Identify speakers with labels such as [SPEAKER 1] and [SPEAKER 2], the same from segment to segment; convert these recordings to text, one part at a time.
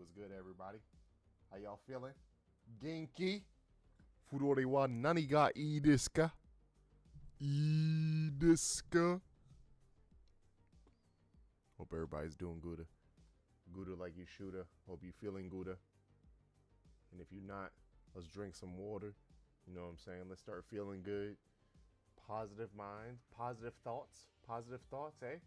[SPEAKER 1] What's good, everybody? How y'all feeling? Genki? Furore wa nani ga ii desu ka? Ii desu ka? Hope everybody's doing good. Good like you shoulda. Hope you feeling good. And if you're not, let's drink some water. You know what I'm saying? Let's start feeling good. Positive mind, positive thoughts, eh?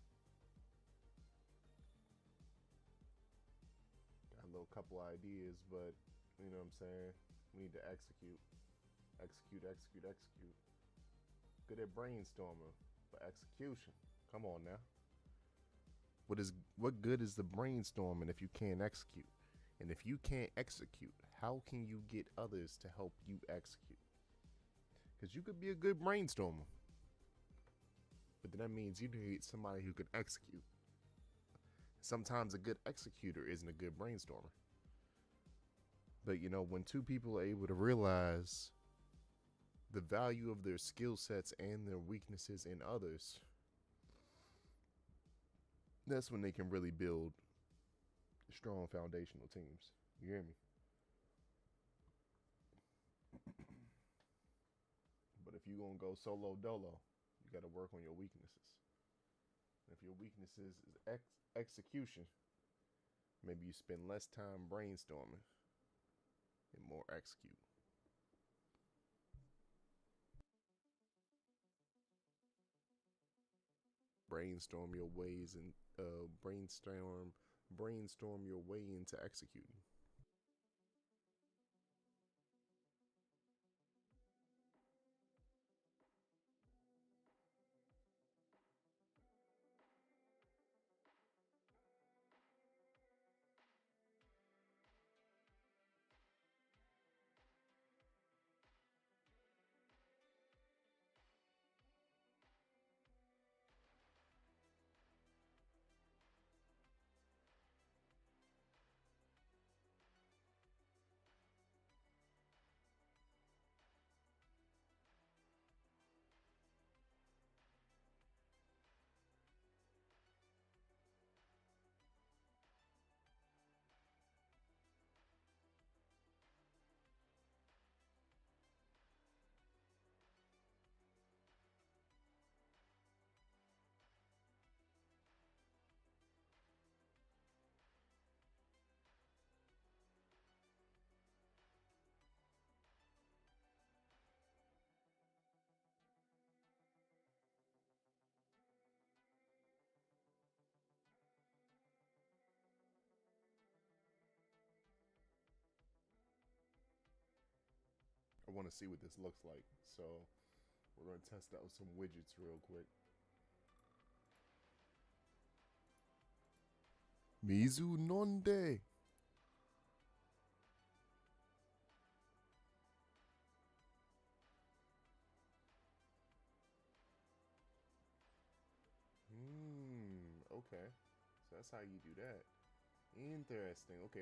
[SPEAKER 1] Got a little couple ideas, but you know what I'm saying? We need to execute. Execute. Good at brainstorming, but execution. Come on now. What good is the brainstorming if you can't execute? And if you can't execute, how can you get others to help you execute? Because you could be a good brainstormer, but then that means you need somebody who can execute. Sometimes a good executor isn't a good brainstormer. But you know, when two people are able to realize the value of their skill sets and their weaknesses in others, that's when they can really build strong foundational teams. You hear me? But if you're going to go solo dolo, you got to work on your weaknesses. And if your weaknesses is execution, maybe you spend less time brainstorming and more execute. Brainstorm your ways and brainstorm your way into executing. I want to see what this looks like, so we're going to test out some widgets real quick. Mizu nonde. Okay. So that's how you do that. Interesting. Okay.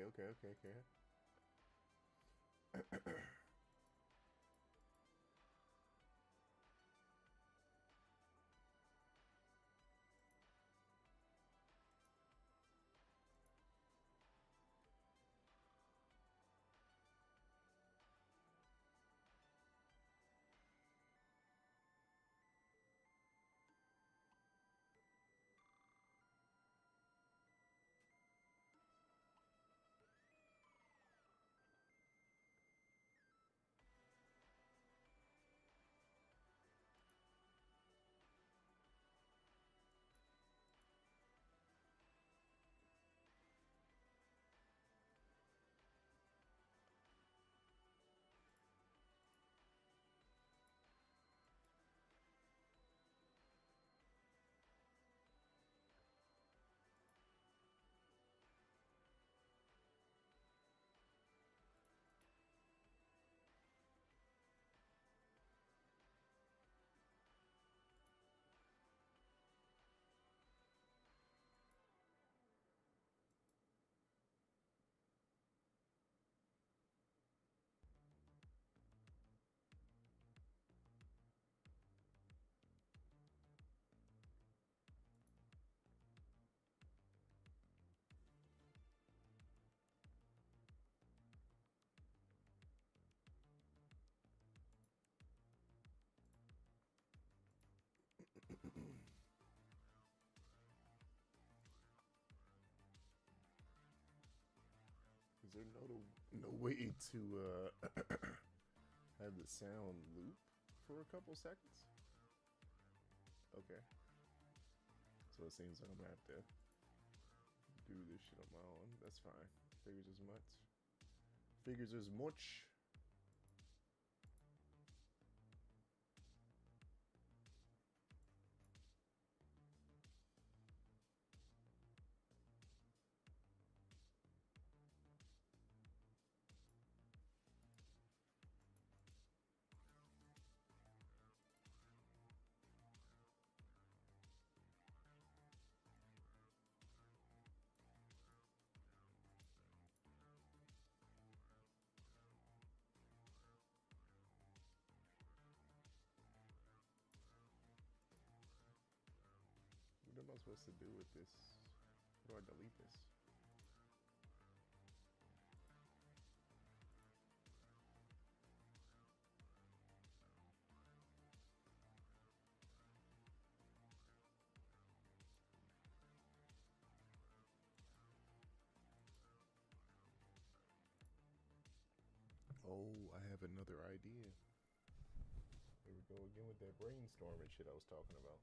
[SPEAKER 1] Is there no way to have the sound loop for a couple seconds? Okay. So it seems like I'm gonna have to do this shit on my own. That's fine. Figures as much. Figures as much. What am I supposed to do with this? How do I delete this? Oh, I have another idea. Here we go again with that brainstorming shit I was talking about.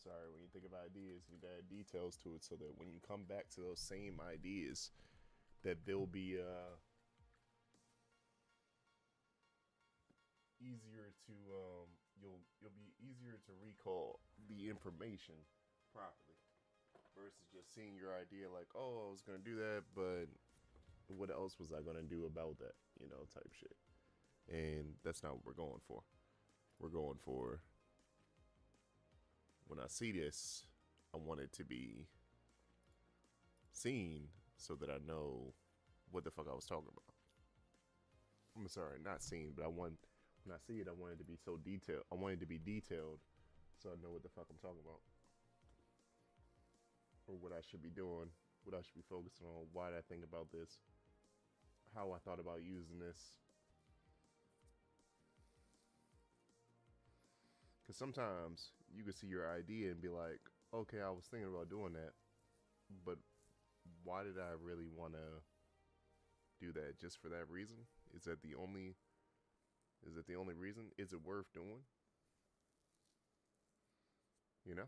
[SPEAKER 1] sorry, when you think of ideas, you add details to it so that when you come back to those same ideas, that they'll be easier to you'll be easier to recall the information properly versus just seeing your idea like, oh, I was gonna do that, but what else was I gonna do about that, type shit. And that's not what we're going for. We're going for, when I see this, I want it to be seen so that I know what the fuck I was talking about. I'm sorry, not seen, but when I see it, I want it to be so detailed. I want it to be detailed so I know what the fuck I'm talking about. Or what I should be doing, what I should be focusing on, why did I think about this, how I thought about using this. Because sometimes you can see your idea and be like, okay, I was thinking about doing that, but why did I really want to do that? Just for that reason? Is that the only reason? Is it worth doing? You know?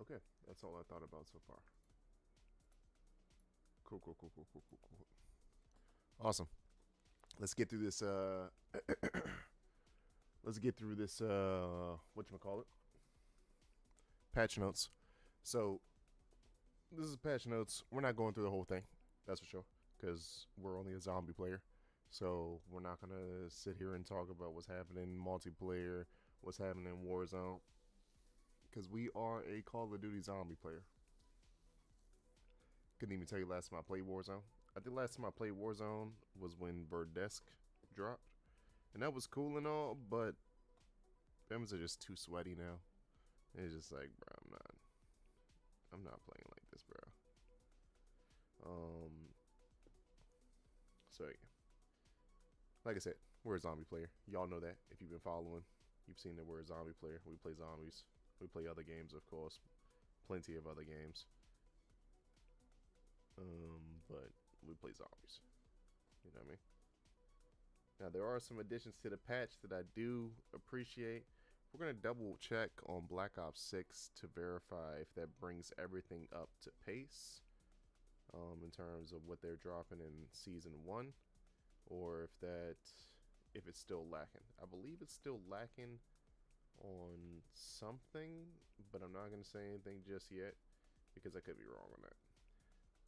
[SPEAKER 1] Okay, that's all I thought about so far. Cool, cool, cool, cool, cool, cool, cool. Awesome. Let's get through this. Let's get through this. Whatchamacallit? Patch notes. So this is patch notes. We're not going through the whole thing. That's for sure. Because we're only a zombie player. So we're not gonna sit here and talk about what's happening in multiplayer, what's happening in Warzone. Because we are a Call of Duty zombie player. Couldn't even tell you last time I played Warzone. I think last time I played Warzone was when Verdesk dropped. And that was cool and all, but Fems are just too sweaty now. It's just like, bro, I'm not playing like this, bro. So yeah. Like I said, we're a zombie player. Y'all know that. If you've been following, you've seen that we're a zombie player. We play zombies. We play other games, of course. Plenty of other games. But we play zombies. You know what I mean? Now, there are some additions to the patch that I do appreciate. We're going to double check on Black Ops 6 to verify if that brings everything up to pace in terms of what they're dropping in Season 1, or if it's still lacking. I believe it's still lacking on something, but I'm not going to say anything just yet because I could be wrong on that.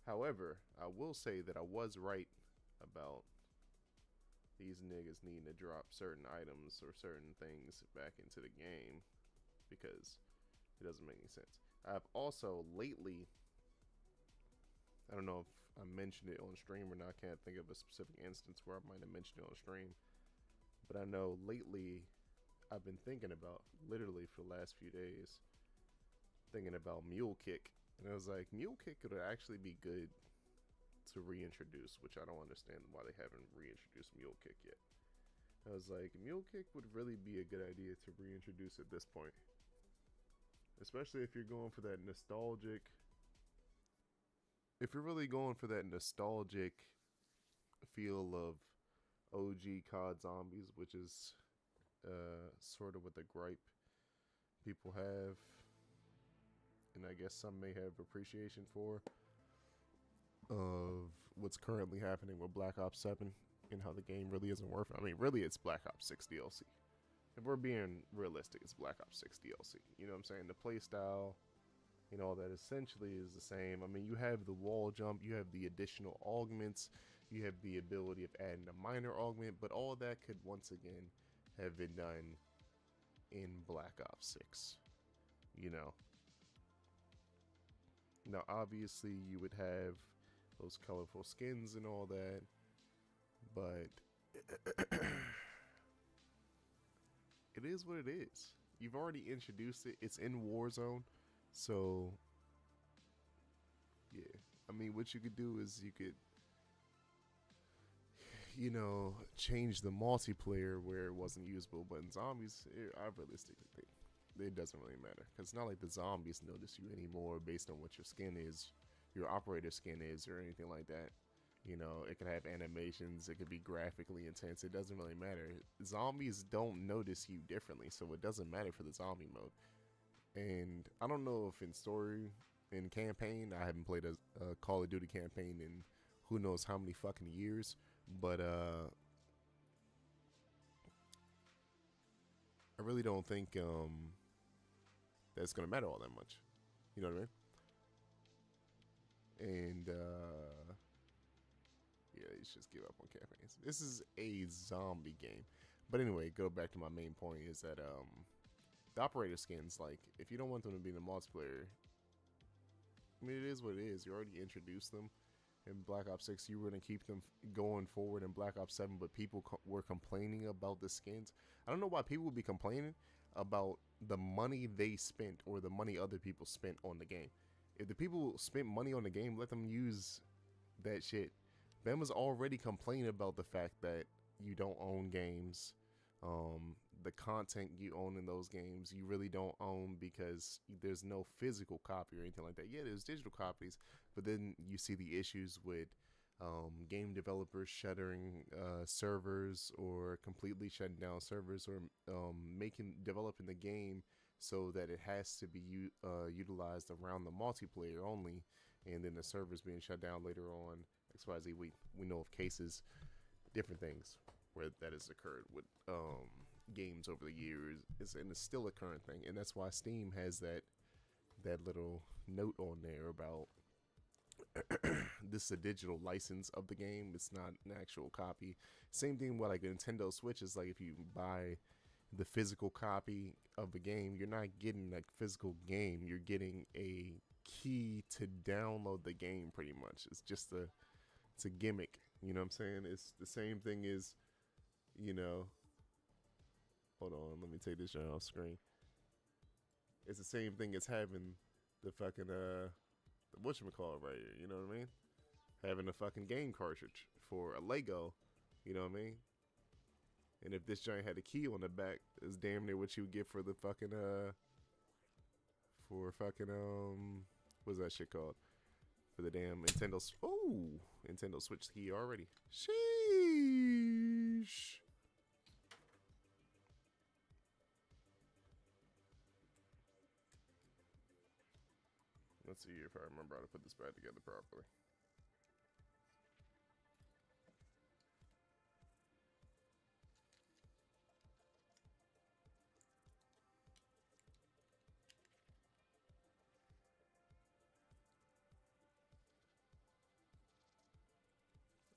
[SPEAKER 1] However, I will say that I was right about these niggas needing to drop certain items or certain things back into the game because it doesn't make any sense. I've also lately, I don't know if I mentioned it on stream or not, I can't think of a specific instance where I might have mentioned it on stream, but I know lately I've been thinking about, literally for the last few days, thinking about Mule Kick. And I was like, Mule Kick could actually be good to reintroduce, which I don't understand why they haven't reintroduced Mule Kick yet. I was like, Mule Kick would really be a good idea to reintroduce at this point, especially if you're going for that nostalgic. If you're really going for that nostalgic feel of OG COD Zombies, which is sort of what the gripe people have, and I guess some may have appreciation for, of what's currently happening with Black Ops 7 and how the game really isn't worth it. I mean, really, it's Black Ops 6 DLC. If we're being realistic, it's Black Ops 6 DLC. You know what I'm saying? The playstyle, you know, that essentially is the same. I mean, you have the wall jump, you have the additional augments, you have the ability of adding a minor augment, but all that could once again have been done in Black Ops 6. You know, now obviously you would have those colorful skins and all that, but it is what it is. You've already introduced it. It's in Warzone, so yeah. I mean, what you could do is you could, you know, change the multiplayer where it wasn't usable. But in zombies, I realistically think it doesn't really matter, because it's not like the zombies notice you anymore based on what your skin is, your operator skin is, or anything like that. You know, it could have animations, it could be graphically intense. It doesn't really matter. Zombies don't notice you differently, so it doesn't matter for the zombie mode. And I don't know if in story, in campaign, I haven't played a Call of Duty campaign in who knows how many fucking years, but I really don't think that's gonna matter all that much. You know what I mean? And yeah, you should just give up on campaigns. This is a zombie game. But anyway, go back to my main point is that the operator skins, like, if you don't want them to be in the multiplayer, I mean, it is what it is. You already introduced them in Black Ops 6. You were going to keep them going forward in Black Ops 7, but people were complaining about the skins. I don't know why people would be complaining about the money they spent or the money other people spent on the game. If the people spent money on the game, let them use that shit. Ben was already complaining about the fact that you don't own games. The content you own in those games, you really don't own, because there's no physical copy or anything like that. Yeah, there's digital copies, but then you see the issues with game developers shuttering servers, or completely shutting down servers, or developing the game so that it has to be utilized around the multiplayer only, and then the servers being shut down later on. XYZ, we know of cases, different things where that has occurred with games over the years, and it's still a current thing. And that's why Steam has that little note on there about this is a digital license of the game. It's not an actual copy. Same thing with like a Nintendo Switch is like, if you buy the physical copy of the game, you're not getting a physical game. You're getting a key to download the game. Pretty much, it's a gimmick. You know what I'm saying? It's the same thing as, you know. Hold on, let me take this shit off screen. It's the same thing as having the fucking the whatchamacallit right here, you know what I mean? Having a fucking game cartridge for a Lego, you know what I mean? And if this giant had a key on the back, it's damn near what you would get for the fucking what's that shit called? For the damn Nintendo. Oh, Nintendo Switch key already. Sheesh. Let's see if I remember how to put this back together properly.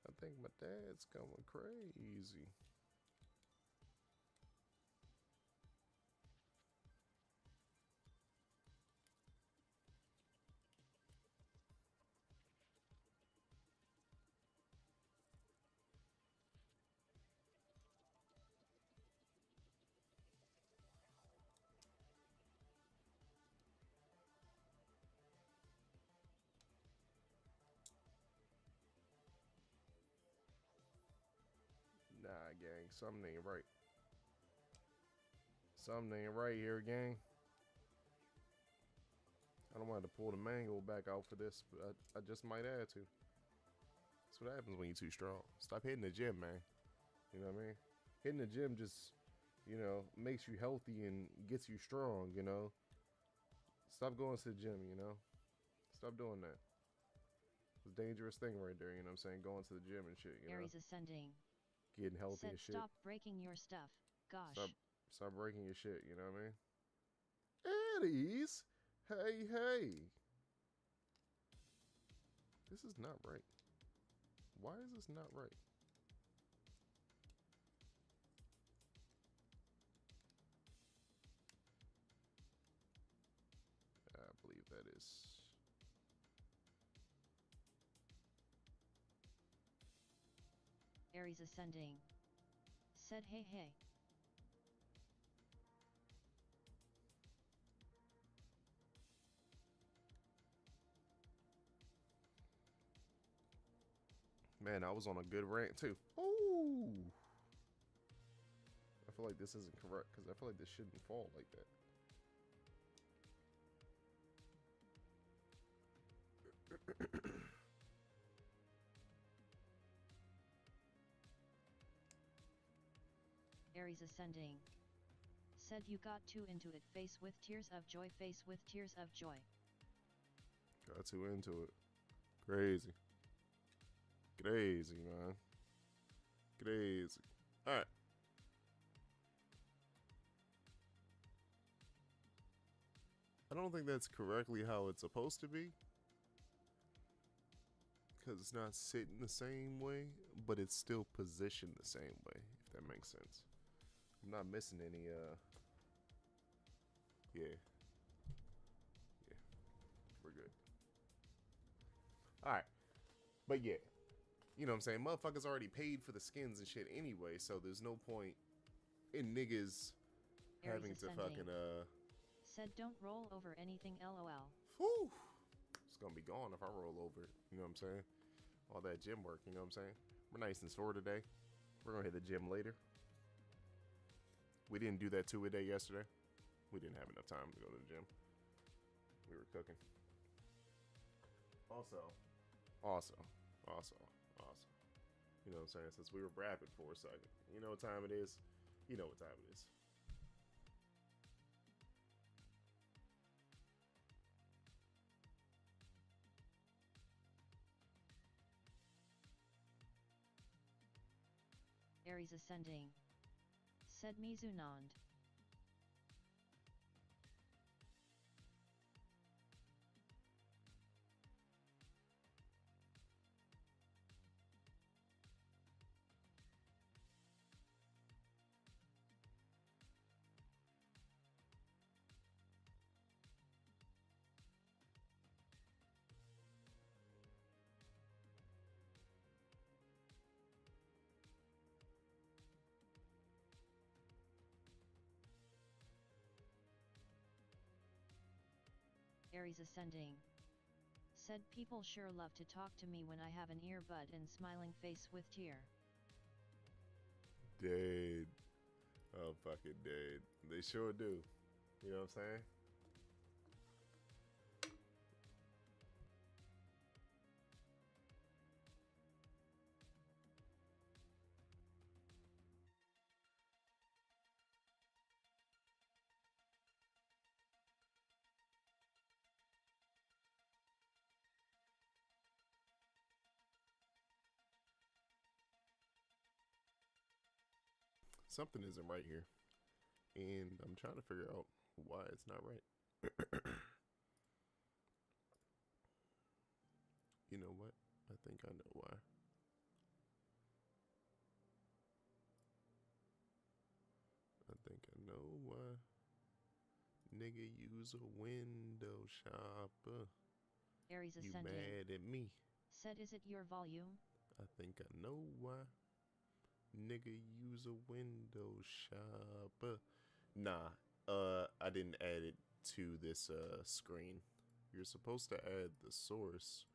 [SPEAKER 1] I think my dad's going crazy. Nah, I get Something ain't right. Something ain't right here, gang. I don't want to pull the mango back out for this, but I just might add to. That's what happens when you're too strong. Stop hitting the gym, man. You know what I mean? Hitting the gym just, you know, makes you healthy and gets you strong, you know? Stop going to the gym, you know? Stop doing that. It's a dangerous thing right there, you know what I'm saying? Going to the gym and shit, you know?
[SPEAKER 2] Aries ascending.
[SPEAKER 1] Getting healthy
[SPEAKER 2] Said
[SPEAKER 1] and shit.
[SPEAKER 2] stop breaking your stuff. Gosh.
[SPEAKER 1] Stop breaking your shit, you know what I mean? Aries! Hey, hey! This is not right. Why is this not right? I believe that is...
[SPEAKER 2] Aries ascending. Said hey hey.
[SPEAKER 1] Man, I was on a good rant too. Ooh! I feel like this isn't correct because I feel like this shouldn't fall like that.
[SPEAKER 2] Aries ascending. Said you got too into it. Face with tears of joy. Face with tears of joy.
[SPEAKER 1] Got too into it. Crazy. Crazy, man. Crazy. Alright. I don't think that's correctly how it's supposed to be. Because it's not sitting the same way, but it's still positioned the same way, if that makes sense. I'm not missing any, yeah. Yeah. We're good. Alright. But yeah. You know what I'm saying? Motherfuckers already paid for the skins and shit anyway, so there's no point in niggas having to fucking,
[SPEAKER 2] Said don't roll over anything, lol.
[SPEAKER 1] Whew. It's gonna be gone if I roll over it. You know what I'm saying? All that gym work, you know what I'm saying? We're nice and sore today. We're gonna hit the gym later. We didn't do that 2-a-day yesterday. We didn't have enough time to go to the gym. We were cooking. Also. You know what I'm saying? Since we were rapping for a second. You know what time it is? You know what time it is.
[SPEAKER 2] Aries ascending. Said Mizunand. Aries ascending. Said people sure love to talk to me when I have an earbud and smiling face with tear.
[SPEAKER 1] Dead. Oh, fucking dead. They sure do. You know what I'm saying? Something isn't right here. And I'm trying to figure out why it's not right. You know what? I think I know why. I think I know why. Nigga, use a window shopper.
[SPEAKER 2] Aries
[SPEAKER 1] You
[SPEAKER 2] ascending.
[SPEAKER 1] mad at me?
[SPEAKER 2] Said is it your volume?
[SPEAKER 1] I think I know why. Nigga, use a window shopper. Nah, I didn't add it to this screen. You're supposed to add the source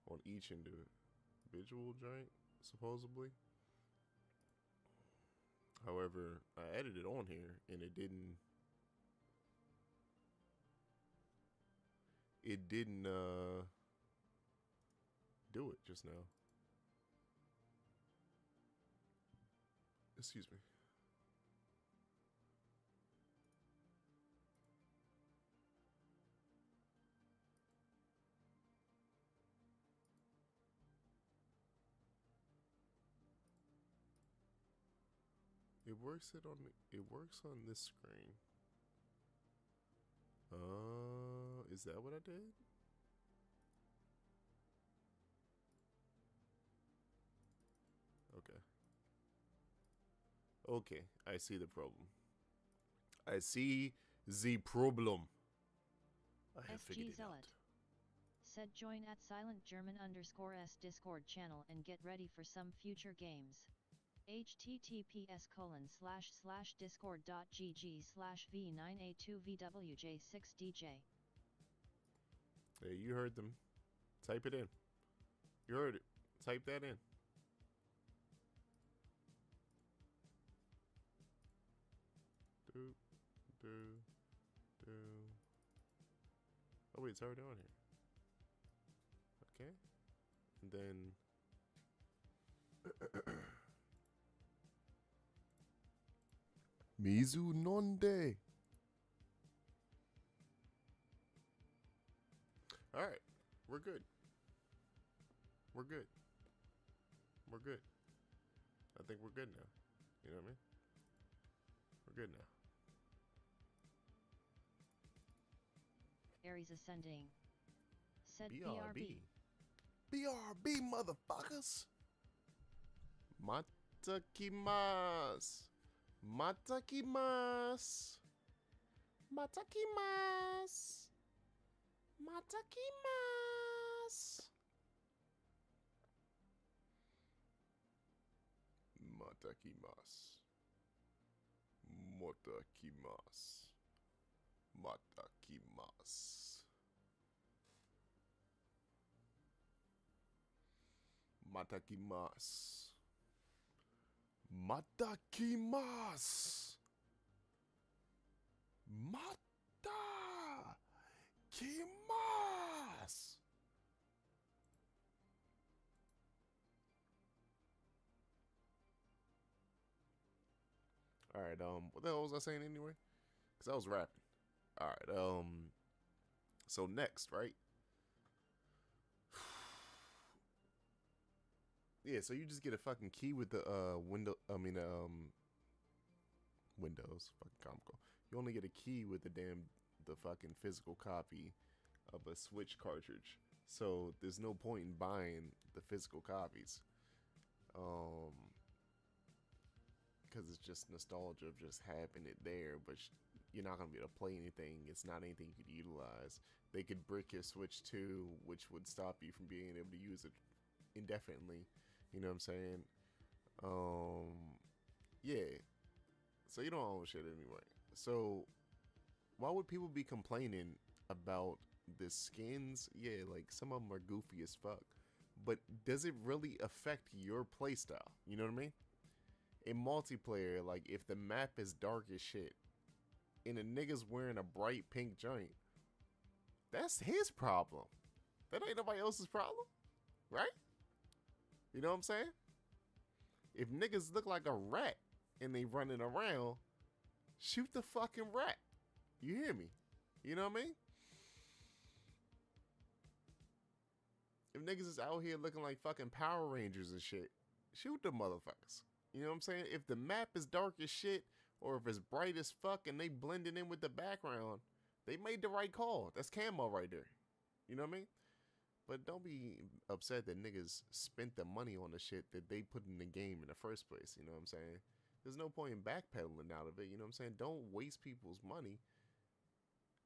[SPEAKER 1] on each individual joint, supposedly. However, I added it on here and it didn't. It didn't do it just now. Excuse me. It works on this screen. Is that what I did? Okay. Okay, I see the problem. I see the problem. I have figured
[SPEAKER 2] SG
[SPEAKER 1] it out.
[SPEAKER 2] Zealot said join at silent_German_s Discord channel and get ready for some future games. https://discord.gg/v9a2vwj6dj.
[SPEAKER 1] Hey, you heard them. Type it in. You heard it. Type that in. Do. Oh wait, it's already on here. Okay. And then Mizu Nonde. Alright. We're good. We're good. We're good. I think we're good now. You know what I mean? We're good now.
[SPEAKER 2] Aries ascending. Said
[SPEAKER 1] BRB.
[SPEAKER 2] BRB.
[SPEAKER 1] BRB, motherfuckers. Matakimasu. Matakimasu. Matakimasu. Matakimasu. Matakimasu. Matakimasu. Matakimasu. Matakimasu. Matakimasu. Matakimasu. All right, what the hell was I saying anyway? Cause I was rapping. All right, so next, right? Yeah, so you just get a fucking key with the Windows, fucking comical. You only get a key with the fucking physical copy of a Switch cartridge. So there's no point in buying the physical copies. Because it's just nostalgia of just having it there, but you're not gonna be able to play anything. It's not anything you could utilize. They could brick your Switch too, which would stop you from being able to use it indefinitely. You know what I'm saying? Yeah. So you don't own shit anyway. So why would people be complaining about the skins? Yeah, like some of them are goofy as fuck. But does it really affect your playstyle? You know what I mean? In multiplayer, like if the map is dark as shit and a nigga's wearing a bright pink joint, that's his problem. That ain't nobody else's problem, right? You know what I'm saying? If niggas look like a rat and they running around, shoot the fucking rat. You hear me? You know what I mean? If niggas is out here looking like fucking Power Rangers and shit, shoot the motherfuckers. You know what I'm saying? If the map is dark as shit, or if it's bright as fuck and they blending in with the background, they made the right call. That's camo right there. You know what I mean? But don't be upset that niggas spent the money on the shit that they put in the game in the first place. You know what I'm saying? There's no point in backpedaling out of it. You know what I'm saying? Don't waste people's money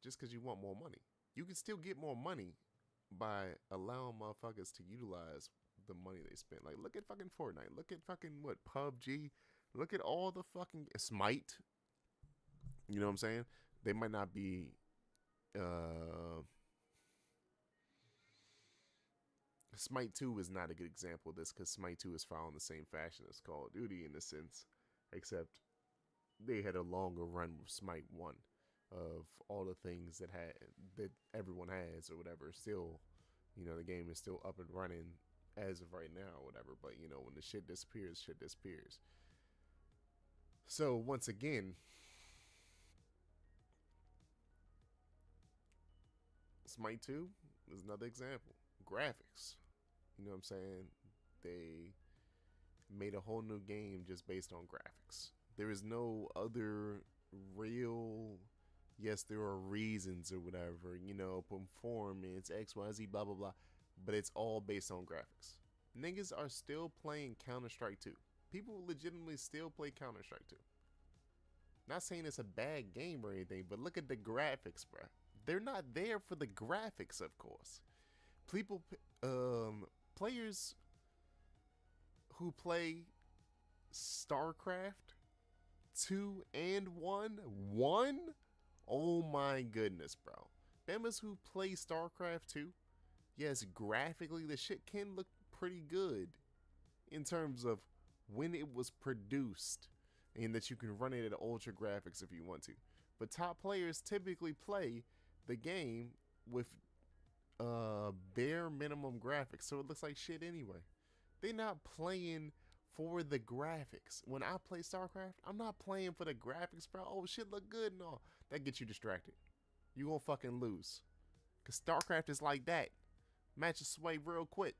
[SPEAKER 1] just because you want more money. You can still get more money by allowing motherfuckers to utilize the money they spent. Like, look at fucking Fortnite. Look at fucking, what, PUBG. Look at all the fucking Smite. You know what I'm saying? They might not be Smite 2 is not a good example of this because Smite 2 is following the same fashion as Call of Duty in a sense, except they had a longer run with Smite 1 of all the things that everyone has or whatever. Still, the game is still up and running as of right now or whatever. But when the shit disappears. So once again, Smite 2 is another example. Graphics. You know what I'm saying? They made a whole new game just based on graphics. There is no other real, yes, there are reasons or whatever, performance, XYZ, blah, blah, blah, but it's all based on graphics. Niggas are still playing Counter-Strike 2. People legitimately still play Counter-Strike 2. Not saying it's a bad game or anything, but look at the graphics, bruh. They're not there for the graphics, of course. People, players who play StarCraft 2 and 1, oh my goodness, bro. Members who play StarCraft 2, yes, graphically the shit can look pretty good in terms of when it was produced and that you can run it at ultra graphics if you want to. But top players typically play the game with bare minimum graphics, so it looks like shit anyway. They're not playing for the graphics. When I play StarCraft, I'm not playing for the graphics, bro. Oh, shit look good and all. That gets you distracted. You gonna fucking lose. Because StarCraft is like that. Matches sway real quick.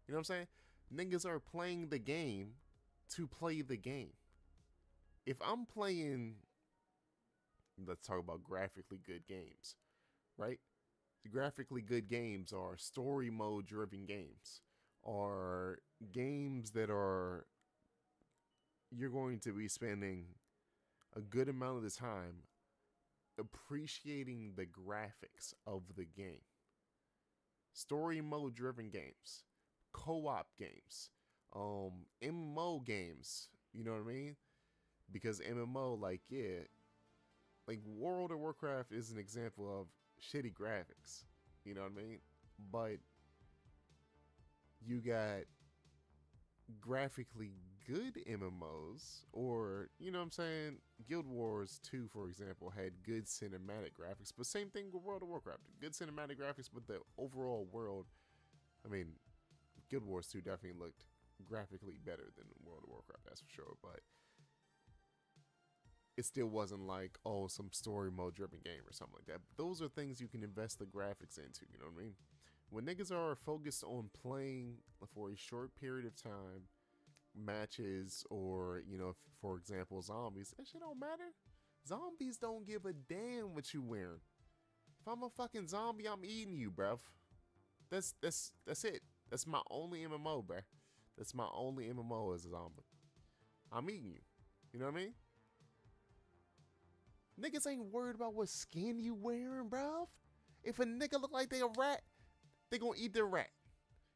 [SPEAKER 1] You know what I'm saying? Niggas are playing the game to play the game. If I'm playing, let's talk about graphically good games, right? The graphically good games are story mode driven games, are games that are, you're going to be spending a good amount of the time appreciating the graphics of the game. Story mode driven games, co-op games, MMO games, you know what I mean? Because MMO, like World of Warcraft is an example of shitty graphics, you know what I mean? But you got graphically good MMOs, or, you know what I'm saying, Guild Wars 2, for example, had good cinematic graphics, but same thing with World of Warcraft. Good cinematic graphics, but the overall world, I mean, Guild Wars 2 definitely looked graphically better than World of Warcraft, that's for sure, but it still wasn't like, oh, some story mode driven game or something like that. But those are things you can invest the graphics into, you know what I mean? When niggas are focused on playing for a short period of time, matches, or, for example, zombies, that shit don't matter. Zombies don't give a damn what you wearing. If I'm a fucking zombie, I'm eating you, bruv. That's it. That's my only MMO, bruh. That's my only MMO as a zombie. I'm eating you. You know what I mean? Niggas ain't worried about what skin you wearing, bruv. If a nigga look like they a rat, they gonna eat the rat.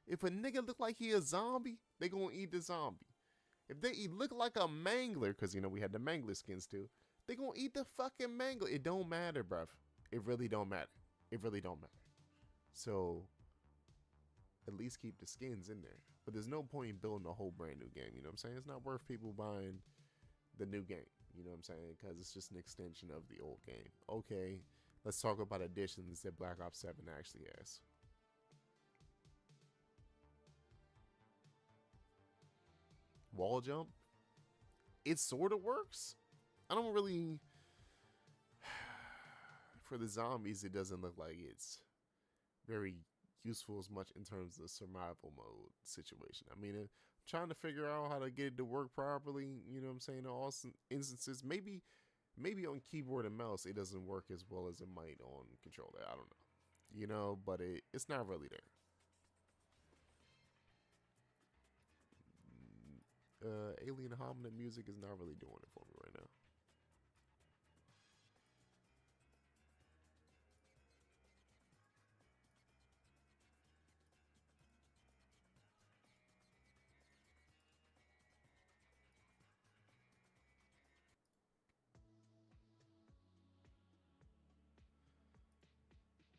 [SPEAKER 1] If a nigga look like he a zombie, they gonna eat the zombie. If they look like a mangler, because, we had the mangler skins too, they gonna eat the fucking mangler. It don't matter, bruv. It really don't matter. It really don't matter. So, at least keep the skins in there. But there's no point in building a whole brand new game, you know what I'm saying? It's not worth people buying the new game, you know what I'm saying? Because it's just an extension of the old game. Okay, let's talk about additions that Black Ops 7 actually has. Wall jump, it sort of works. I don't really, for the zombies, it doesn't look like it's very useful as much in terms of survival mode situation. I mean, I'm trying to figure out how to get it to work properly, you know what I'm saying, in all instances. Maybe on keyboard and mouse it doesn't work as well as it might on controller. I don't know, but it's not really there. Alien Hominid music is not really doing it for me right now.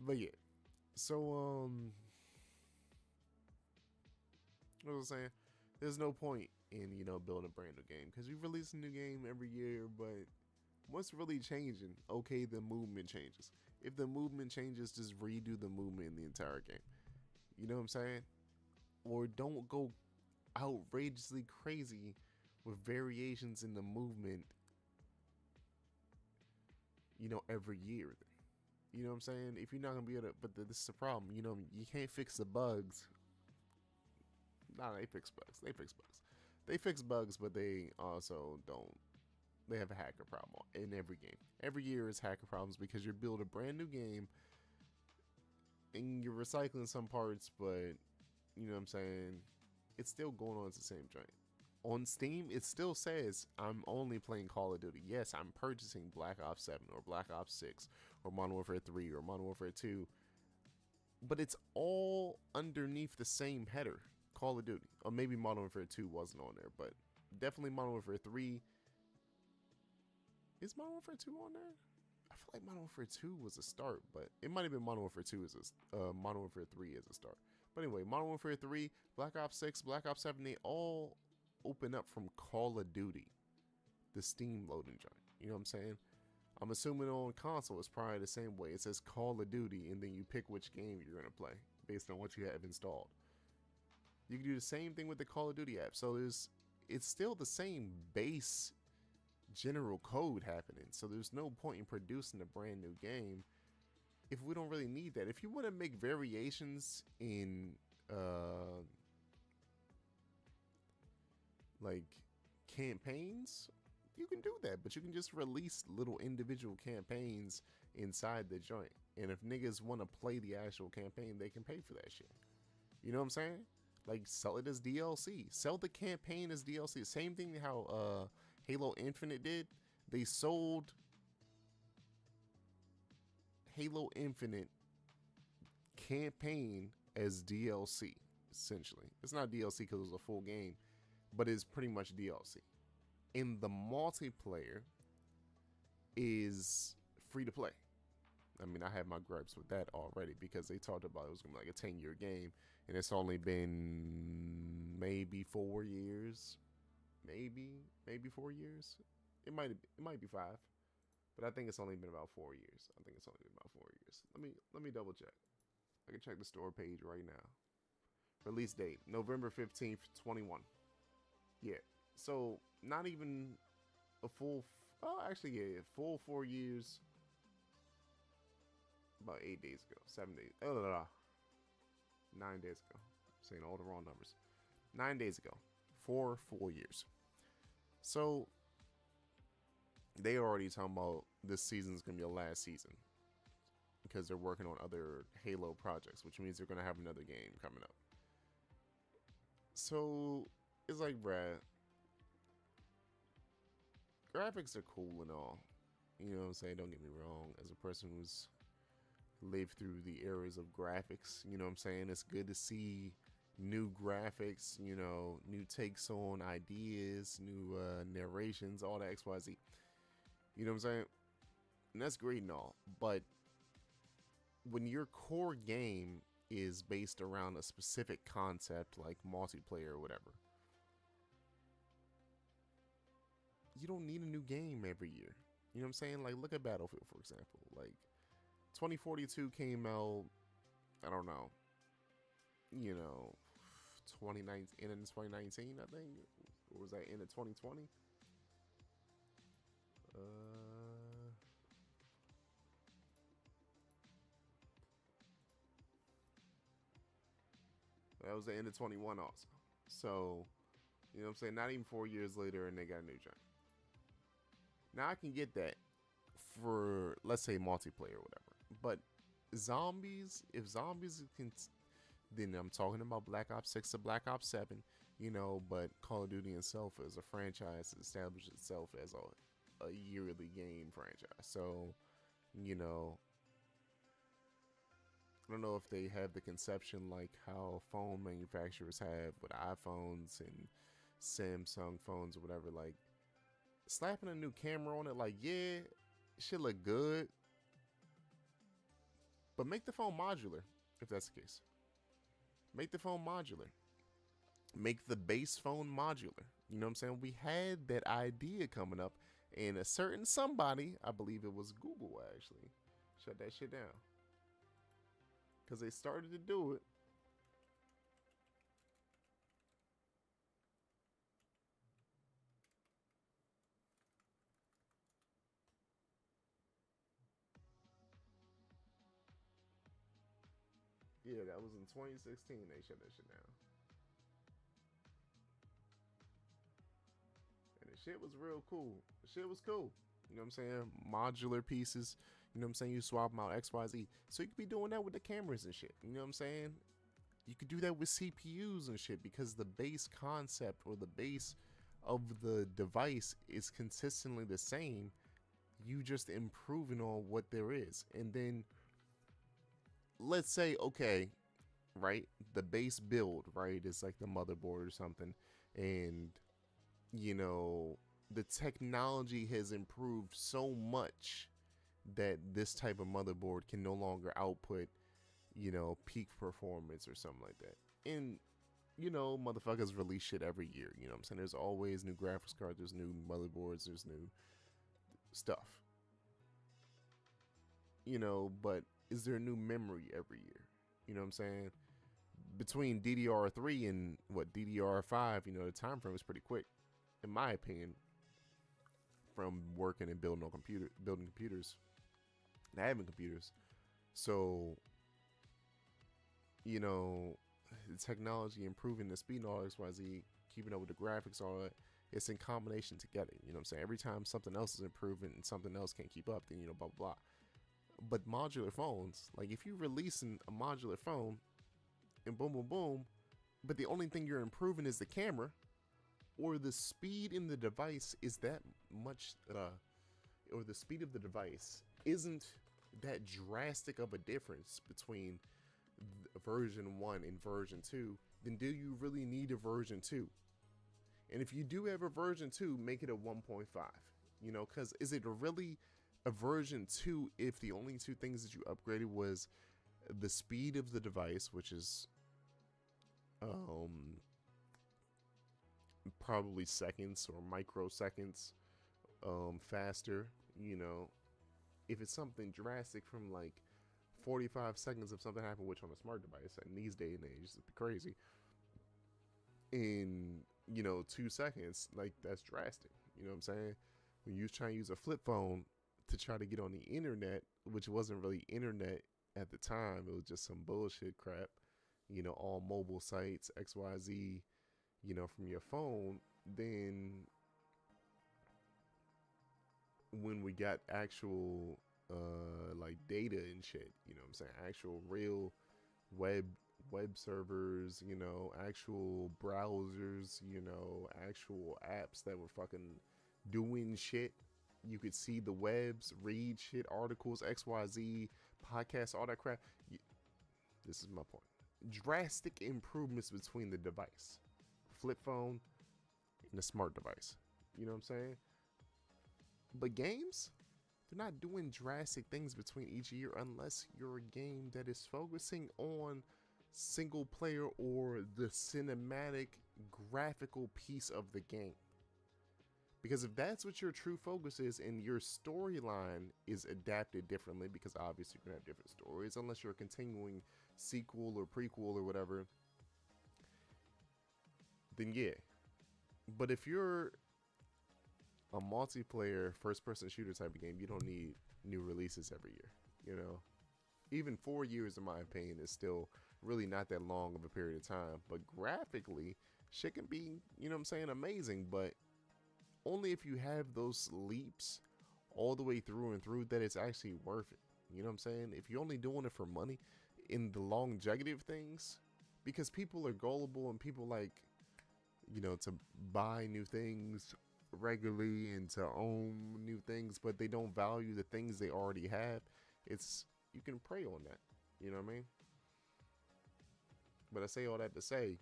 [SPEAKER 1] But yeah, so what was I saying? There's no point and build a brand new game, because you release a new game every year, but what's really changing? Okay, the movement changes. If the movement changes, just redo the movement in the entire game. You know what I'm saying? Or don't go outrageously crazy with variations in the movement, every year. You know what I'm saying? If you're not gonna be able to, but this is the problem. You can't fix the bugs. Nah, they fix bugs. They fix bugs. They fix bugs, but they also don't. They have a hacker problem in every game. Every year is hacker problems because you build a brand new game and you're recycling some parts, but you know what I'm saying? It's still going on. It's the same joint. On Steam, it still says I'm only playing Call of Duty. Yes, I'm purchasing Black Ops 7 or Black Ops 6 or Modern Warfare 3 or Modern Warfare 2, but it's all underneath the same header, Call of Duty. Or maybe Modern Warfare 2 wasn't on there, but definitely Modern Warfare 3. Is Modern Warfare 2 on there? I feel like Modern Warfare 2 was a start, but it might have been Modern Warfare 2 as Modern Warfare 3 as a start. But anyway, Modern Warfare 3, Black Ops 6, Black Ops 7, they all open up from Call of Duty, the Steam loading joint. You know what I'm saying? I'm assuming on console it's probably the same way. It says Call of Duty, and then you pick which game you're gonna play based on what you have installed. You can do the same thing with the Call of Duty app. So it's still the same base general code happening. So there's no point in producing a brand new game if we don't really need that. If you want to make variations in like campaigns, you can do that, but you can just release little individual campaigns inside the joint, and if niggas want to play the actual campaign, they can pay for that shit. You know what I'm saying? Like, sell it as DLC, sell the campaign as DLC. Same thing how Halo Infinite did. They sold Halo Infinite campaign as DLC. Essentially, it's not DLC because it was a full game, but it's pretty much DLC. And the multiplayer is free to play. I mean, I have my gripes with that already because they talked about it was gonna be like a 10-year game, and it's only been maybe 4 years, maybe 4 years. It might be 5, but I think it's only been about 4 years. I think it's only been about 4 years. Let me double check. I can check the store page right now. Release date November 15th, 21. Yeah. So not even a full. Full 4 years. About 8 days ago, 7 days. 9 days ago. I'm saying all the wrong numbers. 9 days ago, 4 full years. So they already talking about this season's gonna be the last season because they're working on other Halo projects, which means they're gonna have another game coming up. So it's like, bruh, graphics are cool and all. You know what I'm saying? Don't get me wrong. As a person who's lived through the eras of graphics, you know what I'm saying? It's good to see new graphics, new takes on ideas, new narrations, all that XYZ. You know what I'm saying? And that's great and all. But when your core game is based around a specific concept like multiplayer or whatever, you don't need a new game every year. You know what I'm saying? Like, look at Battlefield, for example. Like, 2042 came out, I don't know, 2019, in 2019, I think. Or was that end of 2020? That was the end of 21 also. So, you know what I'm saying? Not even 4 years later, and they got a new joint. Now, I can get that for, let's say, multiplayer or whatever. But zombies, if zombies can, then I'm talking about Black Ops 6 to Black Ops 7, but Call of Duty itself as a franchise established itself as a yearly game franchise. So, I don't know if they have the conception like how phone manufacturers have with iPhones and Samsung phones or whatever, like slapping a new camera on it, like, yeah, it should look good, but make the phone modular if that's the case. Make the phone modular. Make the base phone modular. You know what I'm saying? We had that idea coming up, and a certain somebody, I believe it was Google actually, shut that shit down because they started to do it. Yeah, that was in 2016. They shut that shit down, and the shit was real cool. The shit was cool. You know what I'm saying? Modular pieces. You know what I'm saying? You swap them out X, Y, Z. So you could be doing that with the cameras and shit. You know what I'm saying? You could do that with CPUs and shit because the base concept or the base of the device is consistently the same. You just improving on what there is. And then let's say, okay, right, the base build, right, is like the motherboard or something. And, you know, the technology has improved so much that this type of motherboard can no longer output, you know, peak performance or something like that. And you know, motherfuckers release shit every year. You know what I'm saying? There's always new graphics cards, there's new motherboards, there's new stuff. You know, but is there new memory every year? You know what I'm saying? Between DDR3 and what DDR5, you know, the time frame is pretty quick, in my opinion, from working and building computers, and having computers. So, you know, the technology improving the speed and all XYZ, keeping up with the graphics, all that, it's in combination together. You know what I'm saying? Every time something else is improving and something else can't keep up, then, you know, blah, blah, blah. But modular phones, like if you're releasing a modular phone and boom, boom, boom, but the only thing you're improving is the camera or the speed in the device is that much, or the speed of the device isn't that drastic of a difference between version 1 and version 2, then do you really need a version 2? And if you do have a version 2, make it a 1.5. You know, because is it really a version 2 if the only two things that you upgraded was the speed of the device, which is probably seconds or microseconds faster, you know, if it's something drastic from like 45 seconds of something happened, which on a smart device in these day and age, it'd be crazy. In, you know, 2 seconds, like that's drastic. You know what I'm saying? When you was trying to use a flip phone to try to get on the internet, which wasn't really internet at the time, it was just some bullshit crap. You know, all mobile sites, XYZ, you know, from your phone. Then when we got actual like data and shit, you know what I'm saying? Actual real web web servers, you know, actual browsers, you know, actual apps that were fucking doing shit. You could see the webs, read shit, articles, XYZ, podcasts, all that crap. This is my point. Drastic improvements between the device, flip phone, and a smart device. You know what I'm saying? But games, they're not doing drastic things between each year unless you're a game that is focusing on single player or the cinematic graphical piece of the game. Because if that's what your true focus is and your storyline is adapted differently, because obviously you're going to have different stories unless you're a continuing sequel or prequel or whatever, then yeah. But if you're a multiplayer first person shooter type of game, you don't need new releases every year. You know, even 4 years, in my opinion, is still really not that long of a period of time. But graphically, shit can be, you know what I'm saying, amazing. But only if you have those leaps all the way through and through that it's actually worth it. You know what I'm saying? If you're only doing it for money in the longevity of things, because people are gullible and people like, you know, to buy new things regularly and to own new things, but they don't value the things they already have. It's, you can prey on that. You know what I mean? But I say all that to say,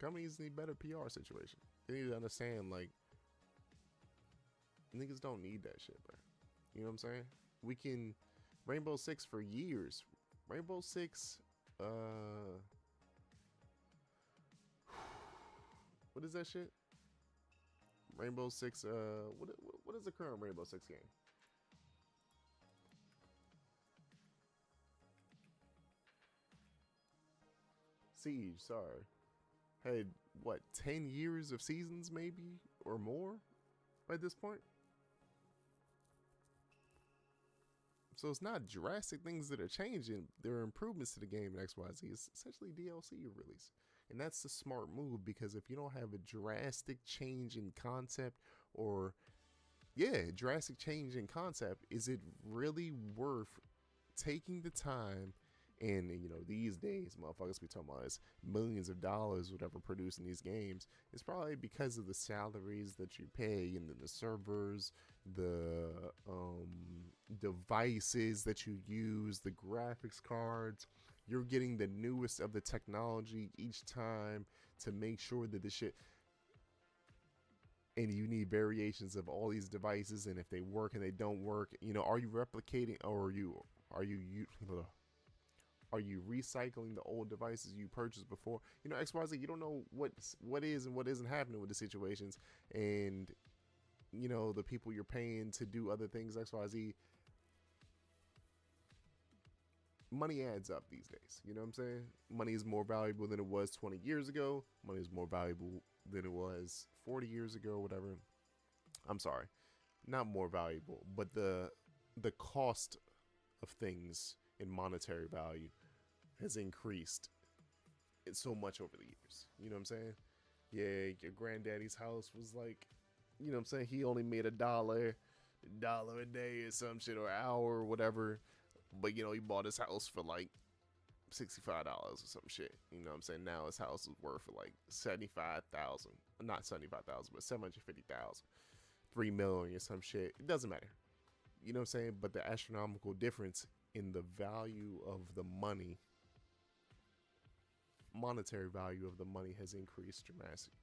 [SPEAKER 1] companies need better PR situation. They need to understand, like, niggas don't need that shit, bro. You know what I'm saying? We can Rainbow Six for years. Rainbow Six what is that shit? Rainbow Six. What is the current Rainbow Six game? Siege. Sorry. Had what 10 years of seasons, maybe or more, by this point. So it's not drastic things that are changing. There are improvements to the game in XYZ. It's essentially DLC release. And that's the smart move, because if you don't have a drastic change in concept, or drastic change in concept, is it really worth taking the time? And these days, motherfuckers be talking about is millions of dollars, whatever, producing these games. It's probably because of the salaries that you pay, and then the servers, the devices that you use, the graphics cards. You're getting the newest of the technology each time to make sure that the shit. And you need variations of all these devices, and if they work and they don't work, are you replicating, or are you recycling the old devices you purchased before? XYZ, you don't know what is and what isn't happening with the situations, and the people you're paying to do other things, XYZ. Money adds up these days. You know what I'm saying? Money is more valuable than it was 20 years ago. Money is more valuable than it was 40 years ago, whatever. I'm sorry, not more valuable, but the cost of things in monetary value has increased so much over the years. You know what I'm saying? Yeah, your granddaddy's house was like, you know what I'm saying, he only made $1 a day or some shit, or hour or whatever. But he bought his house for like $65 or some shit. You know what I'm saying? Now his house is worth for like 75,000. Not 75,000, but 750,000. 3 million or some shit. It doesn't matter. You know what I'm saying? But the astronomical difference in the value of the money, monetary value of the money, has increased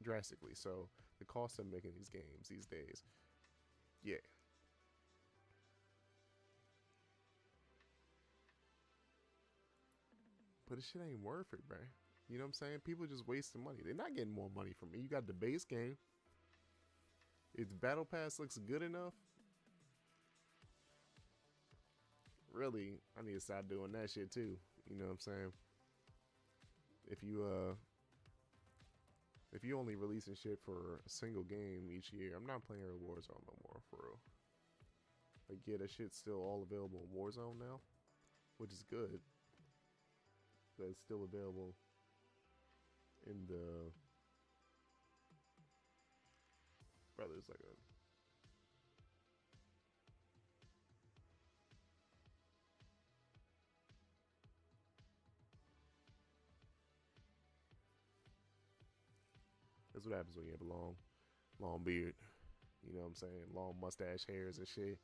[SPEAKER 1] drastically. So the cost of making these games these days, yeah. But this shit ain't worth it, bro. You know what I'm saying? People just wasting money. They're not getting more money from me. You got the base game. If the battle pass looks good enough, really, I need to start doing that shit too. You know what I'm saying? If you only releasing shit for a single game each year, I'm not playing Warzone no more, for real. Like, yeah, that shit's still all available in Warzone now, which is good. But it's still available in the... Brother, it's like a... That's what happens when you have a long beard. You know what I'm saying? Long mustache hairs and shit.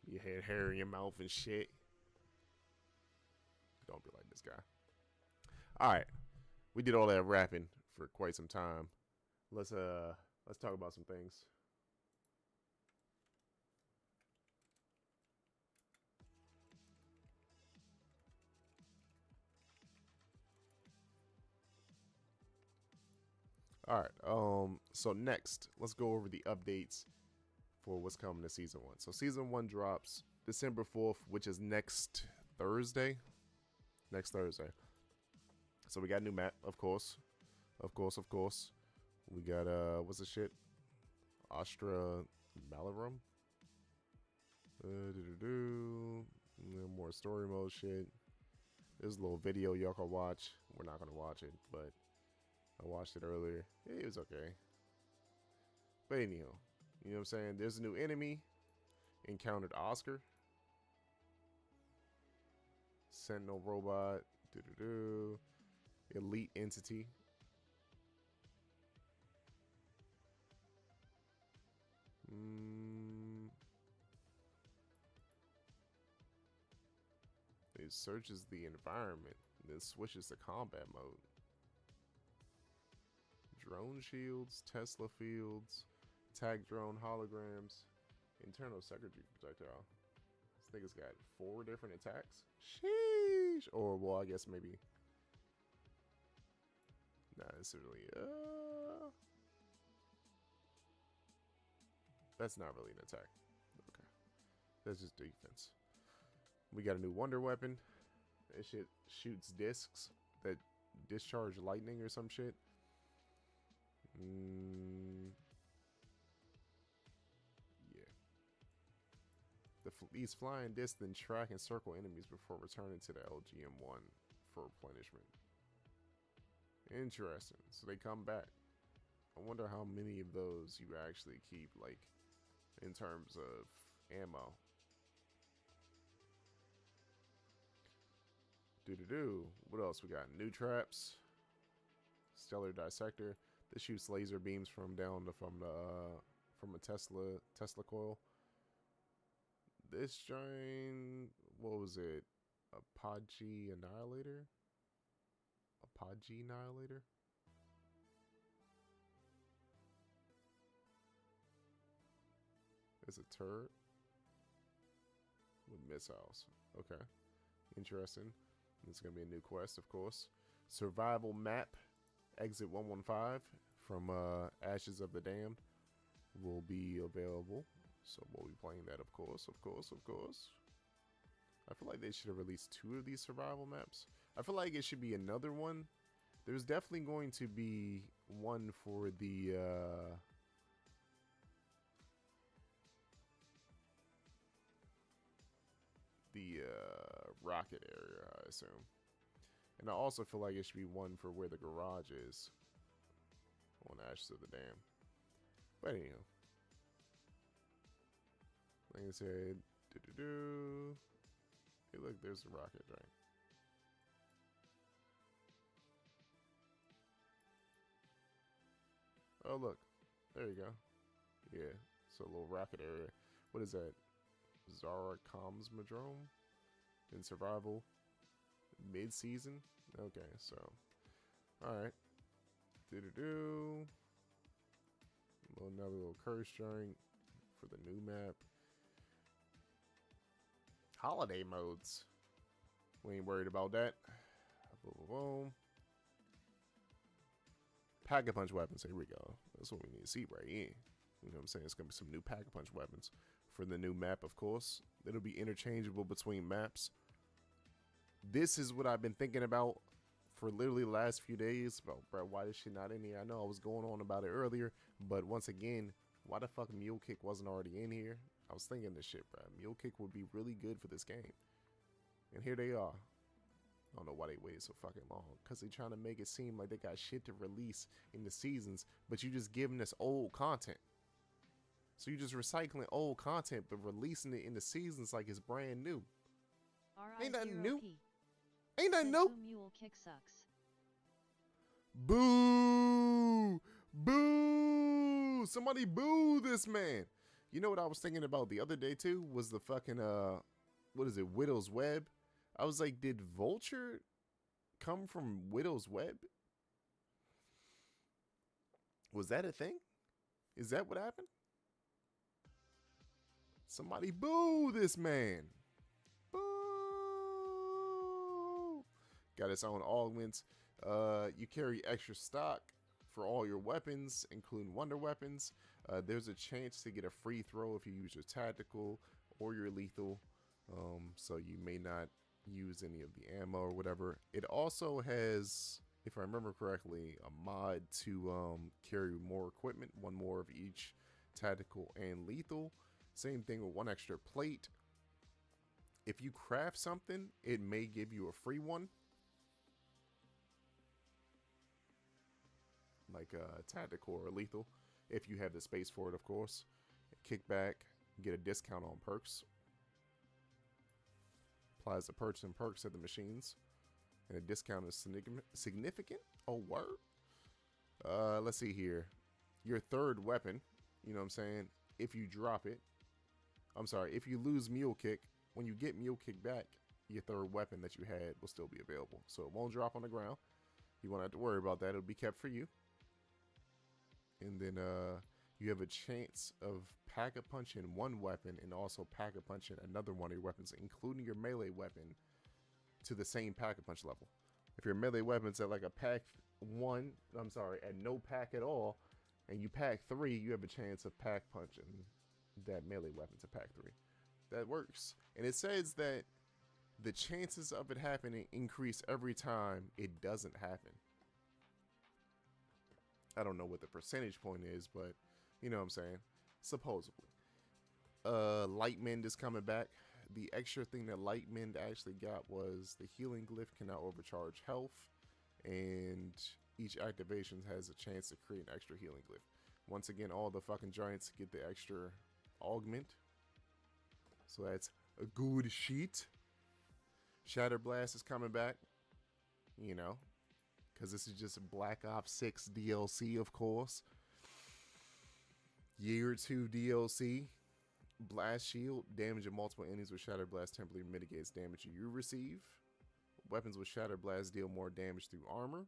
[SPEAKER 1] You had hair in your mouth and shit. Don't be like this guy. Alright. We did all that rapping for quite some time. Let's talk about some things. Alright, so next, let's go over the updates for what's coming to Season 1. So Season 1 drops December 4th, which is next Thursday. Next Thursday. So we got a new map, of course. Of course. We got, what's the shit? Astra Malarum? More story mode shit. There's a little video y'all can watch. We're not gonna watch it, but I watched it earlier. It was okay. But anyhow, you know what I'm saying? There's a new enemy. Encountered Oscar. Sentinel robot. Elite entity. It searches the environment, then switches to combat mode. Drone shields, Tesla fields, attack drone holograms, internal circuitry projectile. This nigga's got 4 different attacks. Sheesh. Or, well, I guess maybe. Not necessarily. That's not really an attack. Okay. That's just defense. We got a new wonder weapon. That shit shoots discs that discharge lightning or some shit. Yeah. These flying discs then track and circle enemies before returning to the LGM1 for replenishment. Interesting. So they come back. I wonder how many of those you actually keep, like, in terms of ammo. What else we got? New traps. Stellar dissector. This shoots laser beams from a Tesla coil. This giant, what was it? Apogee annihilator. Apogee annihilator. It's a turret with missiles. Okay, interesting. It's gonna be a new quest, of course. Survival map, exit 115 from Ashes of the Damned will be available. So we'll be playing that, of course. I feel like they should have released 2 of these survival maps. I feel like it should be another one. There's definitely going to be one for the rocket area, I assume. And I also feel like it should be one for where the garage is on Ashes of the Dam. But anyhow, like I said, hey, look, there's the rocket drain. Oh, look, there you go. Yeah, so a little rocket area. What is that? Zara Comsmodrome in survival mid-season. Okay, so alright. Another little curse joint for the new map. Holiday modes. We ain't worried about that. Boom. Pack-a-punch weapons. Here we go. That's what we need to see right here. You know what I'm saying? It's going to be some new pack-a-punch weapons for the new map, of course. It'll be interchangeable between maps. This is what I've been thinking about for literally the last few days. Bro, why is she not in here? I know I was going on about it earlier, but once again, why the fuck Mule Kick wasn't already in here? I was thinking this shit, bro. Mule Kick would be really good for this game. And here they are. I don't know why they waited so fucking long. Because they're trying to make it seem like they got shit to release in the seasons, but you just giving us old content. So you're just recycling old content, but releasing it in the seasons like it's brand new. Ain't nothing new. Ain't nothing new.
[SPEAKER 2] Mule Kick sucks.
[SPEAKER 1] Boo! Boo! Somebody boo this man. You know what I was thinking about the other day too? Was the fucking, what is it, Widow's Web? I was like, did Vulture come from Widow's Web? Was that a thing? Is that what happened? Somebody boo this man. Boo! Got its own augments. You carry extra stock for all your weapons, including wonder weapons. There's a chance to get a free throw if you use your tactical or your lethal. So you may not use any of the ammo or whatever. It also has, if I remember correctly, a mod to carry more equipment, one more of each tactical and lethal. Same thing with one extra plate. If you craft something, it may give you a free one. Like tactical or lethal, if you have the space for it, of course. Kickback, get a discount on perks. Applies the perks and perks at the machines, and a discount is significant. Oh, word. Let's see here. Your third weapon, you know what I'm saying? If you drop it, I'm sorry, if you lose Mule Kick, when you get Mule Kick back, your third weapon that you had will still be available. So it won't drop on the ground. You won't have to worry about that. It'll be kept for you. And then You have a chance of pack-a-punching one weapon and also pack-a-punching another one of your weapons, including your melee weapon, to the same pack-a-punch level. If your melee weapon's at like a pack 1, I'm sorry, at no pack at all, and you pack 3, you have a chance of pack-punching that melee weapon to pack 3. That works. And it says that the chances of it happening increase every time it doesn't happen. I don't know what the percentage point is, but you know what I'm saying? Supposedly. Lightmend is coming back. The extra thing that Lightmend actually got was the healing glyph can now overcharge health, and each activation has a chance to create an extra healing glyph. Once again, all the fucking giants get the extra augment. So that's a good sheet. Shatter Blast is coming back. You know, because this is just Black Ops 6 DLC, of course. Year 2 DLC. Blast Shield. Damage of multiple enemies with Shatter Blast temporarily mitigates damage you receive. Weapons with Shatter Blast deal more damage through armor.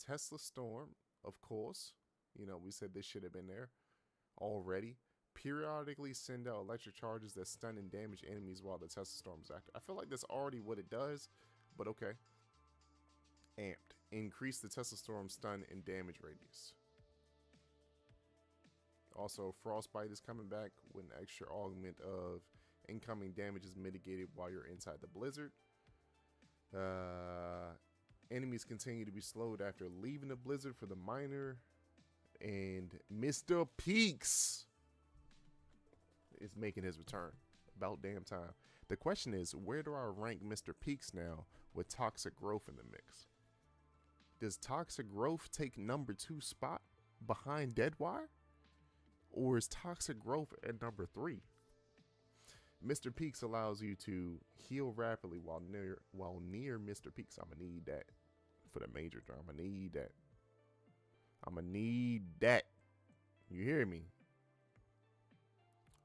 [SPEAKER 1] Tesla Storm, of course. You know, we said this should have been there already. Periodically send out electric charges that stun and damage enemies while the Tesla Storm is active. I feel like that's already what it does, but okay. Amped. Increase the Tesla Storm stun and damage radius. Also, Frostbite is coming back with an extra augment of incoming damage is mitigated while you're inside the blizzard. Enemies continue to be slowed after leaving the blizzard for the miner. And Mr. Peaks is making his return. About damn time. The question is, where do I rank Mr. Peaks now with Toxic Growth in the mix? Does Toxic Growth take number 2 spot behind Deadwire? Or is Toxic Growth at number 3? Mr. Peaks allows you to heal rapidly while near Mr. Peaks. I'm gonna need that for the major drum. I'm gonna need that. I'm gonna need that. You hear me?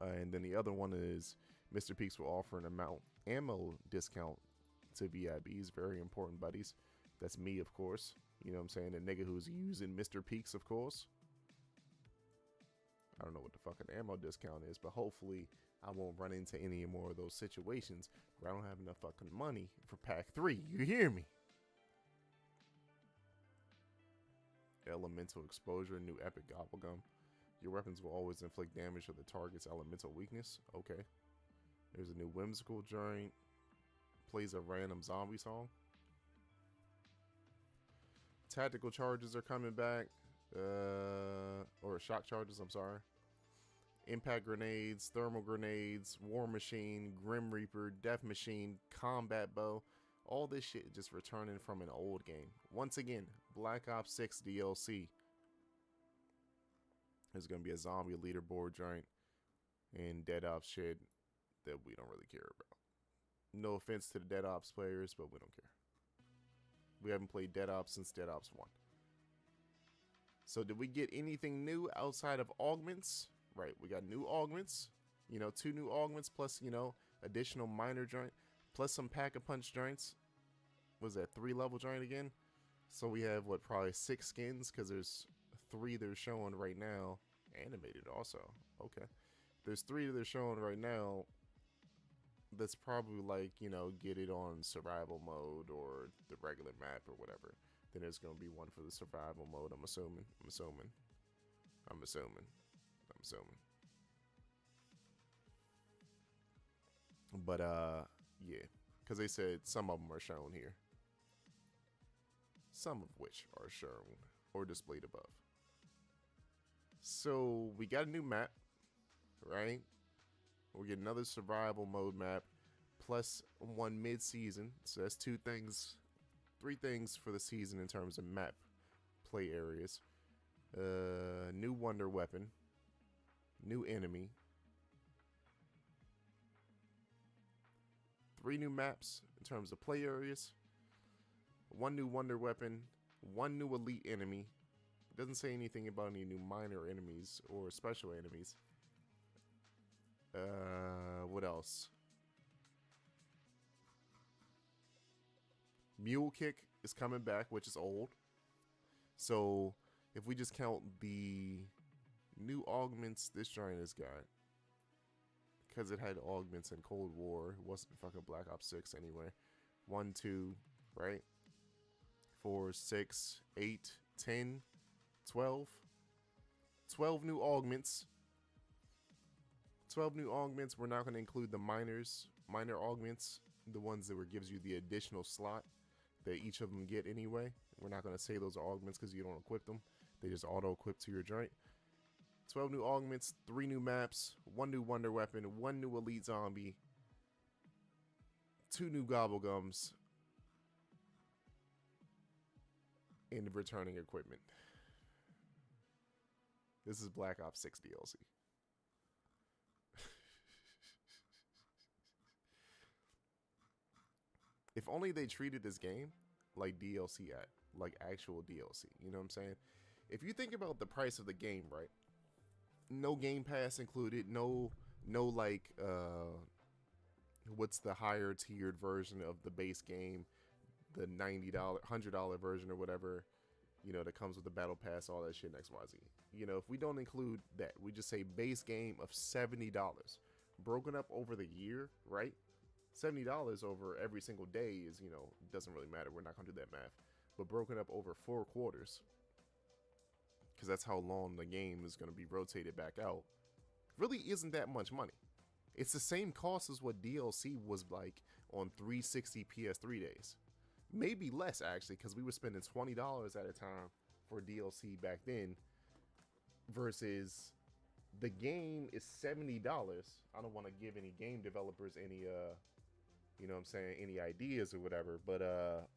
[SPEAKER 1] And then the other one is Mr. Peaks will offer an ammo discount to VIBs. Very important, buddies. That's me, of course. You know what I'm saying? The nigga who's using Mr. Peaks, of course. I don't know what the fucking ammo discount is, but hopefully I won't run into any more of those situations where I don't have enough fucking money for pack 3. You hear me? Elemental exposure, new epic gobblegum. Your weapons will always inflict damage to the target's elemental weakness. Okay. There's a new whimsical joint. Plays a random zombie song. Tactical charges are coming back. Or shock charges, I'm sorry. Impact grenades, thermal grenades, war machine, grim reaper, death machine, combat bow. All this shit just returning from an old game. Once again, Black Ops 6 DLC. There's going to be a zombie leaderboard joint and Dead Ops shit that we don't really care about. No offense to the Dead Ops players, but we don't care. We haven't played Dead Ops since Dead Ops 1. So did we get anything new outside of augments? Right, we got new augments. You know, 2 new augments plus, you know, additional minor joint. Plus some pack-a-punch joints. Was that 3 level joint again? So we have, what, probably 6 skins? Because there's 3 they're showing right now. Animated also. Okay. There's 3 that they're showing right now. That's probably like, you know, get it on survival mode or the regular map or whatever. Then there's going to be one for the survival mode, I'm assuming. But, yeah. Because they said some of them are shown here. Some of which are shown or displayed above. So, we got a new map, right? We get another survival mode map, plus 1 mid-season. So that's 2 things, 3 things for the season in terms of map play areas. New wonder weapon, new enemy, 3 new maps in terms of play areas, 1 new wonder weapon, 1 new elite enemy. It doesn't say anything about any new minor enemies or special enemies. What else? Mule Kick is coming back, which is old. So if we just count the New augments this joint has got. Because it had augments in Cold War. It wasn't fucking Black Ops 6 anyway. 1, 2, right? 4, 6, 8, 10, 12. 12 new augments. 12 new augments. We're not going to include the minor augments, the ones that gives you the additional slot that each of them get anyway. We're not going to say those are augments because you don't equip them. They just auto-equip to your joint. 12 new augments, 3 new maps, 1 new wonder weapon, 1 new elite zombie, 2 new gobblegums, and returning equipment. This is Black Ops 6 DLC. If only they treated this game like DLC like actual DLC. You know what I'm saying? If you think about the price of the game, right? No Game Pass included, no like what's the higher tiered version of the base game, the $90, $100 version or whatever, you know, that comes with the battle pass, all that shit, XYZ. You know, if we don't include that, we just say base game of $70 broken up over the year, right? $70 over every single day is, you know, doesn't really matter. We're not gonna do that math, but broken up over 4 quarters, because that's how long the game is going to be rotated back out, really isn't that much money. It's the same cost as what DLC was like on 360 PS3 days. Maybe less, actually, because we were spending $20 at a time for DLC back then, versus the game is $70. I don't want to give any game developers any, you know what I'm saying, any ideas or whatever, but,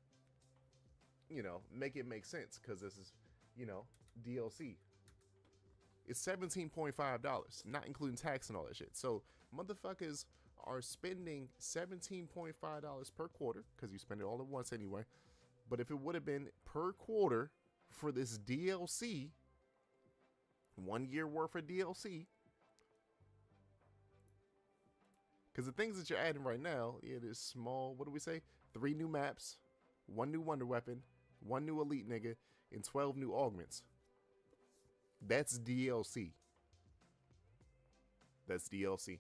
[SPEAKER 1] you know, make it make sense, because this is, you know, DLC. It's $17.5, not including tax and all that shit. So motherfuckers are spending $17.5 per quarter, because you spend it all at once anyway. But if it would have been per quarter for this DLC, 1 year worth of DLC, because the things that you're adding right now, it is small. What do we say? 3 new maps, 1 new wonder weapon, 1 new elite nigga, and 12 new augments. That's DLC. That's DLC.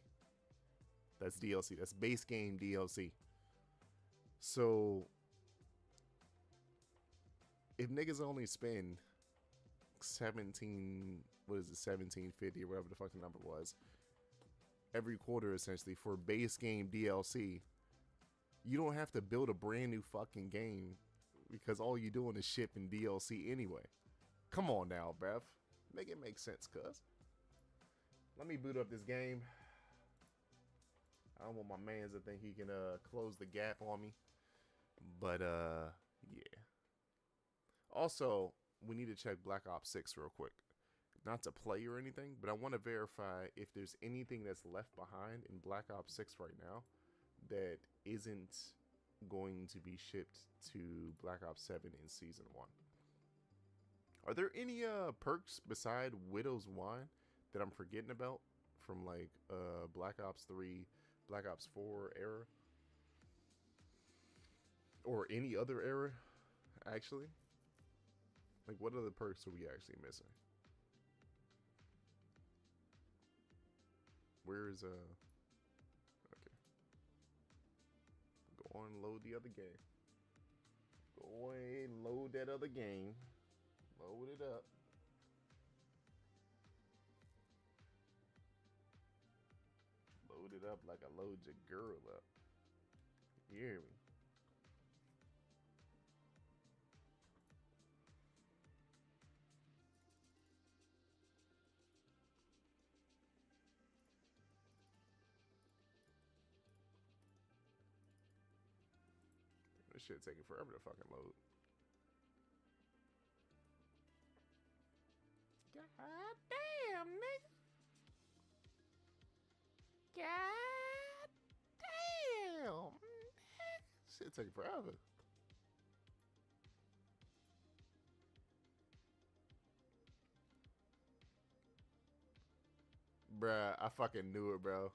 [SPEAKER 1] That's DLC. That's base game DLC. So if niggas only spend 17, what is it, 1750 or whatever the fuck the number was, every quarter essentially for base game DLC, you don't have to build a brand new fucking game, because all you're doing is shipping DLC anyway. Come on now, bruv. Make it make sense, cuz. Let me boot up this game. I don't want my mans to think he can close the gap on me. But yeah. Also, we need to check Black Ops 6 real quick. Not to play or anything, but I want to verify if there's anything that's left behind in Black Ops 6 right now that isn't going to be shipped to Black Ops 7 in Season 1. Are there any perks beside Widow's Wine that I'm forgetting about from like Black Ops 3, Black Ops 4 era? Or any other era, actually? Like, what other perks are we actually missing? Where is okay. Go on and load the other game. Go ahead and load that other game. Load it up. Load it up like I load your girl up. You hear me? This shit taking forever to fucking load. God damn, nigga. God damn. Shit taking forever. Bruh, I fucking knew it, bro.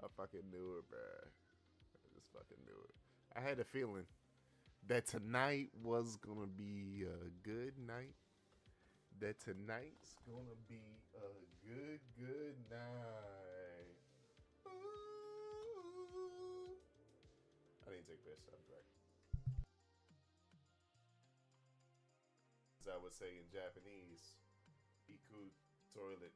[SPEAKER 1] I fucking knew it, bruh. I just fucking knew it. I had a feeling that tonight was gonna be a good night. that tonight's gonna be a good night. Ooh. I didn't take this. I'm back. As I would say in Japanese, iku toilet.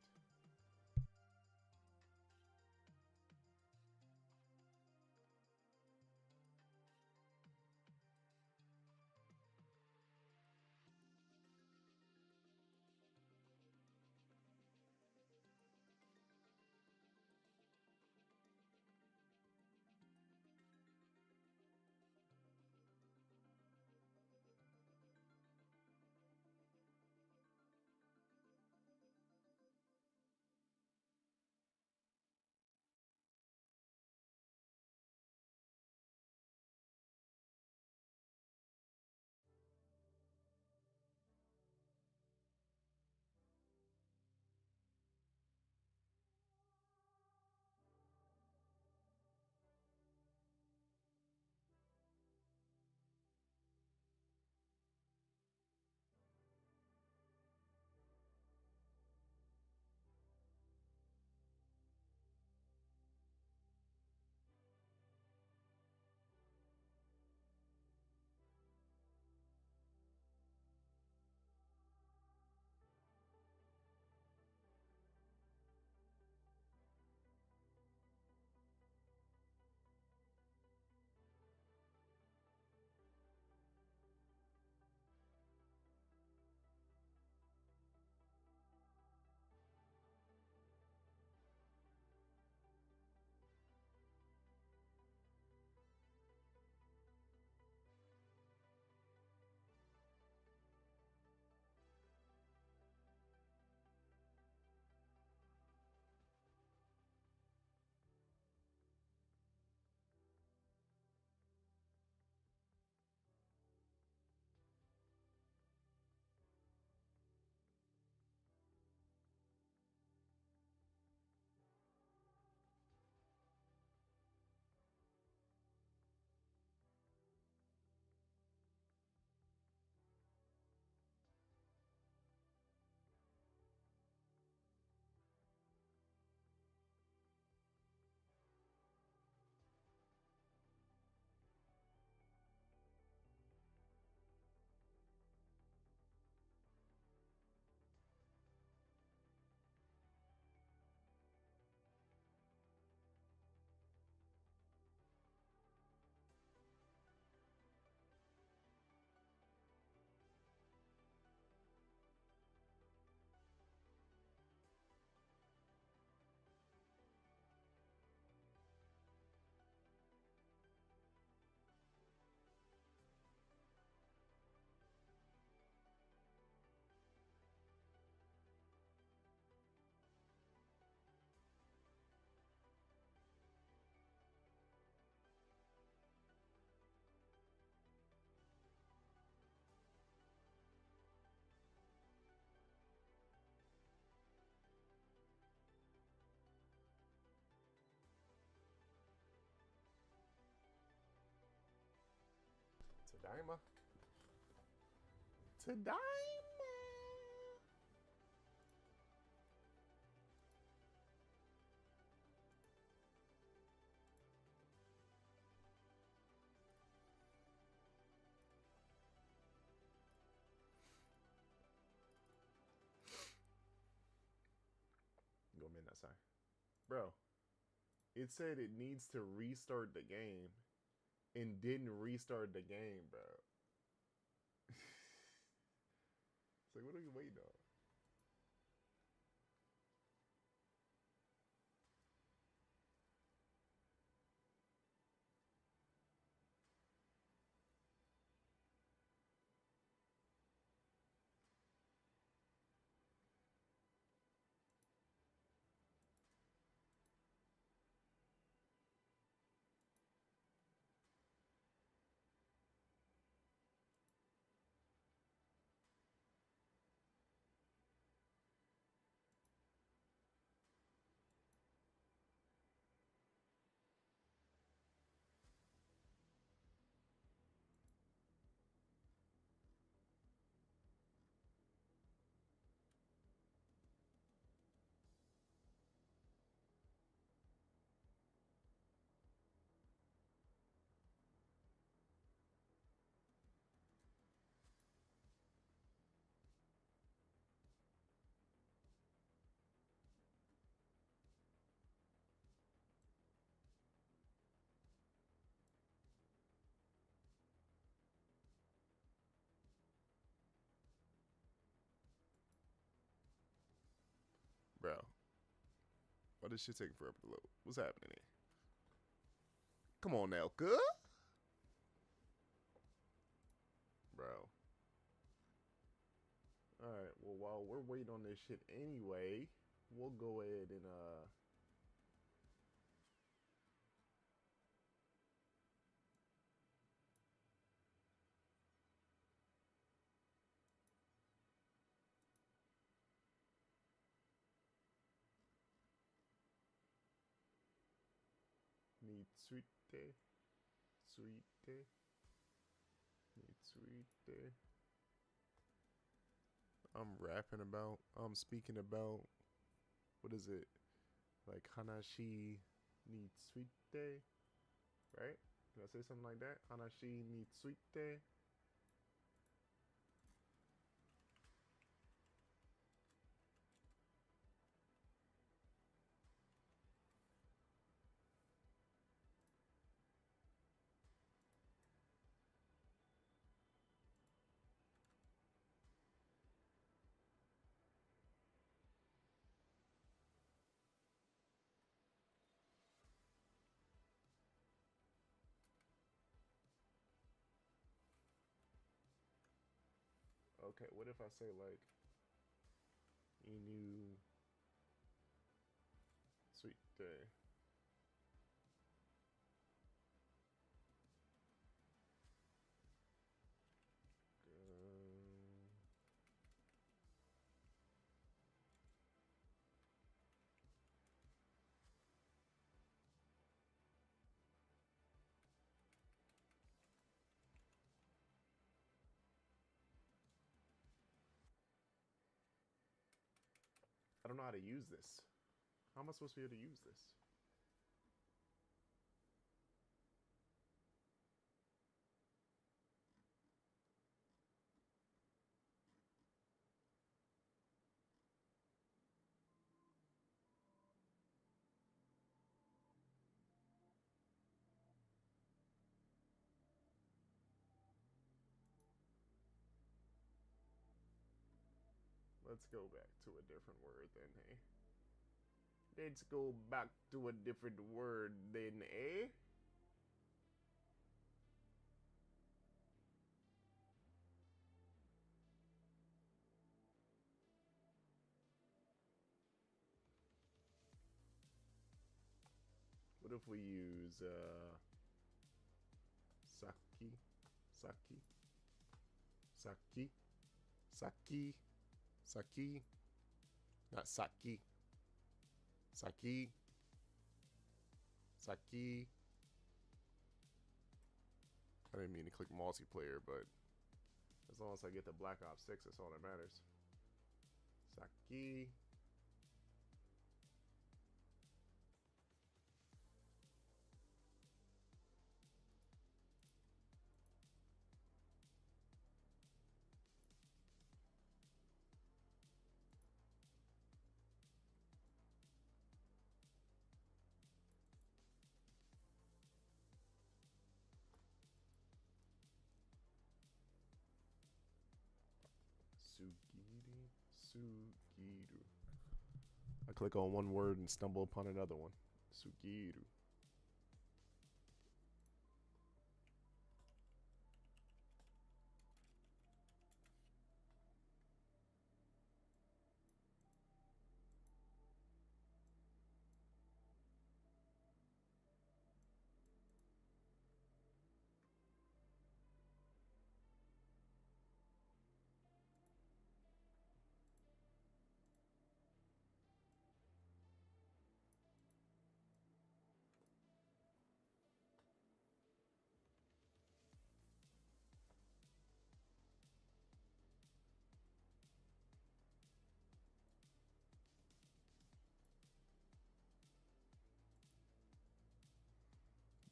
[SPEAKER 1] Tadaima. Tadaima. Go midnight sign. Bro, it said it needs to restart the game and didn't restart the game, bro. It's like, what are you waiting on? Oh, this shit taking forever to load. What's happening here? Come on now, good? Bro. Alright, well, while we're waiting on this shit anyway, we'll go ahead and, need sweet day. Sweet day. Need sweet day. I'm rapping about, I'm speaking about, what is it? Like Hanashi needs sweet day, right? Can I say something like that? Hanashi needs sweet day. Okay, what if I say like Inu sweet day? I don't know how to use this. How am I supposed to be able to use this? Let's go back to a different word then, eh? Let's go back to a different word then, eh? What if we use, Saki? Saki? Saki? Saki? Saki? Not Saki. Saki? Saki? I didn't mean to click multiplayer, but as long as I get the Black Ops 6, that's all that matters. Saki. Sugiru. Sugiru. I click on one word and stumble upon another one. Sugiru.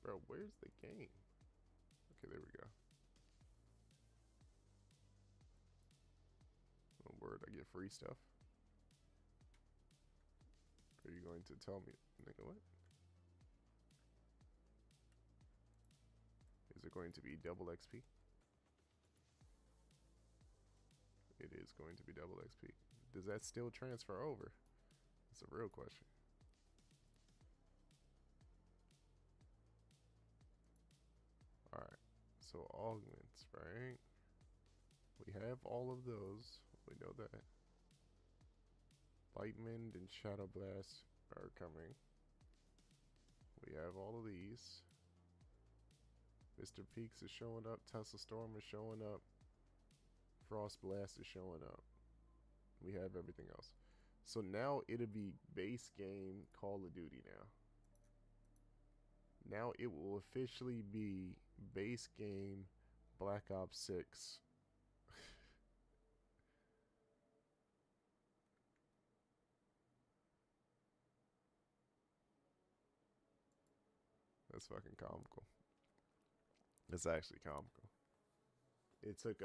[SPEAKER 1] Bro, where's the game? Okay, there we go. Oh, word, I get free stuff. Are you going to tell me? Nigga, what? Is it going to be double XP? It is going to be double XP. Does that still transfer over? That's a real question. So augments, right? We have all of those. We know that. Lightmend and Shadow Blast are coming. We have all of these. Mr. Peaks is showing up. Tesla Storm is showing up. Frost Blast is showing up. We have everything else. So now it'll be base game Call of Duty now. Now it will officially be base game Black Ops 6. That's fucking comical. It's actually comical. It took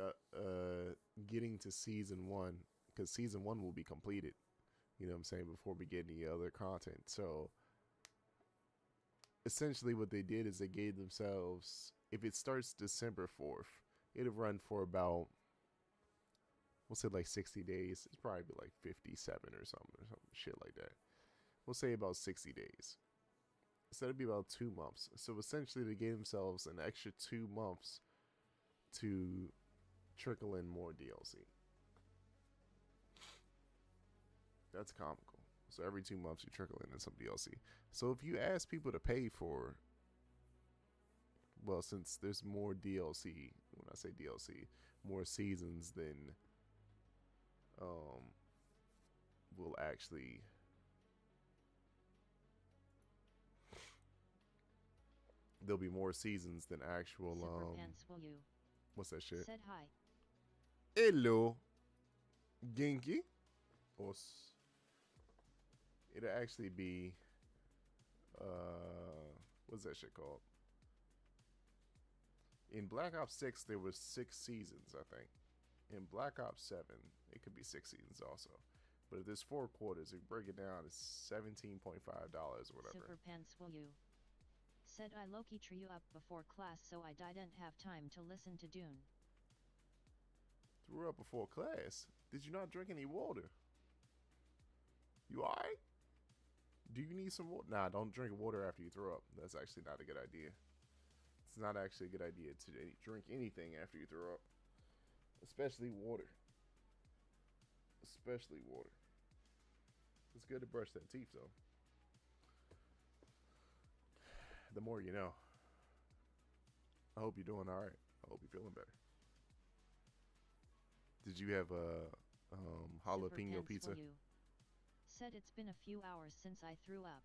[SPEAKER 1] getting to season 1, because season 1 will be completed, you know what I'm saying, before we get any other content. So essentially what they did is they gave themselves, if it starts December 4th, it'll run for about, we'll say like 60 days. It's probably like 57 or something shit like that. We'll say about 60 days. So that'd be about 2 months. So essentially they gave themselves an extra 2 months to trickle in more DLC. That's comical. So every 2 months you trickle in some DLC. So if you ask people to pay for, well, since there's more DLC, when I say DLC, more seasons than will actually there'll be more seasons than actual
[SPEAKER 2] Superpants, will you?
[SPEAKER 1] What's that shit?
[SPEAKER 2] Said hi.
[SPEAKER 1] Hello, Genki. It'll actually be what's that shit called? In Black Ops 6 there was 6 seasons, I think. In Black Ops 7 it could be 6 seasons also. But if there's 4 quarters, you break it down, it's $17.5 or whatever.
[SPEAKER 2] Superpants, will you? Said I low-key tree you up before class so I didn't have time to listen to Dune.
[SPEAKER 1] Threw up before class? Did you not drink any water? You alright? Do you need some water? Nah, don't drink water after you throw up. That's actually not a good idea. It's not actually a good idea to drink anything after you throw up. Especially water. Especially water. It's good to brush that teeth, though. The more you know. I hope you're doing alright. I hope you're feeling better. Did you have a jalapeno pizza?
[SPEAKER 2] Said it's been a few hours since I threw up.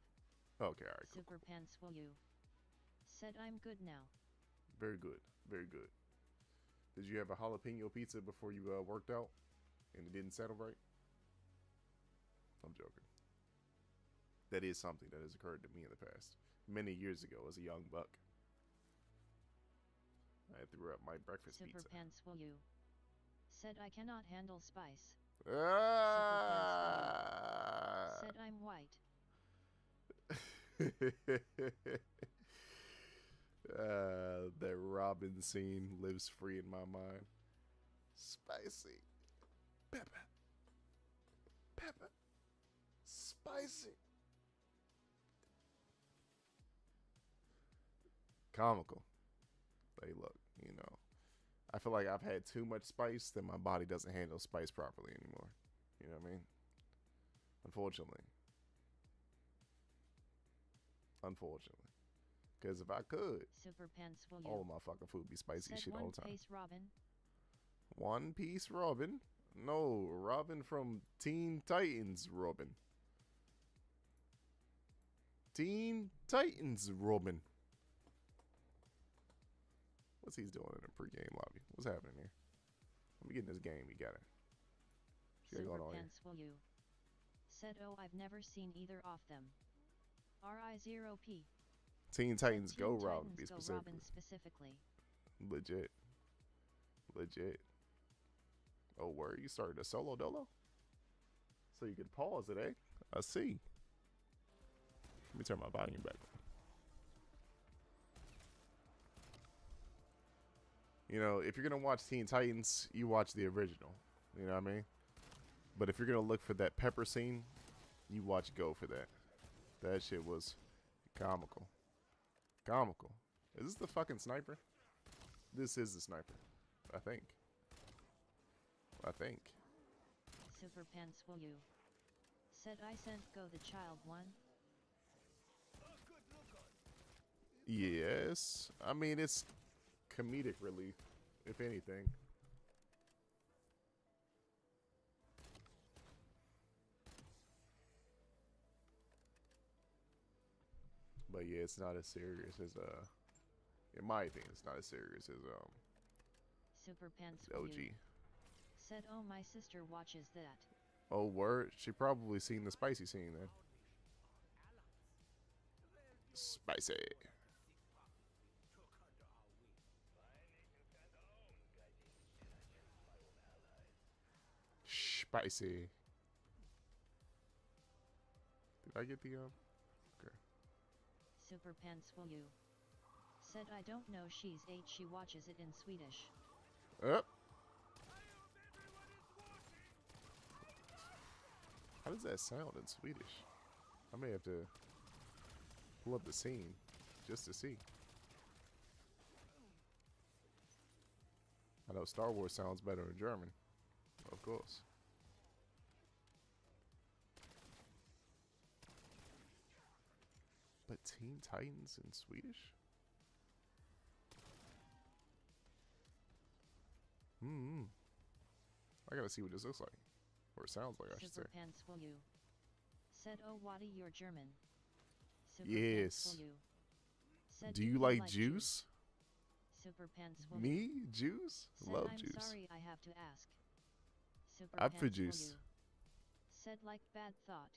[SPEAKER 1] Okay, alright, cool.
[SPEAKER 2] Superpants, will you? Said I'm good now.
[SPEAKER 1] Very good, very good. Did you have a jalapeno pizza before you worked out and it didn't settle right? I'm joking. That is something that has occurred to me in the past. Many years ago as a young buck. I threw up my breakfast pizza.
[SPEAKER 2] Superpants, will you? Said I cannot handle spice. Said I'm white.
[SPEAKER 1] That Robin scene lives free in my mind. Spicy. Pepper. Pepper. Spicy. Comical. Hey, look, you know, I feel like I've had too much spice that my body doesn't handle spice properly anymore. You know what I mean? Unfortunately. Unfortunately. Because if I could,
[SPEAKER 2] Superpants, will you?
[SPEAKER 1] all of my fucking food be spicy
[SPEAKER 2] Said
[SPEAKER 1] shit all the time.
[SPEAKER 2] One Piece Robin.
[SPEAKER 1] One Piece Robin? No, Robin from Teen Titans Robin. Teen Titans Robin. What's he doing in the pregame lobby? What's happening here? Let me get in this game. We got it.
[SPEAKER 2] Superpants, will you? Said oh, I've never seen either of them. RI0P.
[SPEAKER 1] Teen Titans
[SPEAKER 2] Teen
[SPEAKER 1] Go
[SPEAKER 2] Titans
[SPEAKER 1] Robin be
[SPEAKER 2] Go
[SPEAKER 1] specific.
[SPEAKER 2] Robin specifically.
[SPEAKER 1] Legit. Legit. Oh, where you started a solo dolo? So you could pause it, eh? I see. Let me turn my volume back on. You know, if you're going to watch Teen Titans, you watch the original. You know what I mean? But if you're going to look for that pepper scene, you watch Go for that. That shit was comical. Comical. Is this the fucking sniper? This is the sniper. I think.
[SPEAKER 2] Super Pants will you? Said I sent go the child one.
[SPEAKER 1] Yes. I mean, it's comedic relief, if anything. But yeah, it's not as serious as in my opinion, it's not as serious as
[SPEAKER 2] Super Pants
[SPEAKER 1] OG.
[SPEAKER 2] Said, oh, my sister watches that.
[SPEAKER 1] Oh, word. She probably seen the spicy scene then. Spicy. Spicy. Did I get the okay.
[SPEAKER 2] Super Pants will you? Said I don't know she's 8, she watches it in Swedish.
[SPEAKER 1] How does that sound in Swedish? I may have to pull up the scene just to see. I know Star Wars sounds better in German, of course. But Teen Titans in Swedish? I gotta see what this looks like. Or it sounds like, I should say.
[SPEAKER 2] Super Pants will you? Said, oh, Waddy, you're German. Super
[SPEAKER 1] yes.
[SPEAKER 2] Pants will you? Said,
[SPEAKER 1] do you like juice?
[SPEAKER 2] Super Pants will
[SPEAKER 1] Me?
[SPEAKER 2] you?
[SPEAKER 1] Juice?
[SPEAKER 2] Said,
[SPEAKER 1] love
[SPEAKER 2] I'm
[SPEAKER 1] juice.
[SPEAKER 2] Sorry, I have to ask. Super
[SPEAKER 1] I'm
[SPEAKER 2] Pants
[SPEAKER 1] for juice.
[SPEAKER 2] Will you? Said, like bad thought.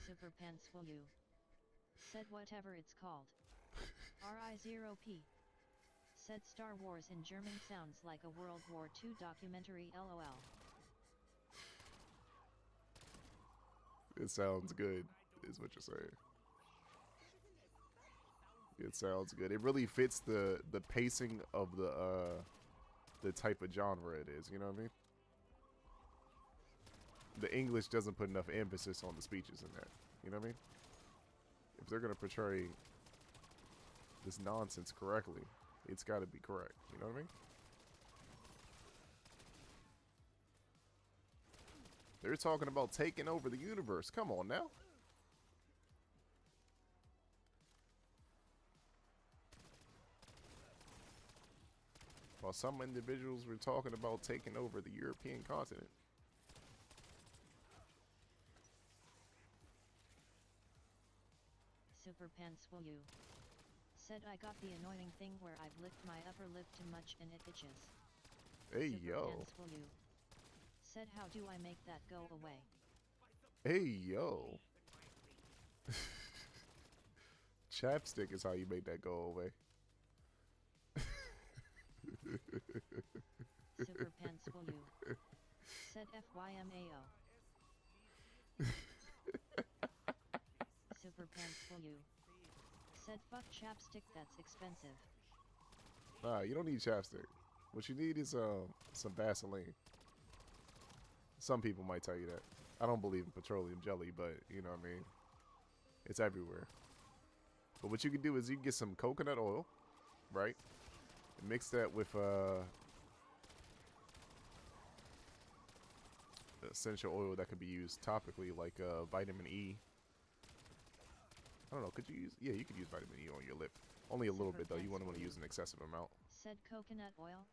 [SPEAKER 2] Super Pants will you? Said, whatever it's called. RI0P. Said, Star Wars in German sounds like a World War II documentary, LOL.
[SPEAKER 1] It sounds good, is what you're saying. It sounds good. It really fits the pacing of the type of genre it is, you know what I mean? The English doesn't put enough emphasis on the speeches in that, you know what I mean? If they're going to portray this nonsense correctly, it's got to be correct, you know what I mean? They're talking about taking over the universe. Come on now. While some individuals were talking about taking over the European continent.
[SPEAKER 2] Super Pants will you? Said I got the annoying thing where I've licked my upper lip too much and it itches.
[SPEAKER 1] Hey,
[SPEAKER 2] Super
[SPEAKER 1] yo.
[SPEAKER 2] Pants will you? Said how do I make that go away?
[SPEAKER 1] Hey, yo. Chapstick is how you make that go away.
[SPEAKER 2] Super Pants will you? Said FYMAO. Super Pants will you? Said fuck chapstick, that's expensive.
[SPEAKER 1] Nah, you don't need chapstick. What you need is some Vaseline. Some people might tell you that. I don't believe in petroleum jelly, but you know what I mean. It's everywhere. But what you can do is you can get some coconut oil, right? And mix that with essential oil that could be used topically, like vitamin E. I don't know. Could you use? Yeah, you could use vitamin E on your lip. Only a little bit though. You wouldn't want to use an excessive amount.
[SPEAKER 2] Said coconut oil.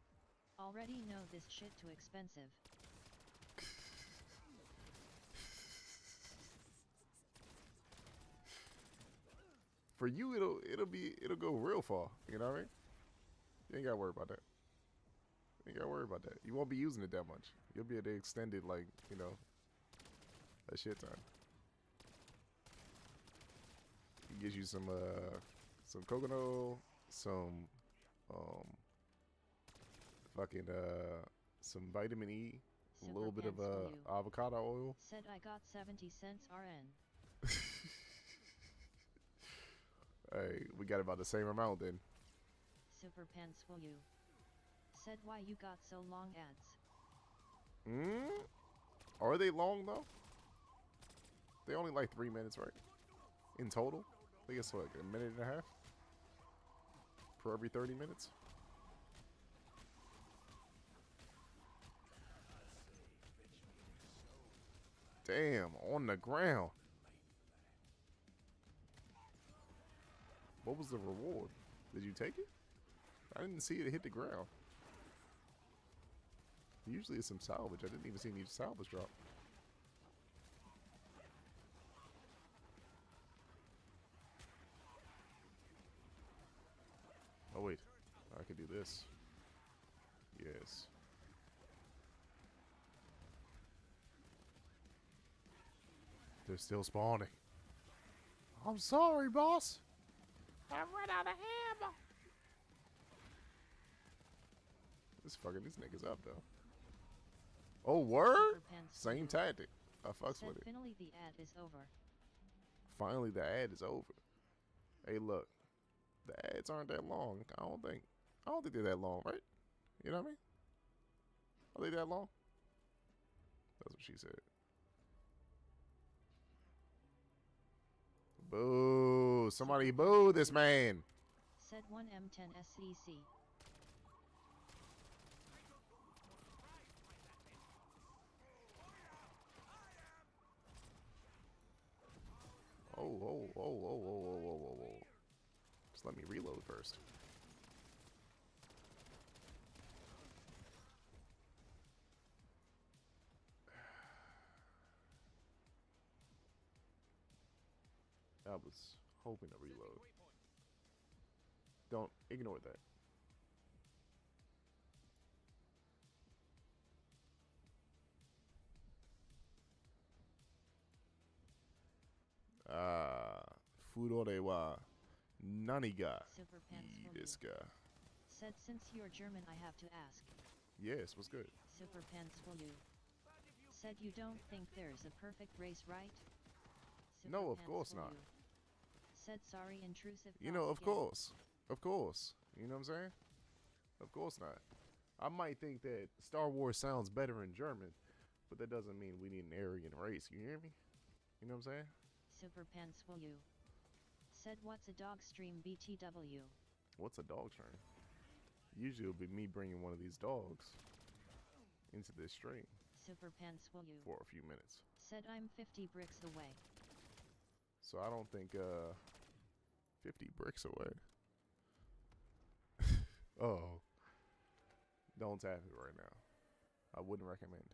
[SPEAKER 2] Already know this shit too expensive.
[SPEAKER 1] For you, it'll go real far. You know what I mean? You ain't gotta worry about that. You ain't gotta worry about that. You won't be using it that much. You'll be able to extend it like, you know, a shit ton. It gives you some coconut oil, some some vitamin E, a little bit of avocado oil.
[SPEAKER 2] Said I got 70 cents RN.
[SPEAKER 1] Hey, we got about the same amount then.
[SPEAKER 2] Super Pants will you? Said why you got so long ads.
[SPEAKER 1] Are they long though? They only like 3 minutes, right? In total? I think it's like a minute and a half? For every 30 minutes? Damn, on the ground. What was the reward? Did you take it? I didn't see it hit the ground. Usually it's some salvage. I didn't even see any salvage drop. Oh wait, I could do this. Yes. They're still spawning. I'm sorry, boss. I ran out of ammo. This nigga's up though. Oh, word? Same tactic. I fucks with it.
[SPEAKER 2] Finally, the ad is over.
[SPEAKER 1] Finally, the ad is over. Hey, look. The ads aren't that long. I don't think they're that long, right? You know what I mean? Are they that long? That's what she said. Boo! Somebody boo this man!
[SPEAKER 2] Said 1M10 SEC.
[SPEAKER 1] Oh. Just let me reload first. I was hoping to reload. Don't ignore that. Furore wa nani ga ii desu ka?
[SPEAKER 2] Said since you're German I have to ask.
[SPEAKER 1] Yes, what's good?
[SPEAKER 2] Super pants will you? Said you don't think there's a perfect race, right? Super
[SPEAKER 1] No, of
[SPEAKER 2] pants
[SPEAKER 1] course
[SPEAKER 2] will
[SPEAKER 1] not.
[SPEAKER 2] you? Said sorry, intrusive.
[SPEAKER 1] You know, of
[SPEAKER 2] again.
[SPEAKER 1] course. Of course. You know what I'm saying? Of course not. I might think that Star Wars sounds better in German, but that doesn't mean we need an Aryan race. You hear me? You know what I'm saying?
[SPEAKER 2] Super pants will you? Said what's a dog stream BTW?
[SPEAKER 1] What's a dog train? Usually it'll be me bringing one of these dogs into this stream
[SPEAKER 2] Super pants will you?
[SPEAKER 1] for a few minutes.
[SPEAKER 2] Said I'm 50 bricks away.
[SPEAKER 1] So I don't think 50 bricks away. Oh. Don't tap it right now. I wouldn't recommend.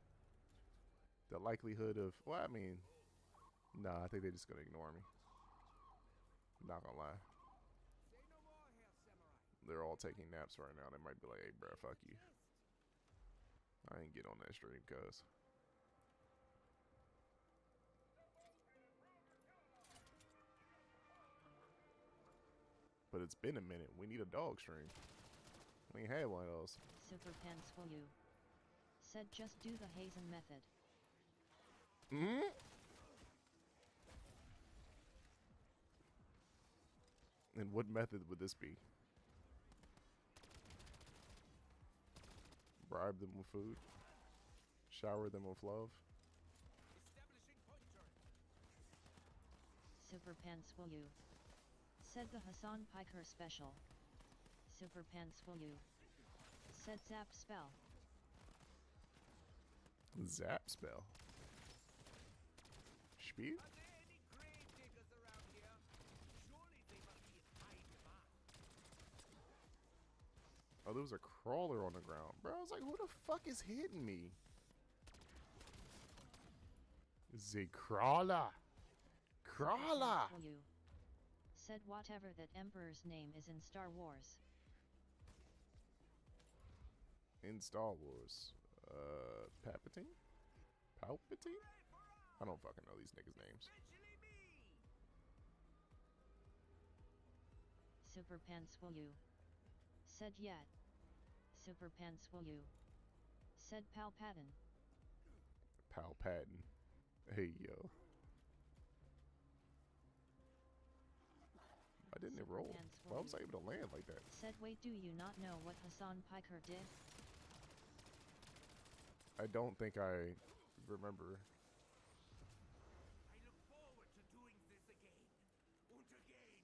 [SPEAKER 1] The likelihood of, well, I mean, nah, I think they're just gonna ignore me. Not gonna lie. They're all taking naps right now. They might be like, hey, bro, fuck you. I ain't get on that stream, cuz. But it's been a minute. We need a dog stream. We ain't had one of those.
[SPEAKER 2] Super pants will you? Said just do the Hazen method.
[SPEAKER 1] Hmm? And what method would this be? Bribe them with food? Shower them with love?
[SPEAKER 2] Super pants will you? Said the Hassan Piker special. Super pants will you? Said zap spell.
[SPEAKER 1] Zap spell. Spear? Oh, there was a crawler on the ground. Bro, I was like, who the fuck is hitting me? The crawler. Crawler.
[SPEAKER 2] Will you? Said whatever that emperor's name is in Star Wars.
[SPEAKER 1] In Star Wars. Palpatine? Palpatine? I don't fucking know these niggas' names.
[SPEAKER 2] Super pants will you? Said yet. Super pants will you? Said Palpatine.
[SPEAKER 1] Palpatine. Hey, yo. Why didn't it roll? Why was I able to land like that?
[SPEAKER 2] Said wait, do you not know what Hassan Piker did?
[SPEAKER 1] I don't think I remember.
[SPEAKER 3] I look forward to doing this again. And again.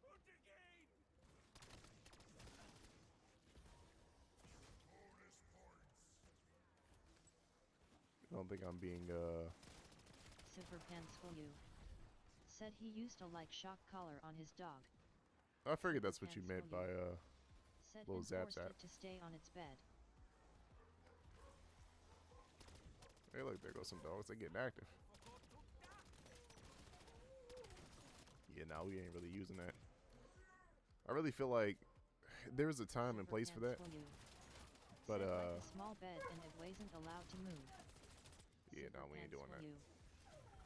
[SPEAKER 3] And again.
[SPEAKER 1] I don't think I'm being
[SPEAKER 2] Super Pants will you. Said he used a like shock collar on his dog.
[SPEAKER 1] I figured that's what you
[SPEAKER 2] Pants
[SPEAKER 1] meant
[SPEAKER 2] will
[SPEAKER 1] by
[SPEAKER 2] you. Said
[SPEAKER 1] little
[SPEAKER 2] and
[SPEAKER 1] zap
[SPEAKER 2] forced
[SPEAKER 1] zap.
[SPEAKER 2] it to stay on its bed.
[SPEAKER 1] Hey, look, there goes some dogs. They getting active. Yeah, now we ain't really using that. I really feel like there's a time and
[SPEAKER 2] Super
[SPEAKER 1] place for that.
[SPEAKER 2] Pants will you.
[SPEAKER 1] But
[SPEAKER 2] Said like a small bed and it wasn't allowed to move.
[SPEAKER 1] yeah,
[SPEAKER 2] Super
[SPEAKER 1] no, we ain't
[SPEAKER 2] Pants
[SPEAKER 1] doing
[SPEAKER 2] will
[SPEAKER 1] that.
[SPEAKER 2] you.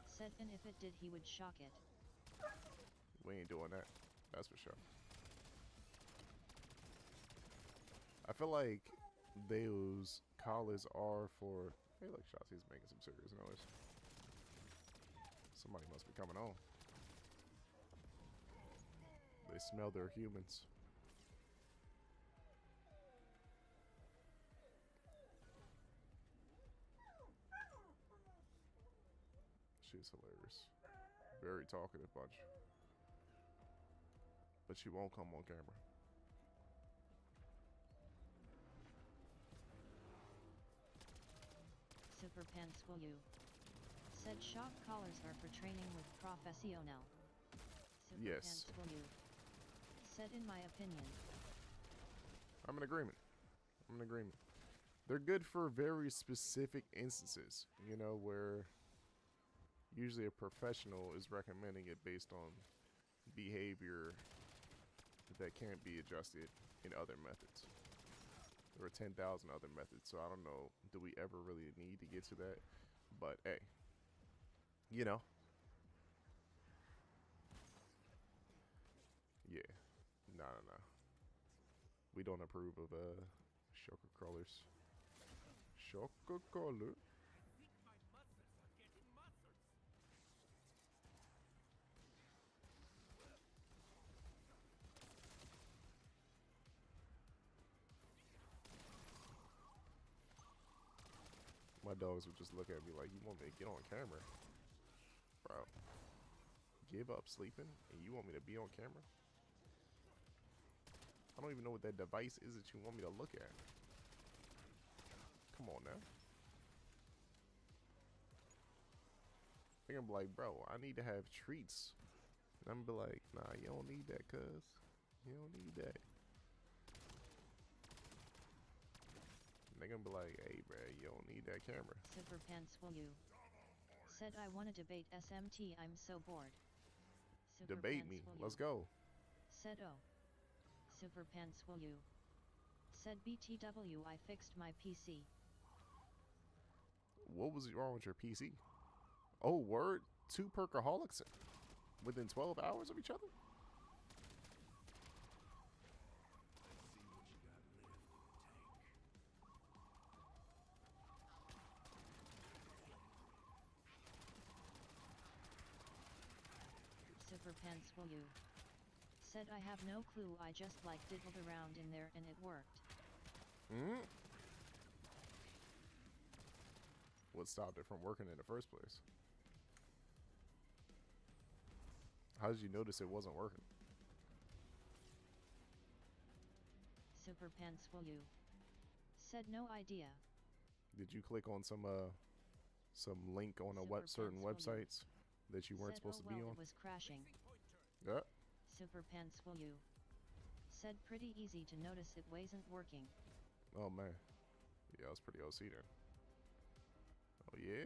[SPEAKER 2] Said and if it did he would shock it.
[SPEAKER 1] We ain't doing that. That's for sure. I feel like those collars are for. Hey, look, Shotzi's making some serious noise. Somebody must be coming on. They smell their humans. She's hilarious. Very talkative bunch. But she won't come on camera.
[SPEAKER 2] Super Pants will you. Said shock collars are for training with professional. Super
[SPEAKER 1] Yes.
[SPEAKER 2] Pants will you. Said in my opinion.
[SPEAKER 1] I'm in agreement. I'm in agreement. They're good for very specific instances, you know, where usually a professional is recommending it based on behavior that can't be adjusted in other methods. There are 10,000 other methods, so I don't know, do we ever really need to get to that? But hey, you know. Yeah. No. We don't approve of shocker crawlers. Shocker crawler.
[SPEAKER 3] I think my muscles are getting muscles.
[SPEAKER 1] My dogs would just look at me like, you want me to get on camera? Bro, give up sleeping and you want me to be on camera? I don't even know what that device is that you want me to look at. Come on now. They're gonna be like, bro, I need to have treats. And I'm gonna be like, nah, you don't need that, cuz. You don't need that. And they're gonna be like, hey, bro, you don't need that camera.
[SPEAKER 2] Super Pants will you. Said I wanna debate SMT I'm so bored. Super
[SPEAKER 1] Debate
[SPEAKER 2] Pants
[SPEAKER 1] me.
[SPEAKER 2] will
[SPEAKER 1] Let's
[SPEAKER 2] you.
[SPEAKER 1] go.
[SPEAKER 2] Said oh. Super Pants will you. Said BTW I fixed my PC.
[SPEAKER 1] What was wrong with your PC? Oh, word? 2 perkaholics within 12 hours of each other?
[SPEAKER 2] Super Pants will you. Said I have no clue I just like diddled around in there and it worked.
[SPEAKER 1] Hmm? What stopped it from working in the first place? How did you notice it wasn't working?
[SPEAKER 2] Super Pants will you. Said no idea.
[SPEAKER 1] Did you click on some link on a
[SPEAKER 2] Super
[SPEAKER 1] certain
[SPEAKER 2] Pants will you.
[SPEAKER 1] websites that you weren't
[SPEAKER 2] Said
[SPEAKER 1] supposed
[SPEAKER 2] oh
[SPEAKER 1] to be
[SPEAKER 2] well
[SPEAKER 1] on?
[SPEAKER 2] it was crashing.
[SPEAKER 1] Yeah.
[SPEAKER 2] Super Pants will you. Said pretty easy to notice it wasn't working.
[SPEAKER 1] Oh man. Yeah, I was pretty OC then. Oh yeah?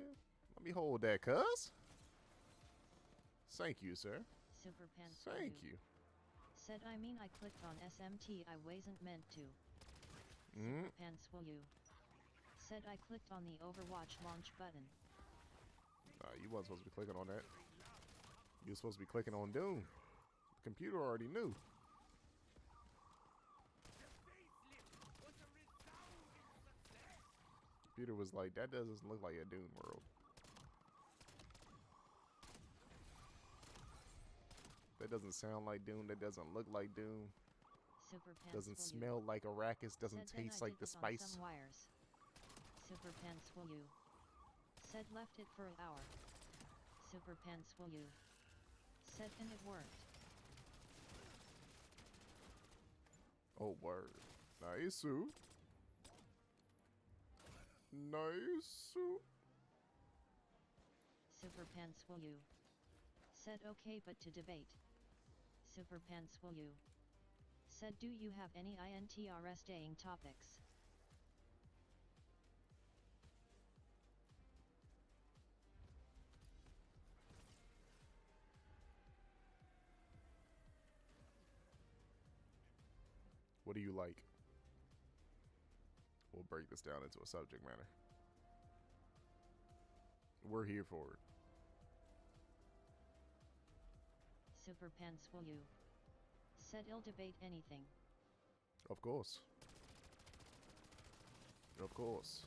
[SPEAKER 1] Let me hold that, cuz. Thank you, sir.
[SPEAKER 2] Super Pants will
[SPEAKER 1] Thank
[SPEAKER 2] you.
[SPEAKER 1] you.
[SPEAKER 2] Said I mean I clicked on SMT I wasn't meant to.
[SPEAKER 1] Mm.
[SPEAKER 2] Super Pants will you. Said I clicked on the Overwatch launch button.
[SPEAKER 1] Nah, you wasn't supposed to be clicking on that. You were supposed to be clicking on Doom. The computer already knew.
[SPEAKER 3] Facelift was a resounding success.
[SPEAKER 1] Computer was like, that doesn't look like a Doom world. That doesn't sound like Doom. That doesn't look like Doom.
[SPEAKER 2] Super Pants
[SPEAKER 1] Doesn't
[SPEAKER 2] will
[SPEAKER 1] smell like Arrakis.
[SPEAKER 2] you.
[SPEAKER 1] Doesn't
[SPEAKER 2] Said then
[SPEAKER 1] taste
[SPEAKER 2] I
[SPEAKER 1] like the
[SPEAKER 2] dibbled on
[SPEAKER 1] spice.
[SPEAKER 2] some wires. Super Pants will you. Said left it for an hour. Super Pants will you. Said and it worked.
[SPEAKER 1] Oh, word. Nice. Nice.
[SPEAKER 2] Super Pants will you? Said okay but to debate. Super Pants will you? Said do you have any interesting topics?
[SPEAKER 1] What do you like? We'll break this down into a subject matter. We're here for it.
[SPEAKER 2] Super Pants will you? Said I'll debate anything.
[SPEAKER 1] Of course. Of course.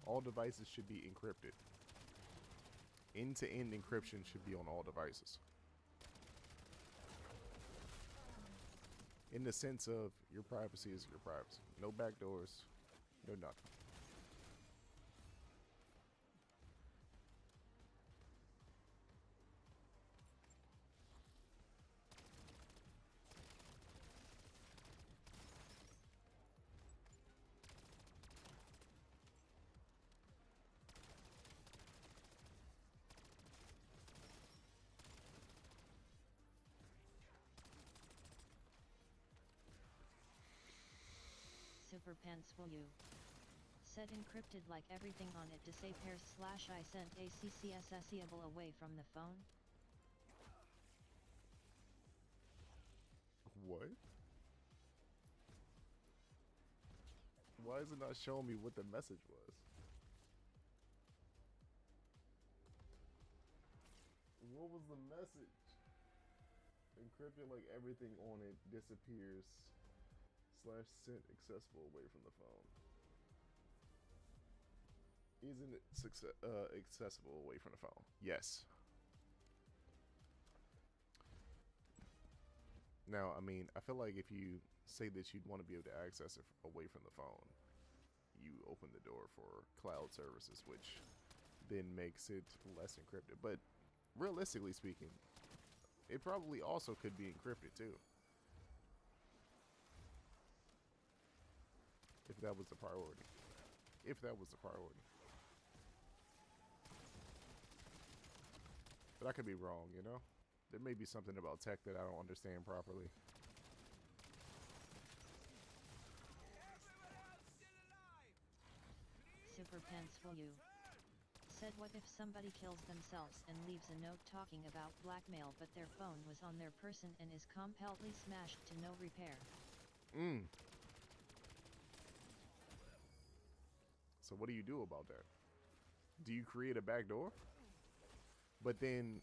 [SPEAKER 1] All devices should be encrypted. End-to-end encryption should be on all devices. In the sense of your privacy is your privacy. No backdoors, no nothing.
[SPEAKER 2] Super Pants will you? Said encrypted like everything on it to say pairs / I sent accessible away from the phone?
[SPEAKER 1] What? Why is it not showing me what the message was? What was the message? Encrypted like everything on it disappears / sent accessible away from the phone. Isn't it accessible away from the phone? Yes. Now, I mean, I feel like if you say that you'd want to be able to access it away from the phone, you open the door for cloud services, which then makes it less encrypted. But realistically speaking, it probably also could be encrypted too. If that was the priority. If that was the priority. But I could be wrong, you know? There may be something about tech that I don't understand properly.
[SPEAKER 2] Super Pants will you? Said what if somebody kills themselves and leaves a note talking about blackmail but their phone was on their person and is completely smashed to no repair?
[SPEAKER 1] So what do you do about that? Do you create a backdoor? But then,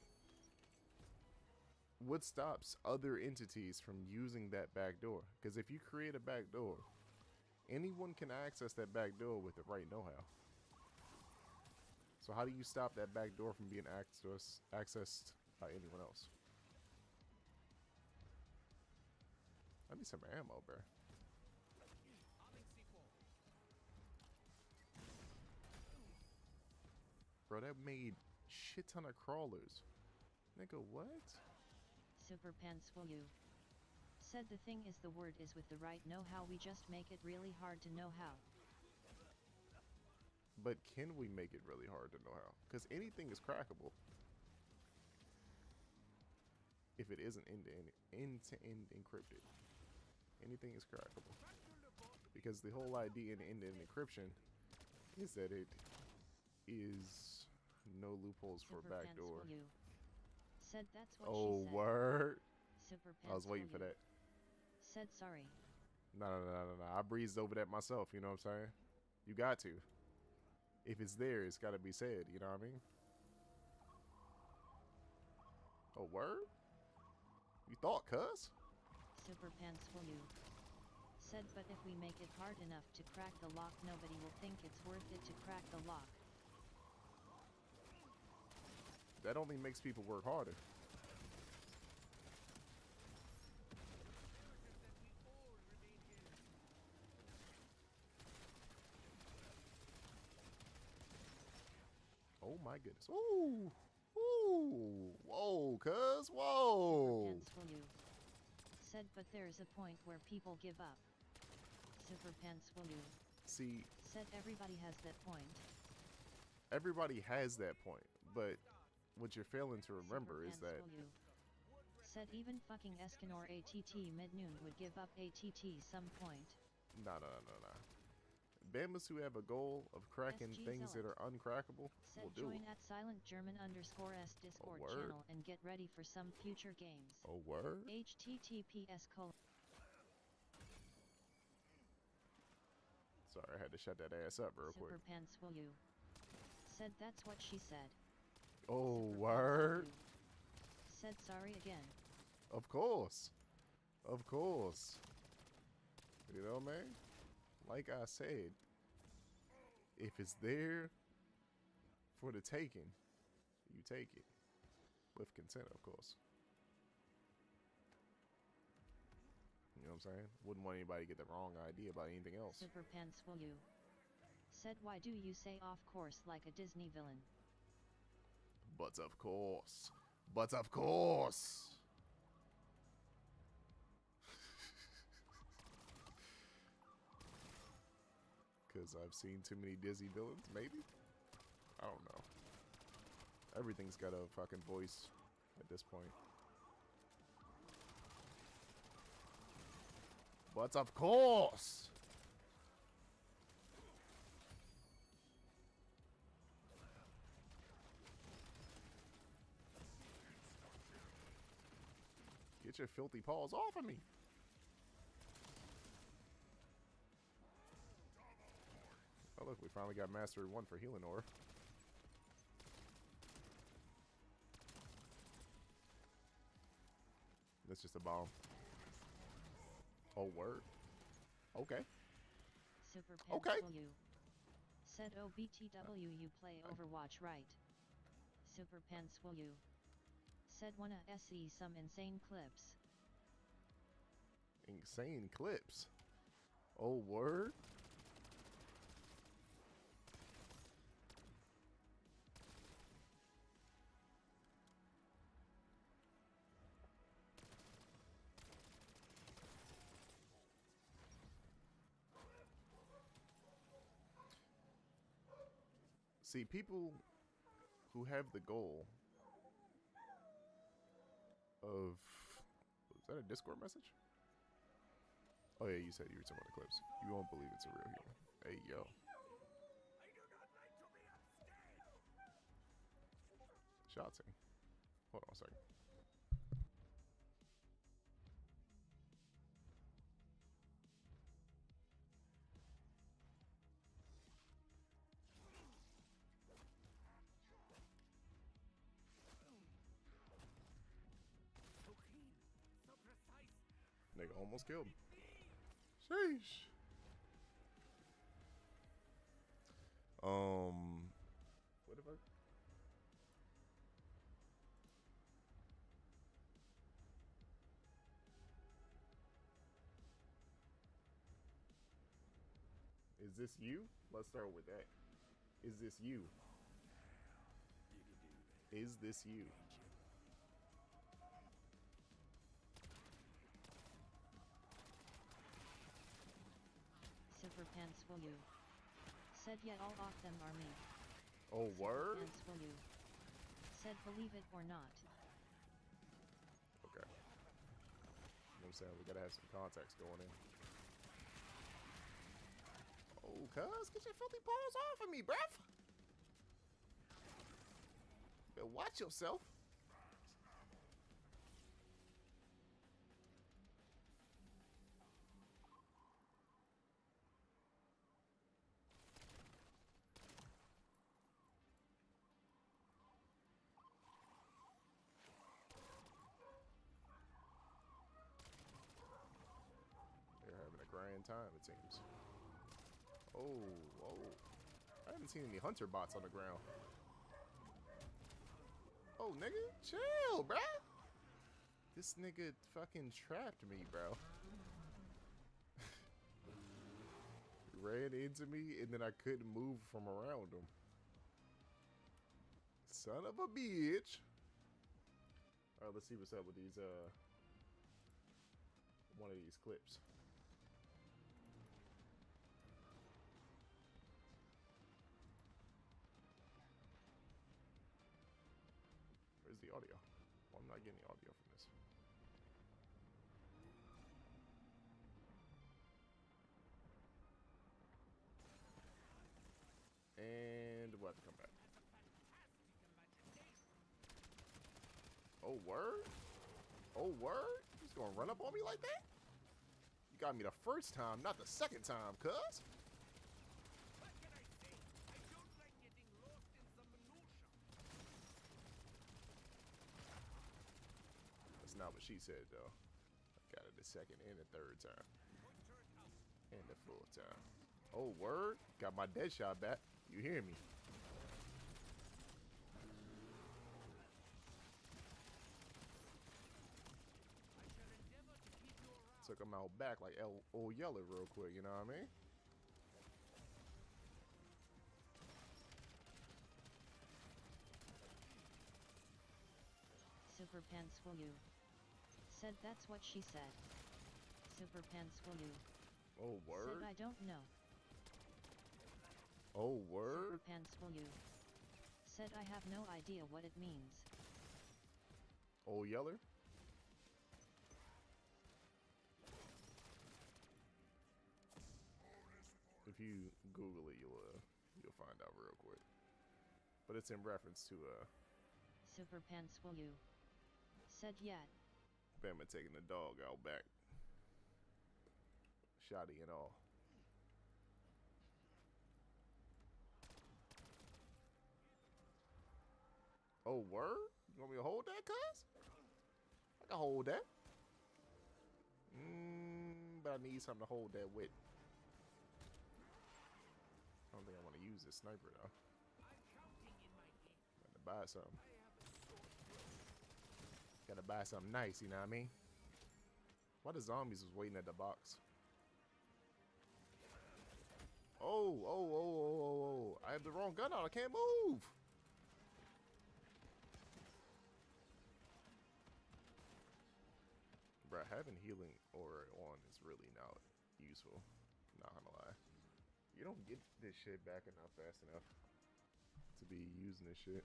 [SPEAKER 1] what stops other entities from using that backdoor? Because if you create a backdoor, anyone can access that backdoor with the right know-how. So how do you stop that backdoor from being accessed by anyone else? I need some ammo, bro. Bro, that made shit ton of crawlers. Nigga, what?
[SPEAKER 2] Super Pants will you? Said the thing is the word is with the right know-how, we just make it really hard to know how.
[SPEAKER 1] But can we make it really hard to know how? Because anything is crackable. If it isn't end-to-end encrypted. Anything is crackable. Because the whole idea in end-to-end encryption is that it is no loopholes for
[SPEAKER 2] Super Pants
[SPEAKER 1] backdoor.
[SPEAKER 2] will you? Said that's what
[SPEAKER 1] Oh,
[SPEAKER 2] she said.
[SPEAKER 1] word.
[SPEAKER 2] Super Pants
[SPEAKER 1] I was waiting for
[SPEAKER 2] will you?
[SPEAKER 1] that.
[SPEAKER 2] Said sorry.
[SPEAKER 1] No. I breezed over that myself, you know what I'm saying? You got to. If it's there, it's got to be said, you know what I mean? Oh, word? You thought, cuz?
[SPEAKER 2] Super Pants will you? Said but if we make it hard enough to crack the lock, nobody will think it's worth it to crack the lock.
[SPEAKER 1] That only makes people work harder. Oh my goodness. Ooh. Ooh, whoa, cuz,
[SPEAKER 2] Super
[SPEAKER 1] whoa.
[SPEAKER 2] Pants will you. Said but there's a point where people give up. Super Pants will you.
[SPEAKER 1] See,
[SPEAKER 2] Said everybody has that point.
[SPEAKER 1] everybody has that point, but what you're failing to remember
[SPEAKER 2] Super
[SPEAKER 1] is
[SPEAKER 2] Pants
[SPEAKER 1] that
[SPEAKER 2] will you. Said even fucking Escanor ATT mid-noon would give up ATT some point.
[SPEAKER 1] no. Bamas who have a goal of cracking
[SPEAKER 2] SG
[SPEAKER 1] things that
[SPEAKER 2] Zealot.
[SPEAKER 1] are uncrackable
[SPEAKER 2] Said
[SPEAKER 1] will do
[SPEAKER 2] join
[SPEAKER 1] it.
[SPEAKER 2] at silent_German_s Discord
[SPEAKER 1] word.
[SPEAKER 2] channel and get ready for some future games.
[SPEAKER 1] Oh, word?
[SPEAKER 2] https:
[SPEAKER 1] Sorry, I had to shut that ass up real quick.
[SPEAKER 2] Super Pants will you. Said that's what she said.
[SPEAKER 1] Oh,
[SPEAKER 2] Super Pants will
[SPEAKER 1] word?
[SPEAKER 2] you. Said sorry again.
[SPEAKER 1] Of course. Of course. You know, man? Like I said, if it's there for the taking, you take it. With consent, of course. You know what I'm saying? Wouldn't want anybody to get the wrong idea about anything else.
[SPEAKER 2] Super Pants will you. Said why do you say off course like a Disney villain?
[SPEAKER 1] But of course. But of course. Because I've seen too many Disney villains, maybe? I don't know. Everything's got a fucking voice at this point. But of course! Get your filthy paws off of me! Oh look, we finally got Mastery 1 for Healinor. That's just a bomb. Oh, word. Okay.
[SPEAKER 2] Super Pants
[SPEAKER 1] Okay.
[SPEAKER 2] will you. Said OBTW you play Overwatch right. Super Pants will you. Said wanna SE some insane clips.
[SPEAKER 1] Insane clips. Oh, word. See, people who have the goal of... Was that a Discord message? Oh yeah, you said you were talking about the clips. You won't believe it's a real hero. Hey, yo.
[SPEAKER 3] I do not like to be upstairs.
[SPEAKER 1] Shotzi. Hold on a second.
[SPEAKER 3] So clean, so precise.
[SPEAKER 1] Nigga almost killed him. Sheesh. What if I... Is this you? Let's start with that. Is this you? Is this you?
[SPEAKER 2] Super Pants will you. Said yet all of them are me.
[SPEAKER 1] Oh,
[SPEAKER 2] Super
[SPEAKER 1] word?
[SPEAKER 2] Pants will you. Said believe it or not.
[SPEAKER 1] Okay. You know what I'm saying? We gotta have some context going in. Oh, cuz, get your filthy paws off of me, bruv! Better watch yourself. They're having a grand time, it seems. Oh, whoa. I haven't seen any hunter bots on the ground. Oh, nigga, chill, bruh. This nigga fucking trapped me, bro. Ran into me, and then I couldn't move from around him. Son of a bitch. All right, let's see what's up with these, one of these clips. Where's the audio? Well, I'm not getting the audio from this. And we'll have to come back. Oh, word? Oh, word? He's gonna run up on me like that? You got me the first time, not the second time, cuz.
[SPEAKER 3] What can I say? I don't like getting lost in the minutia.
[SPEAKER 1] That's not what she said, though. I got it the second and the third time.
[SPEAKER 3] Pointer out.
[SPEAKER 1] And the fourth time. Oh, word? Got my dead shot back. You hear me?
[SPEAKER 3] I shall endeavor to keep you around.
[SPEAKER 1] Took him out back like old Yeller real quick, you know what I mean?
[SPEAKER 2] Super Pants will you? Said that's what she said. Super Pants will you?
[SPEAKER 1] Oh, word?
[SPEAKER 2] Said I don't know.
[SPEAKER 1] Oh,
[SPEAKER 2] Super
[SPEAKER 1] word?
[SPEAKER 2] Pants will you? Said I have no idea what it means.
[SPEAKER 1] Old Yeller? If you Google it, you'll find out real quick. But it's in reference to
[SPEAKER 2] Super Pants will you? Said yet.
[SPEAKER 1] Bama taking the dog out back. Shotty and all. Oh, word? You want me to hold that, cuz? I can hold that. But I need something to hold that with. I don't think I want to use this sniper, though.
[SPEAKER 3] I'm counting in my head.
[SPEAKER 1] Gotta buy something.
[SPEAKER 3] I have a short
[SPEAKER 1] Gotta buy something nice, you know what I mean? Why the zombies was waiting at the box? Oh. I have the wrong gun out. I can't move. Bruh, having healing aura on is really not useful. Not gonna lie. You don't get this shit back enough fast enough to be using this shit.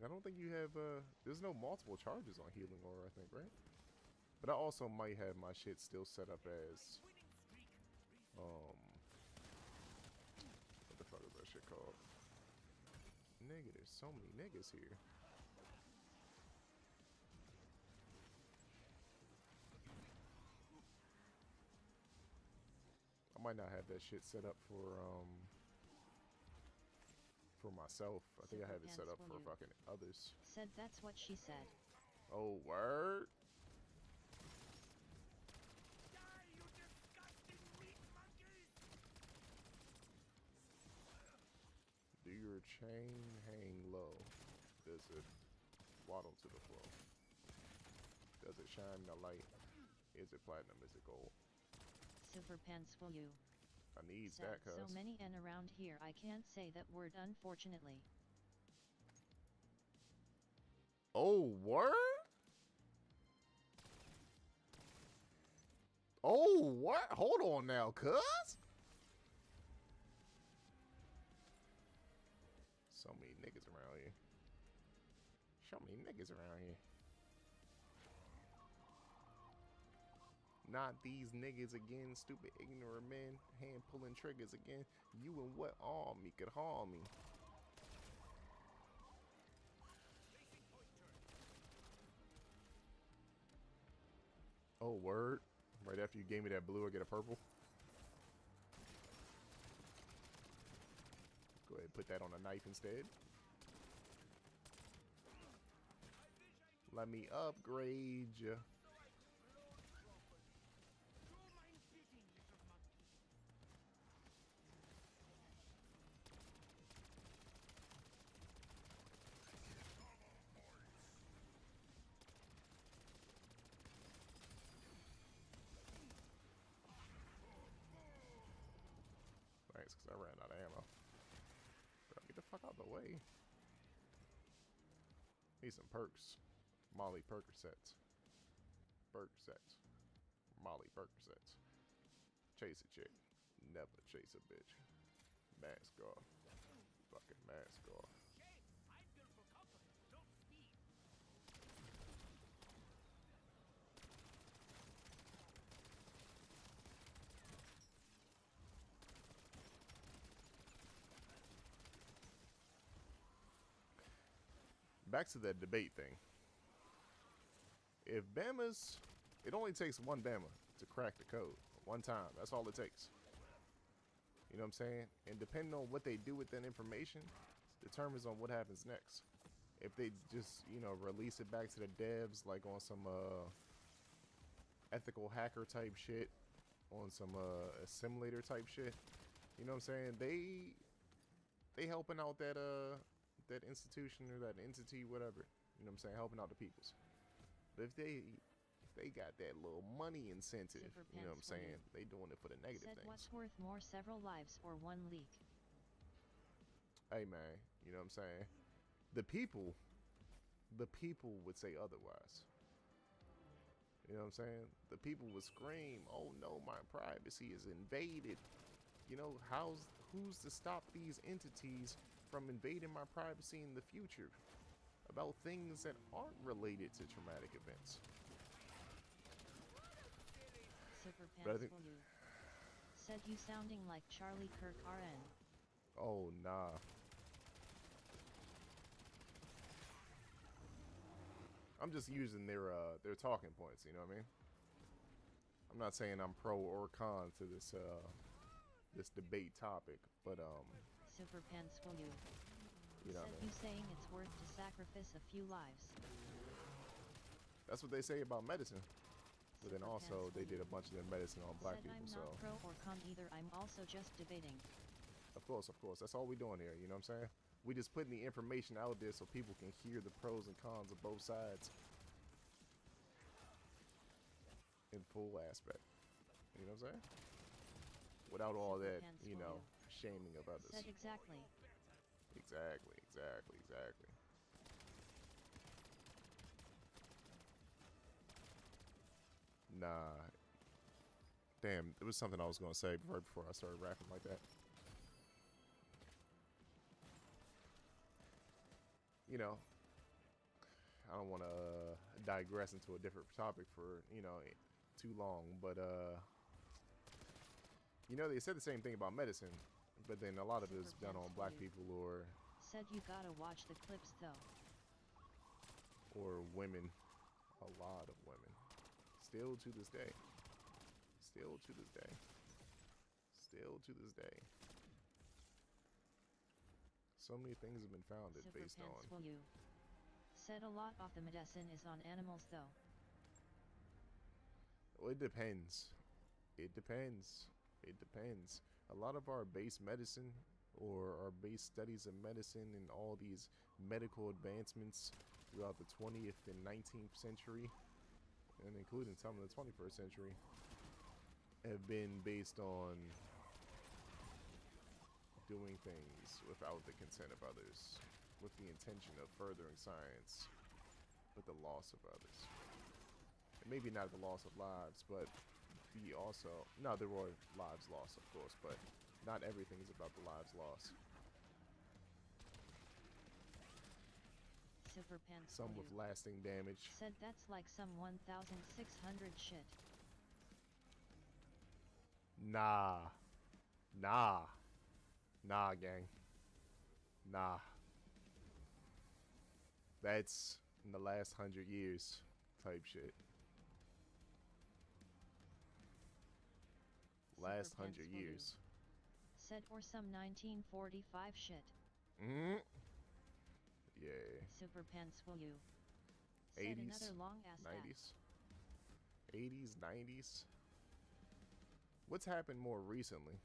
[SPEAKER 1] I don't think you have, there's no multiple charges on healing aura, I think, right? But I also might have my shit still set up as,
[SPEAKER 3] winning streak.
[SPEAKER 1] what the fuck is that shit called? Nigga, there's so many niggas here. I might not have that shit set up for myself. I think I have it set up for fucking others.
[SPEAKER 2] Said that's what she said.
[SPEAKER 1] Oh, word?
[SPEAKER 3] Die, you disgusting meat monkeys!
[SPEAKER 1] Do your chain hang low? Does it waddle to the floor? Does it shine the light? Is it platinum? Is it gold?
[SPEAKER 2] Super Pants will you?
[SPEAKER 1] I needs
[SPEAKER 2] Said
[SPEAKER 1] that, cuz.
[SPEAKER 2] so many and around here I can't say that word unfortunately.
[SPEAKER 1] Oh, word? Oh, what? Hold on now, cuz. So many niggas around here. So many niggas around here. Not these niggas again, stupid ignorant men, hand pulling triggers again. You and what army could harm me? Oh, word. Right after you gave me that blue, I get a purple. Go ahead and put that on a knife instead. Let me upgrade you. Thanks, because I ran out of ammo. Bro, get the fuck out of the way. Need some perks. Molly Percocets. Percocets. Molly Percocets. Chase a chick. Never chase a bitch. Mask off. Fucking mask off.
[SPEAKER 3] Okay, I'm built for comfort, not speed.
[SPEAKER 1] Back to that debate thing. If Bama's, it only takes one Bama to crack the code. One time. That's all it takes. You know what I'm saying? And depending on what they do with that information, determines on what happens next. If they just, you know, release it back to the devs like on some ethical hacker type shit, on some assimilator type shit, you know what I'm saying? They helping out that that institution or that entity, whatever. You know what I'm saying? Helping out the peoples. But if they got that little money incentive,
[SPEAKER 2] Super
[SPEAKER 1] you know what I'm
[SPEAKER 2] pants for
[SPEAKER 1] saying?
[SPEAKER 2] you.
[SPEAKER 1] They doing it for the negative
[SPEAKER 2] Said
[SPEAKER 1] things.
[SPEAKER 2] what's worth more, several lives or one leak?
[SPEAKER 1] Hey man, you know what I'm saying? The people would say otherwise. You know what I'm saying? The people would scream, "Oh no, my privacy is invaded." You know, who's to stop these entities from invading my privacy in the future about things that aren't related to traumatic events?
[SPEAKER 2] Super
[SPEAKER 1] But I
[SPEAKER 2] pants
[SPEAKER 1] think-
[SPEAKER 2] for you. Said you sounding like Charlie Kirk RN.
[SPEAKER 1] Oh nah. I'm just using their talking points, you know what I mean? I'm not saying I'm pro or con to this this debate topic, but
[SPEAKER 2] Super pants for you.
[SPEAKER 1] you know
[SPEAKER 2] Said
[SPEAKER 1] what I
[SPEAKER 2] you
[SPEAKER 1] mean?
[SPEAKER 2] saying it's worth to sacrifice a few lives.
[SPEAKER 1] That's what they say about medicine. But then
[SPEAKER 2] Super
[SPEAKER 1] also
[SPEAKER 2] pants
[SPEAKER 1] they
[SPEAKER 2] for
[SPEAKER 1] did
[SPEAKER 2] you.
[SPEAKER 1] a bunch of their medicine on black
[SPEAKER 2] Said
[SPEAKER 1] people,
[SPEAKER 2] I'm
[SPEAKER 1] so
[SPEAKER 2] not pro or con either, I'm also just debating.
[SPEAKER 1] of course, that's all we doing here, you know what I'm saying? We just putting the information out there so people can hear the pros and cons of both sides in full aspect. You know what I'm saying? Without all
[SPEAKER 2] Super
[SPEAKER 1] that,
[SPEAKER 2] pants
[SPEAKER 1] you
[SPEAKER 2] for
[SPEAKER 1] know,
[SPEAKER 2] you.
[SPEAKER 1] shaming of others.
[SPEAKER 2] Said exactly.
[SPEAKER 1] Exactly. Nah. Damn, it was something I was gonna say right before I started rapping like that. You know, I don't want to digress into a different topic for, you know, too long, but you know, they said the same thing about medicine, but then a lot of it is
[SPEAKER 2] Super
[SPEAKER 1] done on
[SPEAKER 2] pants
[SPEAKER 1] black
[SPEAKER 2] for you.
[SPEAKER 1] people or
[SPEAKER 2] Said you gotta watch the clips though.
[SPEAKER 1] women, a lot of women, still to this day, still to this day, still to this day. So many things have been founded
[SPEAKER 2] Super
[SPEAKER 1] based
[SPEAKER 2] pants
[SPEAKER 1] on.
[SPEAKER 2] for you. Said a lot of the medicine is on animals though.
[SPEAKER 1] Well, it depends. It depends. It depends. A lot of our base medicine or our base studies of medicine and all these medical advancements throughout the 20th and 19th century, and including some of the 21st century, have been based on doing things without the consent of others, with the intention of furthering science, with the loss of others. And maybe not the loss of lives, but the also, no, there were lives lost, of course, but not everything is about the lives lost.
[SPEAKER 2] Super pants
[SPEAKER 1] Some
[SPEAKER 2] for
[SPEAKER 1] with
[SPEAKER 2] you.
[SPEAKER 1] lasting damage.
[SPEAKER 2] Said that's like some 1600 shit.
[SPEAKER 1] Nah. Nah. Nah, gang. Nah. That's in the last 100 years type shit. Last
[SPEAKER 2] Super pants
[SPEAKER 1] 100
[SPEAKER 2] for you.
[SPEAKER 1] years.
[SPEAKER 2] Said or some 1945 shit.
[SPEAKER 1] Mm. Yeah.
[SPEAKER 2] Super pants for you. Said
[SPEAKER 1] 80s,
[SPEAKER 2] another long ass
[SPEAKER 1] 90s. 80s, 90s. What's happened more recently?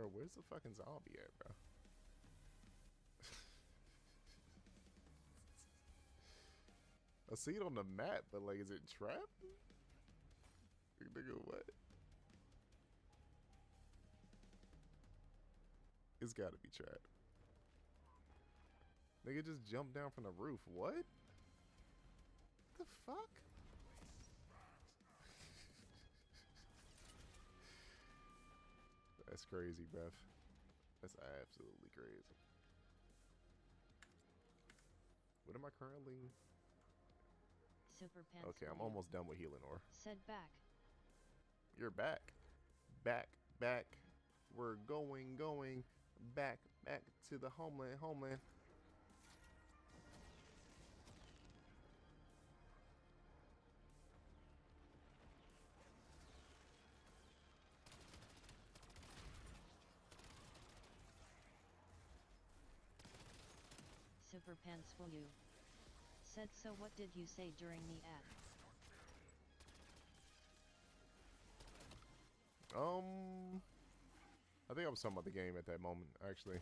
[SPEAKER 1] Bro, where's the fucking zombie at, bro? I see it on the map, but like, is it trapped? Nigga, what? It's gotta be trapped. Nigga just jumped down from the roof. What? The fuck? That's crazy, bruv. That's absolutely crazy. What am I currently?
[SPEAKER 2] Super Pants
[SPEAKER 1] Okay, I'm
[SPEAKER 2] will you.
[SPEAKER 1] almost done with healing ore.
[SPEAKER 2] Said back.
[SPEAKER 1] You're back. Back, back. We're going back to the homeland.
[SPEAKER 2] Super Pants will you. Said so what did you say during the ad?
[SPEAKER 1] I think I was talking about the game at that moment, actually.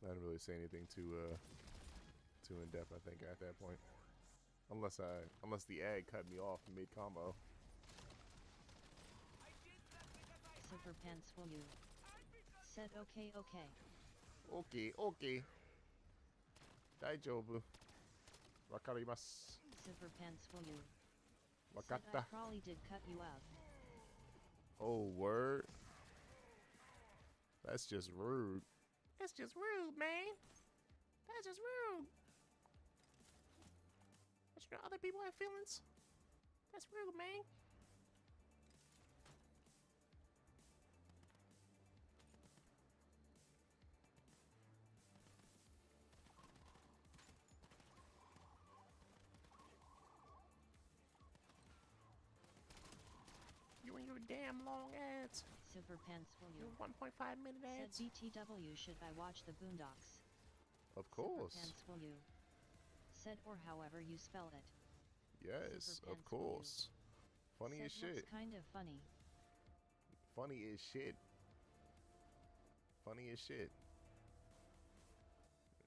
[SPEAKER 1] I didn't really say anything too in depth, I think, at that point. Unless the ad cut me off mid combo.
[SPEAKER 2] Super Pants will you. Said okay.
[SPEAKER 1] Okay. Daijoubu. Wakarimasu.
[SPEAKER 2] Super Pants will you. Said I
[SPEAKER 1] Wakata.
[SPEAKER 2] probably did cut you out.
[SPEAKER 1] Oh, word. That's just rude. That's just rude, man. That's just rude. But you know other people have feelings? That's rude, man. You and your damn long ads.
[SPEAKER 2] Super Pants will you.
[SPEAKER 1] Your 1.5-minute
[SPEAKER 2] Said
[SPEAKER 1] ads.
[SPEAKER 2] BTW should I watch the Boondocks?
[SPEAKER 1] Of course.
[SPEAKER 2] Super Pants will you. Said or however you spell it.
[SPEAKER 1] Yes,
[SPEAKER 2] Super
[SPEAKER 1] of
[SPEAKER 2] Pants will you.
[SPEAKER 1] course. Funny
[SPEAKER 2] Said
[SPEAKER 1] as shit.
[SPEAKER 2] looks kind of funny.
[SPEAKER 1] Funny as shit. Funny as shit.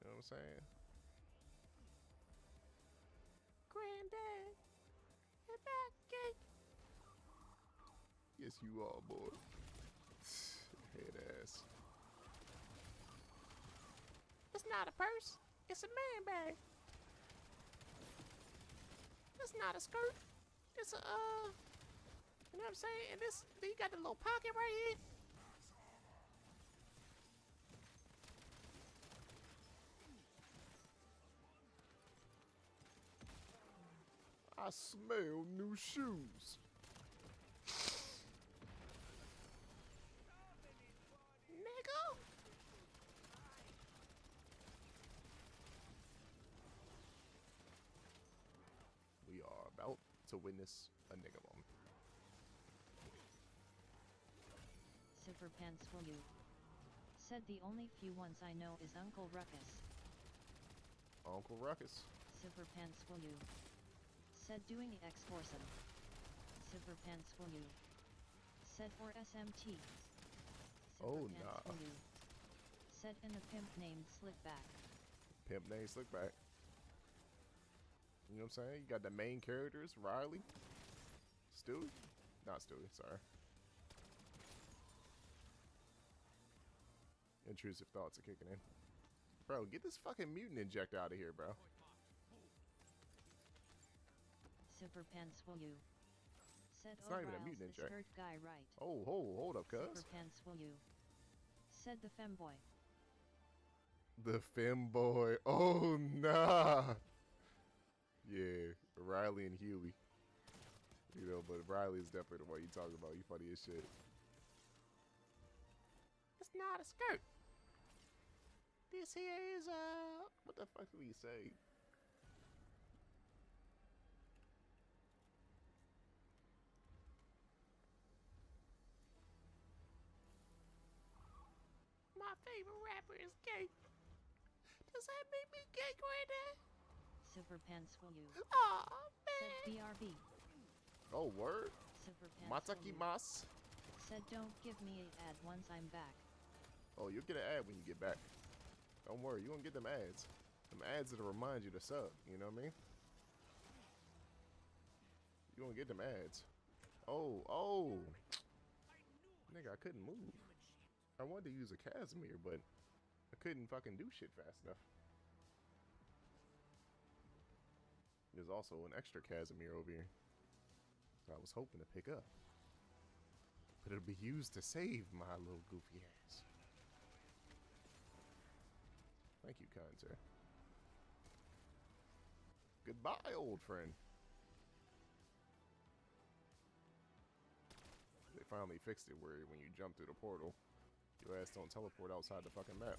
[SPEAKER 1] You know what I'm saying? Granddad, you're back, Jake. Yes, you are, boy. Head ass. It's not a purse. It's a man bag. It's not a skirt. It's a, you know what I'm saying? And this, you got the little pocket right here. I smell new shoes. Nigga. We are about to witness a nigga moment.
[SPEAKER 2] Super Pants will you. Said the only few ones I know is Uncle Ruckus.
[SPEAKER 1] Uncle Ruckus.
[SPEAKER 2] Super Pants will you. Said doing the X foursome. Super Pants will you. Said for SMT. Super
[SPEAKER 1] Oh,
[SPEAKER 2] Pants
[SPEAKER 1] nah.
[SPEAKER 2] will you. Said in the pimp named Slickback.
[SPEAKER 1] Pimp name Slickback. You know what I'm saying? You got the main characters, Riley. Stewie? Not Stewie, sorry. Intrusive thoughts are kicking in. Bro, get this fucking mutant injector out of here, bro.
[SPEAKER 2] Super Pants will you. Said
[SPEAKER 1] It's not even a
[SPEAKER 2] Riles,
[SPEAKER 1] mutant
[SPEAKER 2] the
[SPEAKER 1] inject.
[SPEAKER 2] skirt guy right.
[SPEAKER 1] Oh, hold up, cuz.
[SPEAKER 2] Super Pants will you. Said the femboy.
[SPEAKER 1] The femboy. Oh, nah. Yeah, Riley and Huey. You know, but Riley's definitely the one you talking about. You funny as shit. It's not a skirt. This here is, what the fuck did he say? My favorite rapper is gay. Does that make me gay, Granddad?
[SPEAKER 2] Super Pants will you.
[SPEAKER 1] Aw,
[SPEAKER 2] Said
[SPEAKER 1] man.
[SPEAKER 2] BRB.
[SPEAKER 1] Oh, word.
[SPEAKER 2] Super Pants will you.
[SPEAKER 1] Matakimasu.
[SPEAKER 2] Said don't give me a ad once I'm back.
[SPEAKER 1] Oh, you'll get an ad when you get back. Don't worry, you won't get them ads. Them ads that'll remind you to sub, you know what I mean? You won't get them ads. Oh. Nigga, I couldn't move. I wanted to use a Casimir, but I couldn't fucking do shit fast enough. There's also an extra Casimir over here that I was hoping to pick up. But it'll be used to save my little goofy ass. Thank you, kind sir. Goodbye, old friend. They finally fixed it where when you jump through the portal, your ass don't teleport outside the fucking map.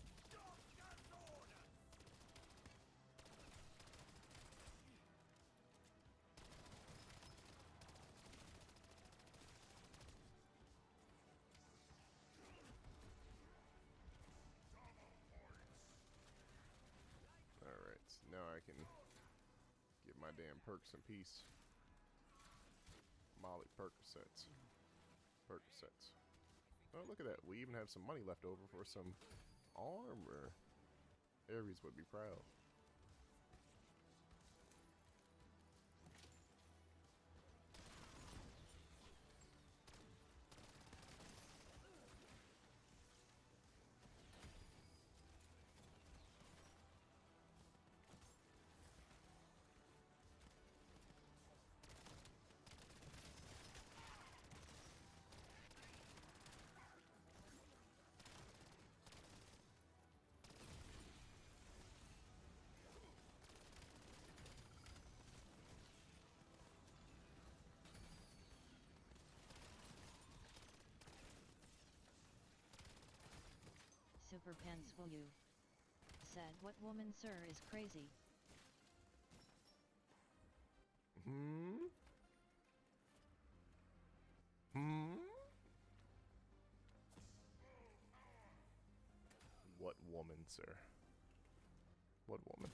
[SPEAKER 1] Alright, now I can get my damn perks in peace. Molly Percocets. Percocets. Oh, look at that. We even have some money left over for some armor. Ares would be proud.
[SPEAKER 2] Super Pants will you? Said what woman sir is crazy?
[SPEAKER 1] What woman, sir? What woman?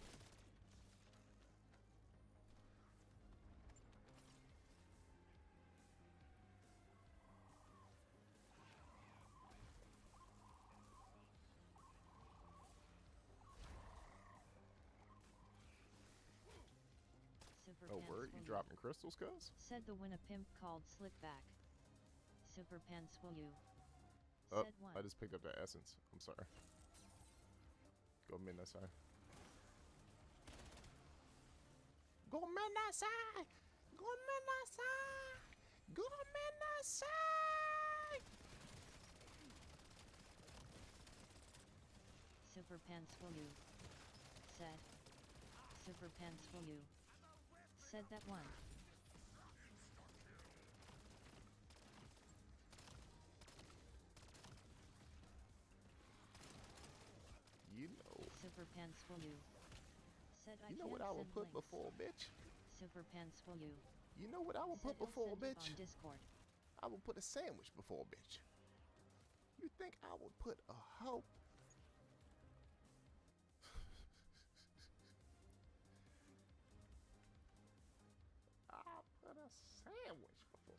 [SPEAKER 2] Super
[SPEAKER 1] Oh,
[SPEAKER 2] Pants
[SPEAKER 1] word?
[SPEAKER 2] will
[SPEAKER 1] You dropping crystals, cuz?
[SPEAKER 2] Said the win a pimp called Slickback. Super Pants will you?
[SPEAKER 1] Oh,
[SPEAKER 2] Said one.
[SPEAKER 1] I just picked up that essence. I'm sorry. Go Midnasai. Go Midnasai! Go Midnasai! Go Midnasai!
[SPEAKER 2] Super Pants will you? Said. Super Pants will you? Said that one.
[SPEAKER 1] You know.
[SPEAKER 2] Super Pants will you? Said I
[SPEAKER 1] You know
[SPEAKER 2] can't
[SPEAKER 1] what I will
[SPEAKER 2] send
[SPEAKER 1] put
[SPEAKER 2] links.
[SPEAKER 1] before, bitch?
[SPEAKER 2] Super Pants will you?
[SPEAKER 1] You know what I will
[SPEAKER 2] Said
[SPEAKER 1] put
[SPEAKER 2] he'll
[SPEAKER 1] before,
[SPEAKER 2] send it
[SPEAKER 1] bitch?
[SPEAKER 2] on Discord.
[SPEAKER 1] I will put a sandwich before, bitch. You think I would put a hoe? I put a sandwich before.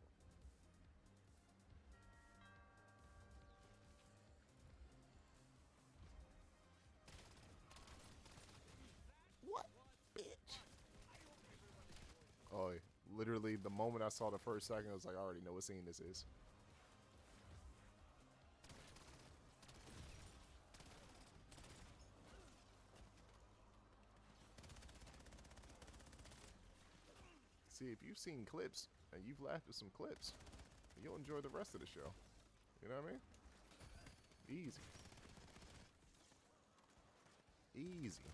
[SPEAKER 1] What, bitch? Oh, literally, the moment I saw the first second, I was like, I already know what scene this is. See, if you've seen clips and you've laughed at some clips, you'll enjoy the rest of the show. You know what I mean? Easy. Easy.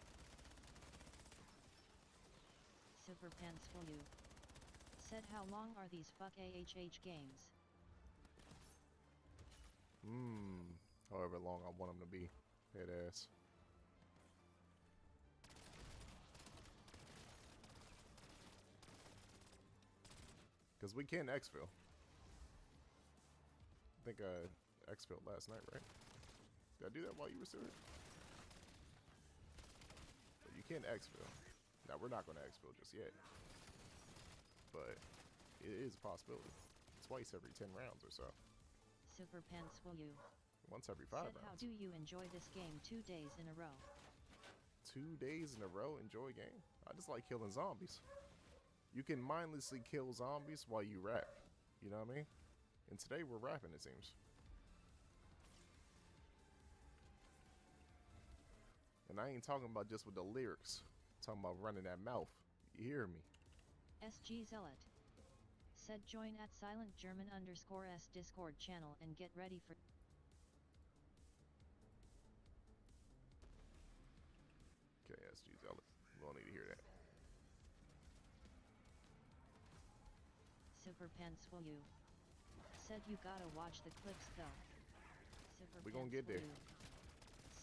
[SPEAKER 2] Super Pants will you? Said how long are these fuck AHH games?
[SPEAKER 1] However long I want them to be. Head ass. Because we can exfil. I think I exfilled last night, right? Did I do that while you were still here? But you can exfil. Now, we're not going to exfil just yet. But it is a possibility. Twice every 10 rounds or so.
[SPEAKER 2] Super Pants will you?
[SPEAKER 1] Once every 5
[SPEAKER 2] Said how
[SPEAKER 1] rounds.
[SPEAKER 2] do you enjoy this game 2 days in a row?
[SPEAKER 1] 2 days in a row, enjoy game. I just like killing zombies. You can mindlessly kill zombies while you rap. You know what I mean? And today we're rapping, it seems. And I ain't talking about just with the lyrics. I'm talking about running that mouth. You hear me?
[SPEAKER 2] SG Zealot. Said join at silent German _s Discord channel and get ready for
[SPEAKER 1] Okay, SG Zealot. We don't need to hear that.
[SPEAKER 2] Super Pants will you? Said you gotta watch the clips though. Super
[SPEAKER 1] We gonna
[SPEAKER 2] Pants
[SPEAKER 1] get
[SPEAKER 2] will
[SPEAKER 1] there.
[SPEAKER 2] you?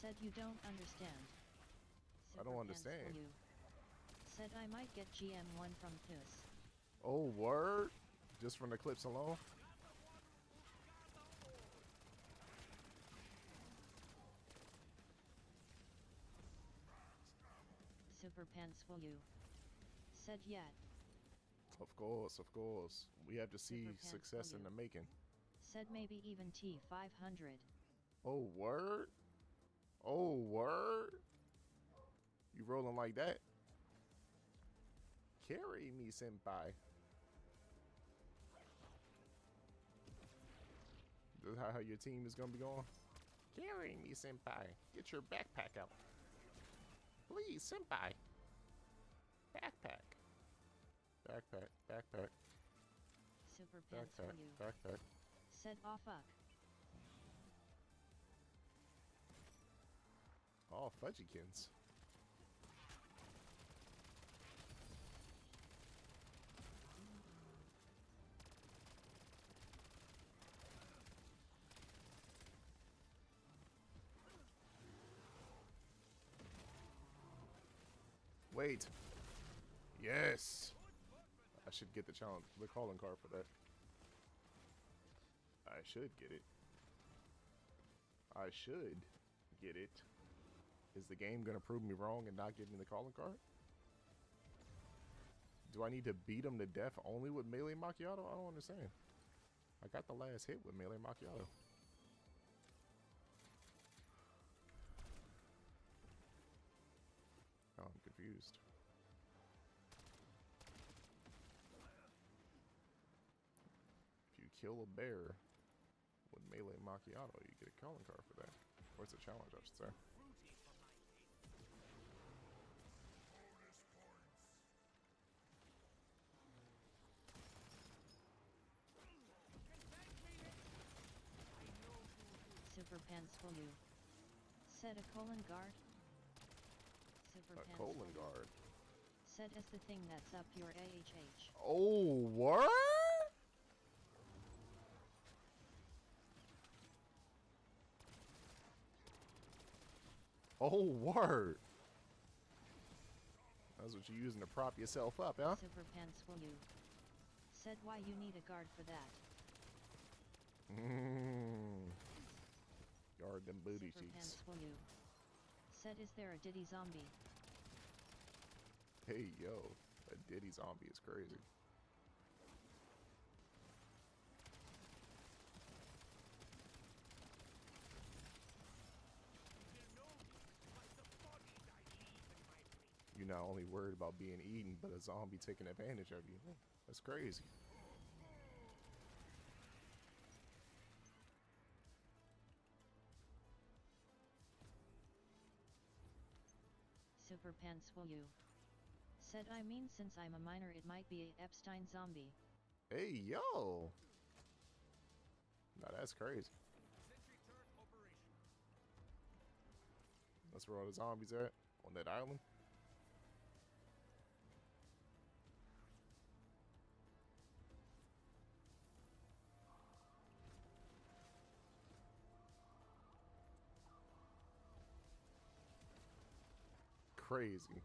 [SPEAKER 2] Said you don't understand.
[SPEAKER 1] I don't
[SPEAKER 2] Super Pants will
[SPEAKER 1] understand.
[SPEAKER 2] you? Said I might get GM1 from this.
[SPEAKER 1] Oh, word? Just from the clips alone?
[SPEAKER 2] Super Pants will you? Said yet.
[SPEAKER 1] Of course, of course. We have to see
[SPEAKER 2] Super Pants
[SPEAKER 1] success
[SPEAKER 2] will
[SPEAKER 1] in
[SPEAKER 2] you?
[SPEAKER 1] the making.
[SPEAKER 2] Said maybe even T500.
[SPEAKER 1] Oh, word? Oh, word? You rolling like that? Carry me, senpai. This is how your team is gonna be going? Carry me, senpai. Get your backpack out. Please, senpai. Backpack. Backpack, backpack,
[SPEAKER 2] Super Pants will
[SPEAKER 1] backpack,
[SPEAKER 2] you?
[SPEAKER 1] backpack.
[SPEAKER 2] Said oh fuck.
[SPEAKER 1] Oh, fudgykins. Wait. Yes. I should get the challenge, the calling card for that. I should get it. I should get it. Is the game gonna prove me wrong and not give me the calling card? Do I need to beat him to death only with melee macchiato? I don't understand. I got the last hit with melee macchiato. Oh, I'm confused. If you kill a bear with melee macchiato, you get a calling card for that. Or it's a challenge, I should say.
[SPEAKER 2] Super Pants will you? Said a colon guard. Super
[SPEAKER 1] A
[SPEAKER 2] Pants
[SPEAKER 1] colon
[SPEAKER 2] will you?
[SPEAKER 1] guard.
[SPEAKER 2] Said is the thing that's up your AHH.
[SPEAKER 1] Oh, what? Oh, word. That's what you're using to prop yourself up, huh?
[SPEAKER 2] Super Pants will you? Said why you need a guard for that.
[SPEAKER 1] Mmm. Guard them booty
[SPEAKER 2] Super
[SPEAKER 1] cheeks.
[SPEAKER 2] Pants will you? Said is there a Diddy zombie?
[SPEAKER 1] Hey, yo. A Diddy zombie is crazy. You're not only worried about being eaten, but a zombie taking advantage of you. That's crazy.
[SPEAKER 2] Super Pants will you? Said I mean since I'm a minor it might be a Epstein zombie.
[SPEAKER 1] Hey, yo. Now that's crazy. That's where all the zombies at? On that island? Crazy.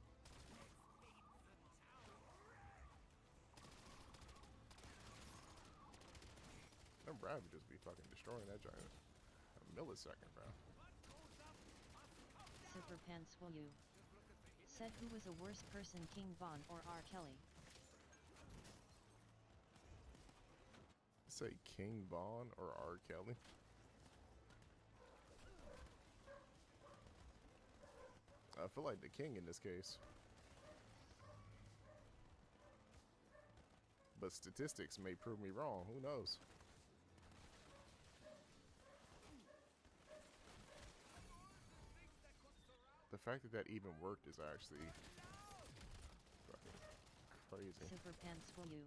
[SPEAKER 1] Them Brad would just be fucking destroying that giant in a millisecond, bro.
[SPEAKER 2] Super Pants will you? Said who was a worse person, King Von or R. Kelly?
[SPEAKER 1] Say King Von or R. Kelly. I feel like the king in this case. But statistics may prove me wrong. Who knows? The fact that that even worked is actually fucking crazy.
[SPEAKER 2] Super Pants will you.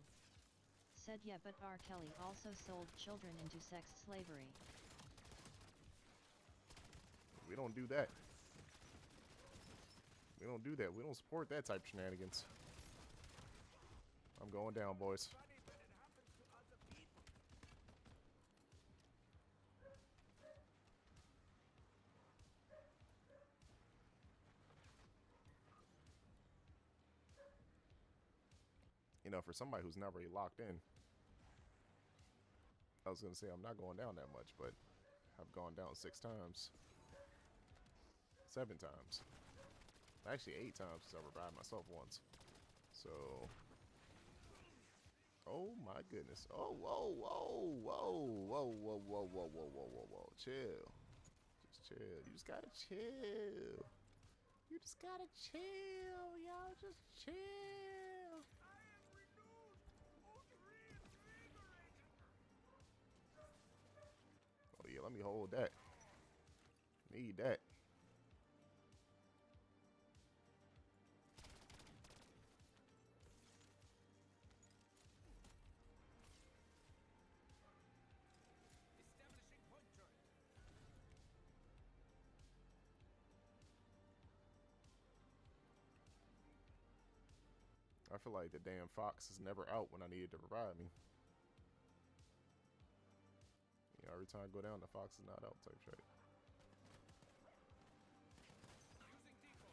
[SPEAKER 2] Said yeah, but R. Kelly also sold children into sex slavery.
[SPEAKER 1] We don't do that. We don't do that. We don't support that type of shenanigans. I'm going down, boys.
[SPEAKER 3] Funny, but it happens to other people.
[SPEAKER 1] You know, for somebody who's not really locked in, I was gonna say I'm not going down that much, but I've gone down 6 times. 7 times. Actually 8 times because I revived myself once. So, oh my goodness. Oh, whoa, whoa, whoa, whoa, whoa, whoa, whoa, whoa, whoa, whoa, whoa. Chill. Just chill. You just gotta chill. You just gotta chill, y'all. Just chill.
[SPEAKER 3] I am renewed, reinvigorated.
[SPEAKER 1] Oh yeah, let me hold that. Need that.
[SPEAKER 3] Establishing point turret.
[SPEAKER 1] I feel like the damn fox is never out when I needed to revive me. You know, every time I go down, the fox is not out type shit.
[SPEAKER 3] Using decoy.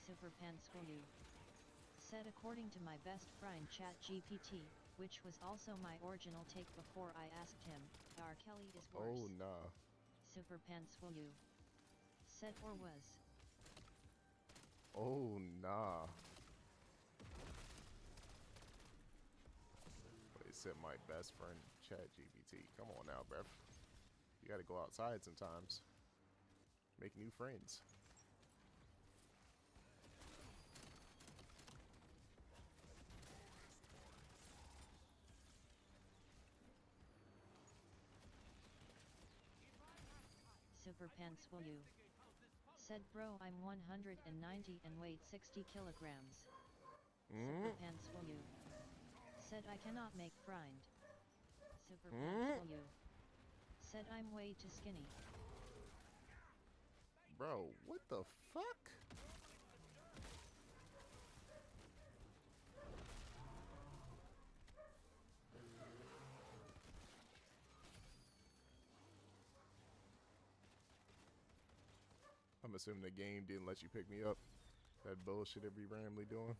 [SPEAKER 2] Super Pants will you. Said according to my best friend ChatGPT, which was also my original take before I asked him, R. Kelly is worse.
[SPEAKER 1] Oh nah.
[SPEAKER 2] Super Pants will you. Said or was.
[SPEAKER 1] Oh nah. They said my best friend ChatGPT. Come on now, bruv. You gotta go outside sometimes. Make new friends.
[SPEAKER 2] Super Pants will you. Said bro I'm 190 and weight 60 kilograms. Super Pants will you. Said I cannot make friend. Super Pants will you. Said I'm way too skinny.
[SPEAKER 1] Bro, what the fuck? I'm assuming the game didn't let you pick me up. That bullshit it be randomly doing.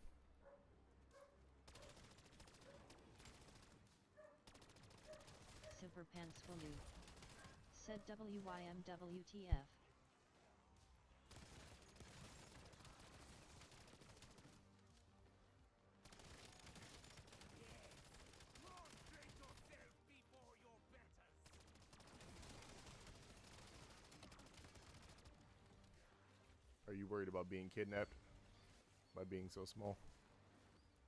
[SPEAKER 2] Super Pants will you. Said WYMWTF.
[SPEAKER 3] Prostrate yourself before your betters.
[SPEAKER 1] Are you worried about being kidnapped by being so small?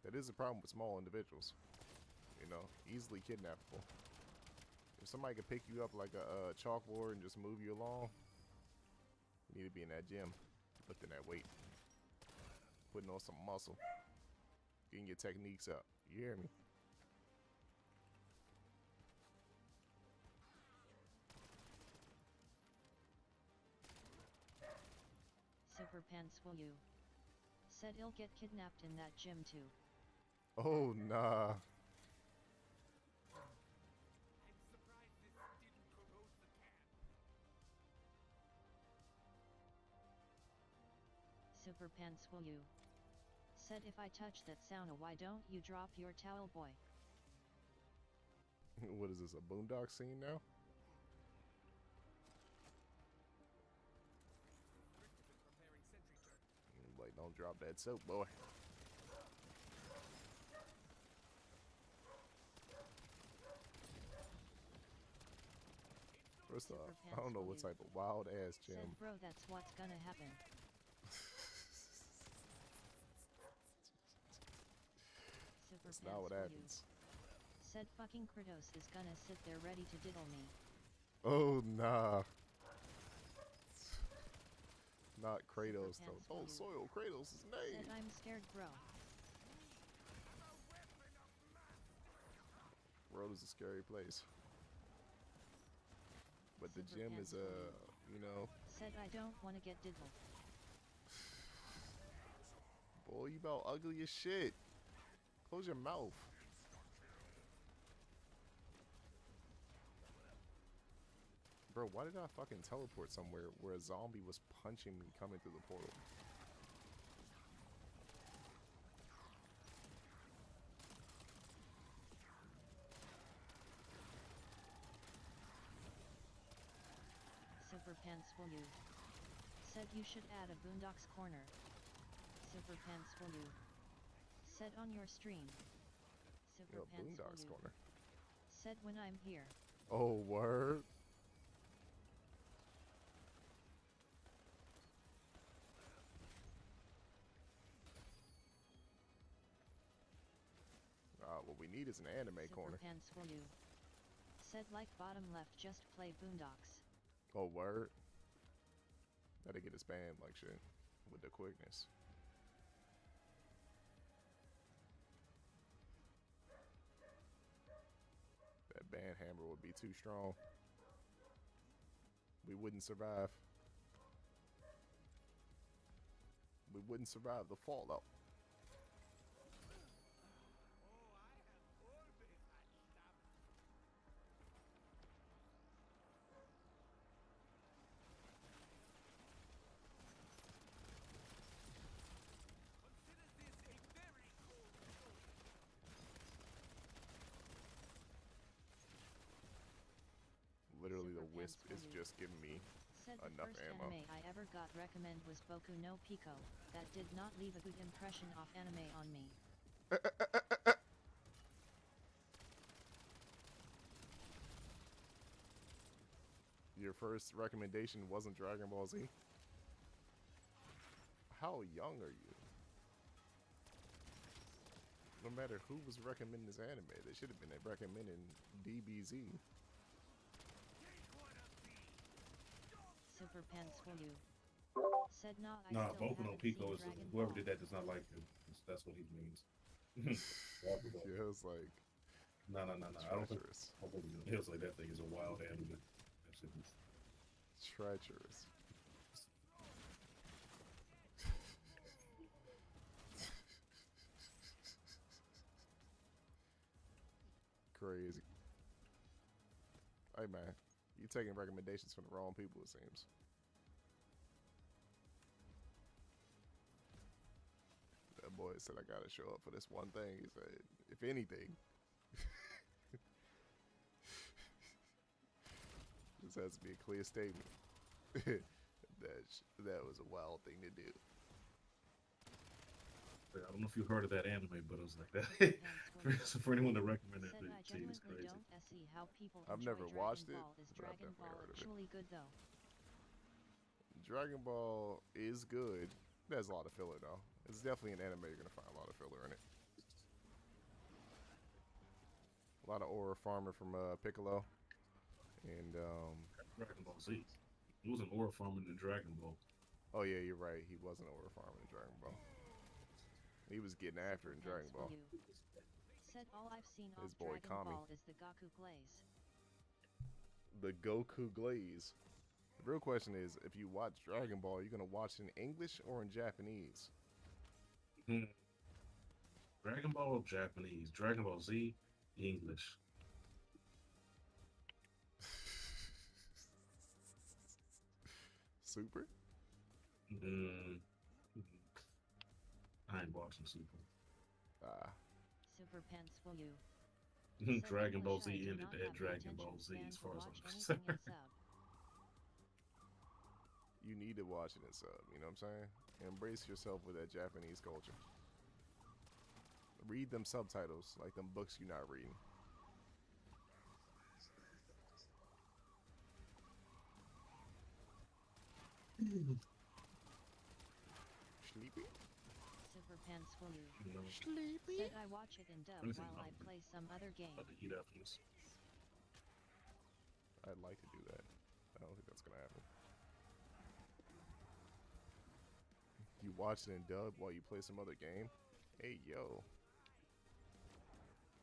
[SPEAKER 1] That is a problem with small individuals. You know, easily kidnappable. If somebody could pick you up like a chalkboard and just move you along, you need to be in that gym, lifting that weight, putting on some muscle, getting your techniques up. You hear me?
[SPEAKER 2] Super Pants will you. Said he'll get kidnapped in that gym too.
[SPEAKER 1] Oh nah.
[SPEAKER 3] I'm surprised this didn't corrode the can.
[SPEAKER 2] Super Pants will you. Said if I touch that sauna why don't you drop your towel boy.
[SPEAKER 1] What is this, a boondock scene now?
[SPEAKER 3] Christopher preparing sentry turret.
[SPEAKER 1] Like, don't drop that soap, boy. First
[SPEAKER 2] Super
[SPEAKER 1] off, I
[SPEAKER 2] Pants
[SPEAKER 1] don't know
[SPEAKER 2] will
[SPEAKER 1] what
[SPEAKER 2] you.
[SPEAKER 1] type of wild ass
[SPEAKER 2] Said
[SPEAKER 1] gym.
[SPEAKER 2] bro, that's what's gonna happen. Super
[SPEAKER 1] That's
[SPEAKER 2] Pants
[SPEAKER 1] not what
[SPEAKER 2] will you.
[SPEAKER 1] happens.
[SPEAKER 2] Said fucking Kratos is gonna sit there ready to diddle me.
[SPEAKER 1] Oh nah. Not Kratos though.
[SPEAKER 2] Pants
[SPEAKER 1] Don't
[SPEAKER 2] will you.
[SPEAKER 1] soil Kratos'
[SPEAKER 2] Said
[SPEAKER 1] name.
[SPEAKER 2] I'm scared, bro.
[SPEAKER 1] World is a scary place. But the
[SPEAKER 2] Super
[SPEAKER 1] gym
[SPEAKER 2] Pants
[SPEAKER 1] is
[SPEAKER 2] will
[SPEAKER 1] you know,
[SPEAKER 2] Said I don't wanna get diddled.
[SPEAKER 1] boy, you about ugly as shit. Close your mouth. Bro, why did I fucking teleport somewhere where a zombie was punching me coming through the portal?
[SPEAKER 2] Super Pants will you. Said you should add a Boondocks corner. Super Pants will you. Said on your stream. Super
[SPEAKER 1] Yo,
[SPEAKER 2] Pants will
[SPEAKER 1] Boondocks
[SPEAKER 2] you.
[SPEAKER 1] corner.
[SPEAKER 2] Said when I'm here.
[SPEAKER 1] Oh, word. What we need is an anime
[SPEAKER 2] Super
[SPEAKER 1] corner.
[SPEAKER 2] Pants will you. Said like bottom left, just play Boondocks.
[SPEAKER 1] Oh, word. Gotta get his banned like shit with the quickness. That ban hammer would be too strong. We wouldn't survive. We wouldn't survive the fallout. Literally, the
[SPEAKER 2] Super
[SPEAKER 1] wisp
[SPEAKER 2] Pants
[SPEAKER 1] is
[SPEAKER 2] will you.
[SPEAKER 1] just giving me
[SPEAKER 2] Said the
[SPEAKER 1] enough
[SPEAKER 2] first
[SPEAKER 1] ammo.
[SPEAKER 2] anime I ever got recommend was Boku no Pico. That did not leave a good impression of anime on me.
[SPEAKER 1] Your first recommendation wasn't Dragon Ball Z? How young are you? No matter who was recommending this anime, they should have been recommending DBZ.
[SPEAKER 2] Super Pants will you. Said nah, I
[SPEAKER 4] Nah,
[SPEAKER 2] still
[SPEAKER 4] Boku no
[SPEAKER 2] haven't
[SPEAKER 4] Pico
[SPEAKER 2] seen
[SPEAKER 4] is
[SPEAKER 2] Dragon
[SPEAKER 4] whoever
[SPEAKER 2] Ball.
[SPEAKER 4] did that does not like him. That's what he means.
[SPEAKER 1] Yeah, it's like
[SPEAKER 4] No. I don't think.
[SPEAKER 1] treacherous.
[SPEAKER 4] He was like that thing is a wild anime. That shit is-
[SPEAKER 1] Treacherous. Crazy. Hey man, you taking recommendations from the wrong people, it seems. That boy said I gotta show up for this one thing. He said, if anything, this has to be a clear statement. that was a wild thing to do.
[SPEAKER 4] I don't know if you heard of that anime, but it was like that.
[SPEAKER 2] Pants will you.
[SPEAKER 4] for anyone to recommend that,
[SPEAKER 2] Said I
[SPEAKER 4] shit is
[SPEAKER 2] genuinely
[SPEAKER 4] crazy.
[SPEAKER 2] don't see how people
[SPEAKER 1] I've
[SPEAKER 2] enjoy
[SPEAKER 1] never
[SPEAKER 2] Dragon
[SPEAKER 1] watched it,
[SPEAKER 2] Ball. Is
[SPEAKER 1] but I've
[SPEAKER 2] Dragon
[SPEAKER 1] definitely
[SPEAKER 2] Ball
[SPEAKER 1] heard of it.
[SPEAKER 2] actually good though?
[SPEAKER 1] Dragon Ball is good. There's a lot of filler though. It's definitely an anime you're gonna find a lot of filler in it. A lot of aura farming from Piccolo, and
[SPEAKER 4] Dragon Ball Z. It was an aura farming in Dragon Ball.
[SPEAKER 1] oh yeah, you're right. He wasn't aura farming in Dragon Ball. He was getting after it in Dragon
[SPEAKER 2] Pants will
[SPEAKER 1] Ball.
[SPEAKER 2] you. Said all I've seen
[SPEAKER 1] His
[SPEAKER 2] off
[SPEAKER 1] boy
[SPEAKER 2] Dragon
[SPEAKER 1] Kami.
[SPEAKER 2] Ball is the Goku glaze.
[SPEAKER 1] The Goku glaze. The real question is, if you watch Dragon Ball, you're gonna watch it in English or in Japanese?
[SPEAKER 4] Dragon Ball Japanese. Dragon Ball Z English.
[SPEAKER 1] Super?
[SPEAKER 4] Mm, I ain't watching Super.
[SPEAKER 2] Super Pants will you.
[SPEAKER 4] Dragon Ball
[SPEAKER 2] English, I
[SPEAKER 4] Z
[SPEAKER 2] do
[SPEAKER 4] ended
[SPEAKER 2] not
[SPEAKER 4] at
[SPEAKER 2] have the
[SPEAKER 4] Dragon Ball
[SPEAKER 2] attention
[SPEAKER 4] Z
[SPEAKER 2] span
[SPEAKER 4] as
[SPEAKER 2] to
[SPEAKER 4] far as
[SPEAKER 2] watch
[SPEAKER 4] I'm
[SPEAKER 2] anything in
[SPEAKER 4] concerned.
[SPEAKER 2] sub.
[SPEAKER 1] You need to watch it in sub, you know what I'm saying? Embrace yourself with that Japanese culture. Read them subtitles, like them books you're not reading. Sleepy?
[SPEAKER 2] Super Pants will you.
[SPEAKER 4] You know,
[SPEAKER 1] Sleepy?
[SPEAKER 2] Said I watch it in dub
[SPEAKER 4] Anything
[SPEAKER 2] while I
[SPEAKER 4] hungry.
[SPEAKER 2] play some other game.
[SPEAKER 4] about to eat after this.
[SPEAKER 1] I'd like to do that. I don't think that's gonna happen. You watch it in dub while you play some other game? Hey, yo.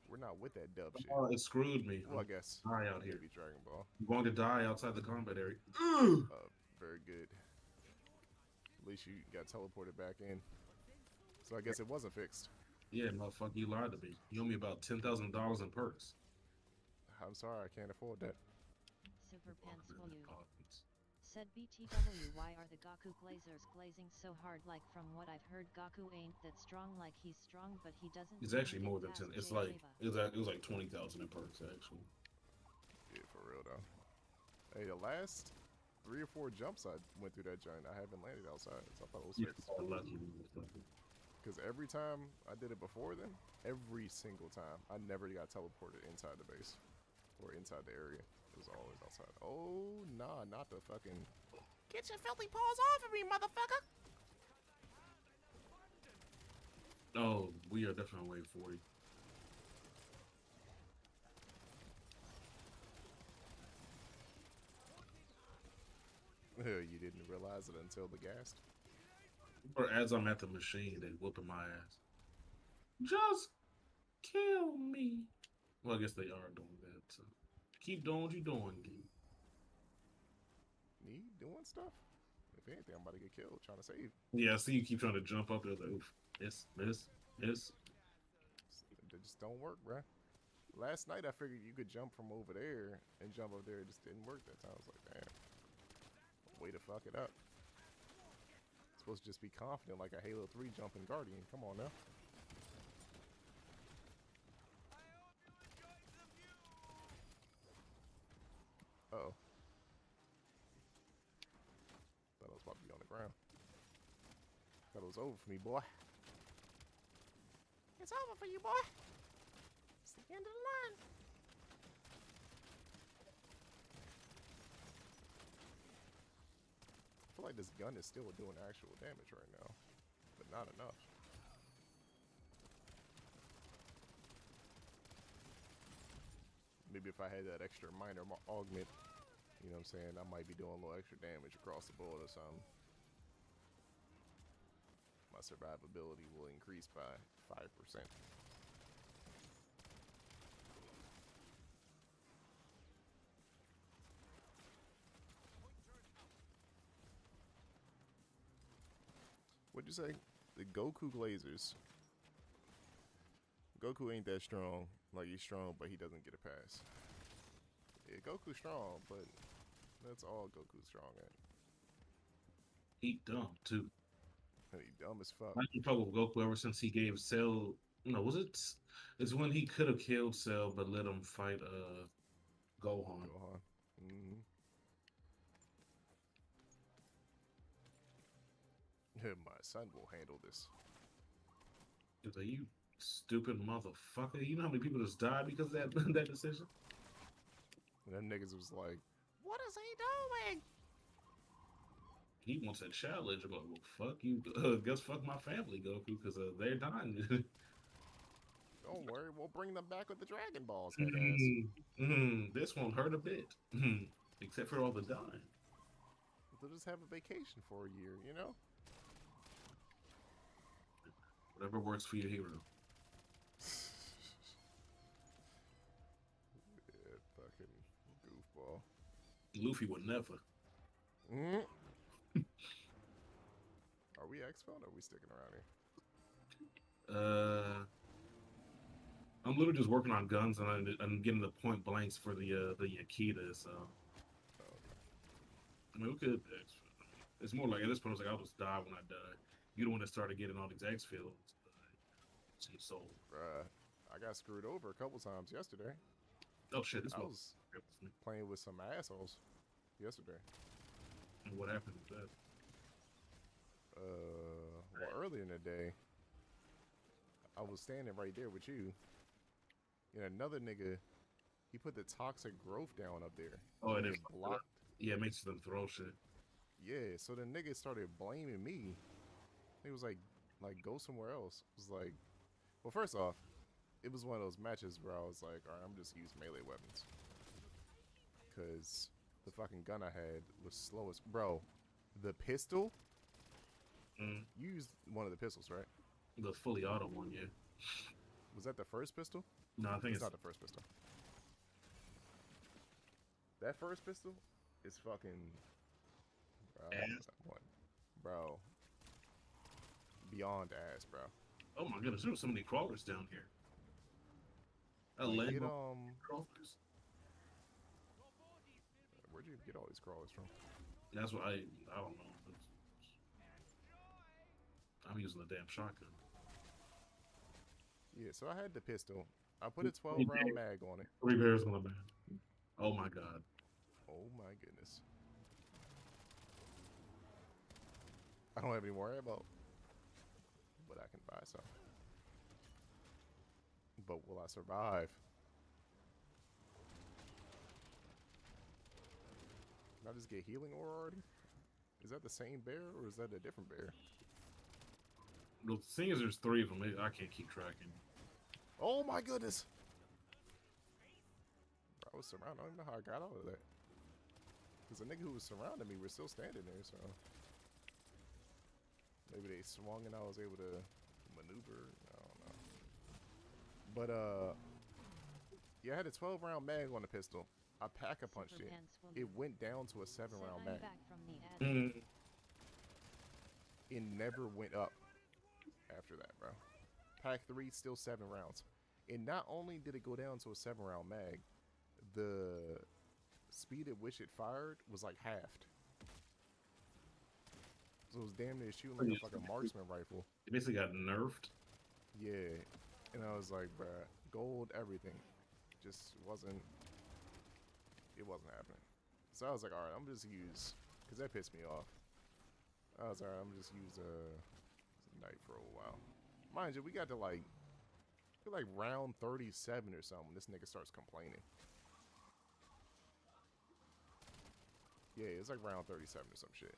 [SPEAKER 1] We're not with that dub shit.
[SPEAKER 4] Oh, it screwed me.
[SPEAKER 1] Well, I guess.
[SPEAKER 4] Die out here.
[SPEAKER 1] Maybe Dragon Ball.
[SPEAKER 4] I'm going to die outside the combat area. Ugh.
[SPEAKER 1] Very good. At least you got teleported back in. So I guess it wasn't fixed.
[SPEAKER 4] Yeah, motherfucker, you lied to me. You owe me about $10,000 in perks.
[SPEAKER 1] I'm sorry, I can't afford that.
[SPEAKER 2] Super Pants will you.
[SPEAKER 4] Oh,
[SPEAKER 2] Said BTW, why are the Goku glazers glazing so hard? Like from what I've heard, Goku ain't that strong. Like he's strong, but he doesn't.
[SPEAKER 4] it's
[SPEAKER 2] seem
[SPEAKER 4] actually
[SPEAKER 2] to
[SPEAKER 4] more
[SPEAKER 2] get
[SPEAKER 4] than 10.
[SPEAKER 2] past
[SPEAKER 4] It's
[SPEAKER 2] J
[SPEAKER 4] like
[SPEAKER 2] Leva.
[SPEAKER 4] it was like 20,000 in perks actually.
[SPEAKER 1] Yeah, for real though. Hey, the last 3 or 4 jumps I went through that joint, I haven't landed outside, so I thought it was
[SPEAKER 4] You're
[SPEAKER 1] fixed.
[SPEAKER 4] so lucky, motherfucker.
[SPEAKER 1] Because every time I did it before then, every single time, I never got teleported inside the base or inside the area. It was always outside. Oh, nah, not the fucking. Get your filthy paws off of me, motherfucker!
[SPEAKER 4] Oh, we are definitely wave 40.
[SPEAKER 1] You didn't realize it until the gas.
[SPEAKER 4] Or as I'm at the machine, they whooping my ass. Just kill me. Well, I guess they are doing that. So keep doing what you're doing, dude.
[SPEAKER 1] Me doing stuff? If anything, I'm about to get killed trying to save.
[SPEAKER 4] Yeah, I see you keep trying to jump up there. Like, oof, this.
[SPEAKER 1] They just don't work, bruh. Last night I figured you could jump from over there and jump up there. It just didn't work that time. I was like, damn. Way to fuck it up. Supposed to just be confident like a Halo 3 jumping Guardian. Come on now. Uh-oh. Thought I was about to be on the ground. Thought it was over for me, boy. It's over for you, boy. It's the end of the line. I feel like this gun is still doing actual damage right now, but not enough. Maybe if I had that extra minor augment, you know what I'm saying, I might be doing a little extra damage across the board or something. My survivability will increase by 5%. What'd you say? The Goku Glazers. Goku ain't that strong. Like, he's strong, but he doesn't get a pass. Yeah, Goku's strong, but that's all Goku's strong at.
[SPEAKER 4] He dumb too.
[SPEAKER 1] And he dumb as fuck.
[SPEAKER 4] I can fuck with Goku ever since he gave Cell. No, was it? It's when he could have killed Cell, but let him fight Gohan.
[SPEAKER 1] Gohan. Mm-hmm. My son will handle this.
[SPEAKER 4] He's like, you stupid motherfucker. You know how many people just died because of that that decision?
[SPEAKER 1] And them niggas was like, what is he doing?
[SPEAKER 4] He wants a challenge. I'm like, well, fuck you. Guess fuck my family, Goku, because they're dying.
[SPEAKER 1] Don't worry, we'll bring them back with the Dragon Balls, head ass.
[SPEAKER 4] This won't hurt a bit. Except for all the dying.
[SPEAKER 1] They'll just have a vacation for a year, you know?
[SPEAKER 4] Whatever works for your hero.
[SPEAKER 1] Yeah, fucking goofball.
[SPEAKER 4] Luffy would never.
[SPEAKER 1] Mm. Are we exfilled or are we sticking around here?
[SPEAKER 4] I'm literally just working on guns and I'm getting the point blanks for the Akita, so
[SPEAKER 1] Oh, okay.
[SPEAKER 4] I mean we could it's more like at this point it's like I'll just die when I die. You don't want to start getting all these exfills. So
[SPEAKER 1] I got screwed over a couple times yesterday.
[SPEAKER 4] oh shit, this
[SPEAKER 1] I
[SPEAKER 4] was
[SPEAKER 1] was playing with some assholes yesterday.
[SPEAKER 4] and what happened with that?
[SPEAKER 1] Well, earlier in the day, I was standing right there with you, and another nigga, he put the toxic growth down up there.
[SPEAKER 4] Oh,
[SPEAKER 1] and
[SPEAKER 4] it
[SPEAKER 1] it
[SPEAKER 4] is
[SPEAKER 1] blocked.
[SPEAKER 4] yeah, it makes them throw shit.
[SPEAKER 1] Yeah, so the nigga started blaming me. He was like go somewhere else. It was like, well, first off, it was one of those matches where I was like, all right, I'm just use melee weapons, cause the fucking gun I had was slow as bro. The pistol,
[SPEAKER 4] Mm.
[SPEAKER 1] you used one of the pistols, right?
[SPEAKER 4] The fully auto one, yeah.
[SPEAKER 1] Was that the first pistol?
[SPEAKER 4] No, I think
[SPEAKER 1] It's not the first pistol. That first pistol is fucking.
[SPEAKER 4] Ass.
[SPEAKER 1] What? Bro. Beyond ass, bro.
[SPEAKER 4] Oh my goodness, there were so many crawlers down here. A
[SPEAKER 1] Like,
[SPEAKER 4] leg
[SPEAKER 1] get,
[SPEAKER 4] crawlers.
[SPEAKER 1] where'd you get all these crawlers from?
[SPEAKER 4] That's what I don't know. I'm using the damn shotgun.
[SPEAKER 1] Yeah, so I had the pistol. I put a 12 round mag on it.
[SPEAKER 4] 3 bears on the man. Oh my god.
[SPEAKER 1] Oh my goodness. I don't have any more ammo, but I can buy some. But will I survive? Can I just get healing ore already? Is that the same bear or is that a different bear?
[SPEAKER 4] The thing is, there's 3 of them. I can't keep tracking.
[SPEAKER 1] Oh my goodness! I was surrounded. I don't even know how I got out of that. Because the nigga who was surrounding me was still standing there, so. Maybe they swung and I was able to maneuver. I don't know. But, yeah, I had a 12 round mag on the pistol. I pack-a-punched it. It went down to a 7 round mag.
[SPEAKER 2] Back from the ad.
[SPEAKER 1] It never went up after that, bro. Pack 3, still 7 rounds. And not only did it go down to a 7 round mag, the speed at which it fired was like halved. So it was damn near shooting like a fucking marksman rifle.
[SPEAKER 4] It basically got nerfed.
[SPEAKER 1] Yeah. And I was like, bruh, gold, everything. Just wasn't, it wasn't happening. So I was like, alright, I'm just use, because that pissed me off. I was alright, I'm just use knife for a while. Mind you, we got to like round 37 or something. This nigga starts complaining. Yeah, it's like round 37 or some shit.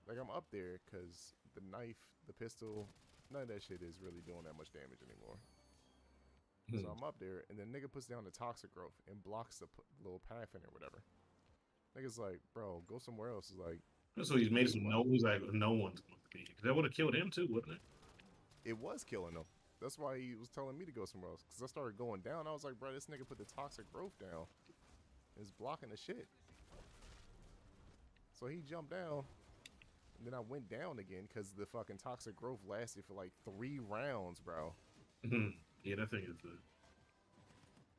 [SPEAKER 1] Like I'm up there because the knife, the pistol, none of that shit is really doing that much damage anymore. So I'm up there, and then nigga puts down the toxic growth and blocks the little path in or whatever. Nigga's like, bro, go somewhere else. It's like,
[SPEAKER 4] So he's made some no. He's like, no one's going to be here. That would have killed him too, wouldn't it?
[SPEAKER 1] it was killing him. That's why he was telling me to go somewhere else. Because I started going down. I was like, bro, this nigga put the toxic growth down. It's blocking the shit. So he jumped down. And then I went down again because the fucking toxic growth lasted for like 3 rounds, bro.
[SPEAKER 4] Yeah, that thing is the.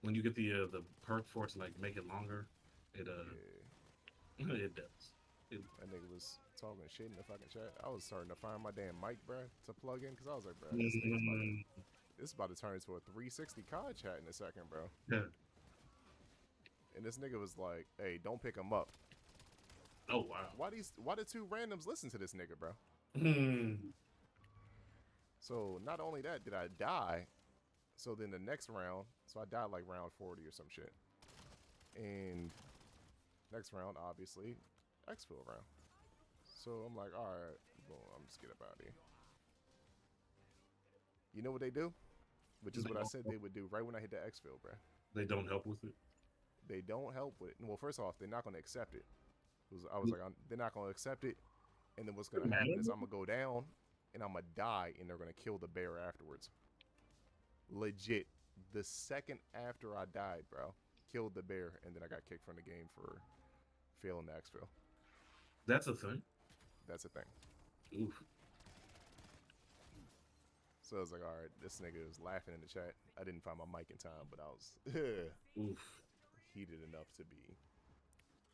[SPEAKER 4] When you get the perk for it to like make it longer, it
[SPEAKER 1] Yeah.
[SPEAKER 4] it does.
[SPEAKER 1] That nigga was talking shit in the fucking chat. I was starting to find my damn mic, bro, to plug in because I was like, bro, this is about to turn into a 360 COD chat in a second, bro.
[SPEAKER 4] Yeah.
[SPEAKER 1] And this nigga was like, hey, don't pick him up.
[SPEAKER 4] Oh wow.
[SPEAKER 1] Why the 2 randoms listen to this nigga, bro? So not only that did I die, so then the next round, so I died like round 40 or some shit. And next round, obviously, exfil round. So I'm like, all right, well, I'm just get up out of here. You know what they do? Which is what I said they would do right when I hit the exfil, bro.
[SPEAKER 4] They don't help with it.
[SPEAKER 1] They don't help with it. Well, first off, they're not going to accept it. I was like, they're not going to accept it. And then what's going to happen is I'm going to go down and I'm going to die and they're going to kill the bear afterwards. Legit. The second after I died, bro, killed the bear and then I got kicked from the game for failing the exfil.
[SPEAKER 4] That's a thing.
[SPEAKER 1] That's a thing.
[SPEAKER 4] Oof.
[SPEAKER 1] So I was like, all right, this nigga was laughing in the chat. I didn't find my mic in time, but I was
[SPEAKER 4] Oof.
[SPEAKER 1] heated enough to be.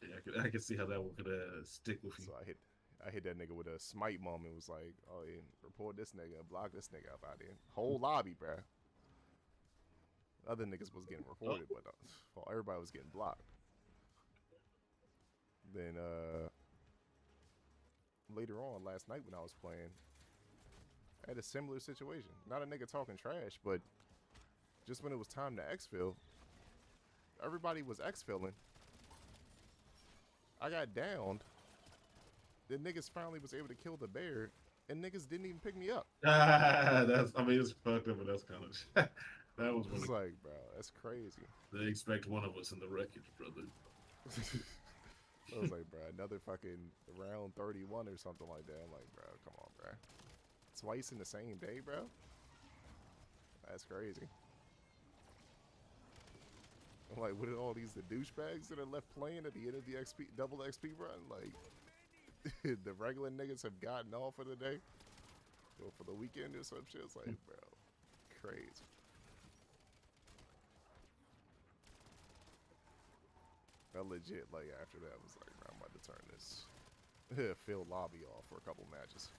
[SPEAKER 4] Yeah, I can see how that one could stick with you.
[SPEAKER 1] So I hit that nigga with a smite moment. It was like, oh, yeah, report this nigga, block this nigga up out here. Whole lobby, bruh. Other niggas was getting reported, but everybody was getting blocked. Then later on, last night when I was playing, I had a similar situation. Not a nigga talking trash, but just when it was time to exfil, everybody was exfilling. I got downed, the niggas finally was able to kill the bear, and niggas didn't even pick me up.
[SPEAKER 4] That's, I mean, it's fucked up, but that's kind of that was
[SPEAKER 1] It's
[SPEAKER 4] really.
[SPEAKER 1] like, bro, that's crazy.
[SPEAKER 4] They expect one of us in the wreckage, brother.
[SPEAKER 1] I was like, bro, another fucking round 31 or something like that. I'm like, bro, come on, bro. Twice in the same day, bro? That's crazy. I'm like, what are all these the douchebags that are left playing at the end of the XP double XP run? Like, the regular niggas have gotten off for the day or for the weekend or some shit. It's like, bro, crazy. I legit, like, after that, was like, bro, I'm about to turn this field lobby off for a couple matches.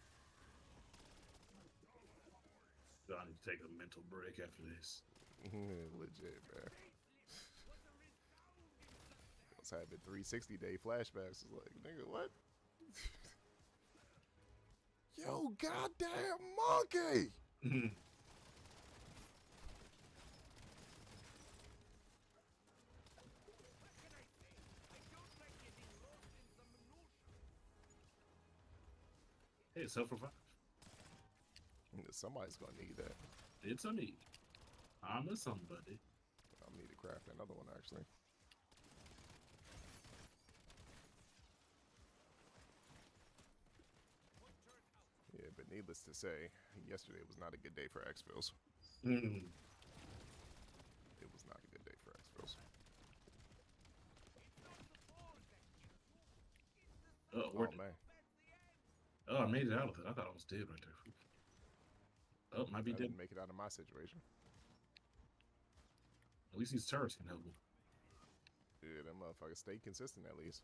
[SPEAKER 4] I need to take a mental break after this.
[SPEAKER 1] Legit, man. I was having 360 day flashbacks. It's like, nigga, what? Yo, goddamn monkey!
[SPEAKER 4] Hey, self-revive.
[SPEAKER 1] Somebody's gonna need that.
[SPEAKER 4] It's a me. I'm a somebody.
[SPEAKER 1] I'll need to craft another one, actually. Yeah, but needless to say, yesterday was not a good day for exfils.
[SPEAKER 4] Mm.
[SPEAKER 1] It was not a good day for exfils.
[SPEAKER 4] Oh,
[SPEAKER 1] Oh, man.
[SPEAKER 4] Oh, I made it out of it. I thought I was dead right there. Oh, might be
[SPEAKER 1] I
[SPEAKER 4] dead.
[SPEAKER 1] didn't make it out of my situation.
[SPEAKER 4] At least these turrets can help me.
[SPEAKER 1] Yeah, that motherfucker stayed consistent at least.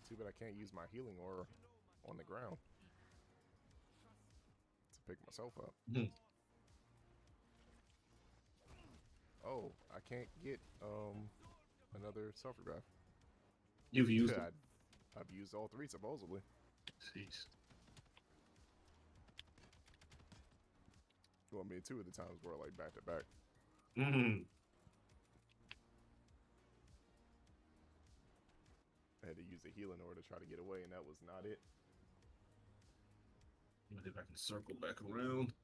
[SPEAKER 1] Too bad I can't use my healing aura on the ground to pick myself up.
[SPEAKER 4] Mhm.
[SPEAKER 1] Oh, I can't get another self-revive.
[SPEAKER 4] You've used it.
[SPEAKER 1] I've used all three supposedly.
[SPEAKER 4] Jeez.
[SPEAKER 1] Well, I mean, two of the times were like back to back.
[SPEAKER 4] Mm.
[SPEAKER 1] I had to use the healing order to try to get away, and that was not it.
[SPEAKER 4] Maybe I can circle back around.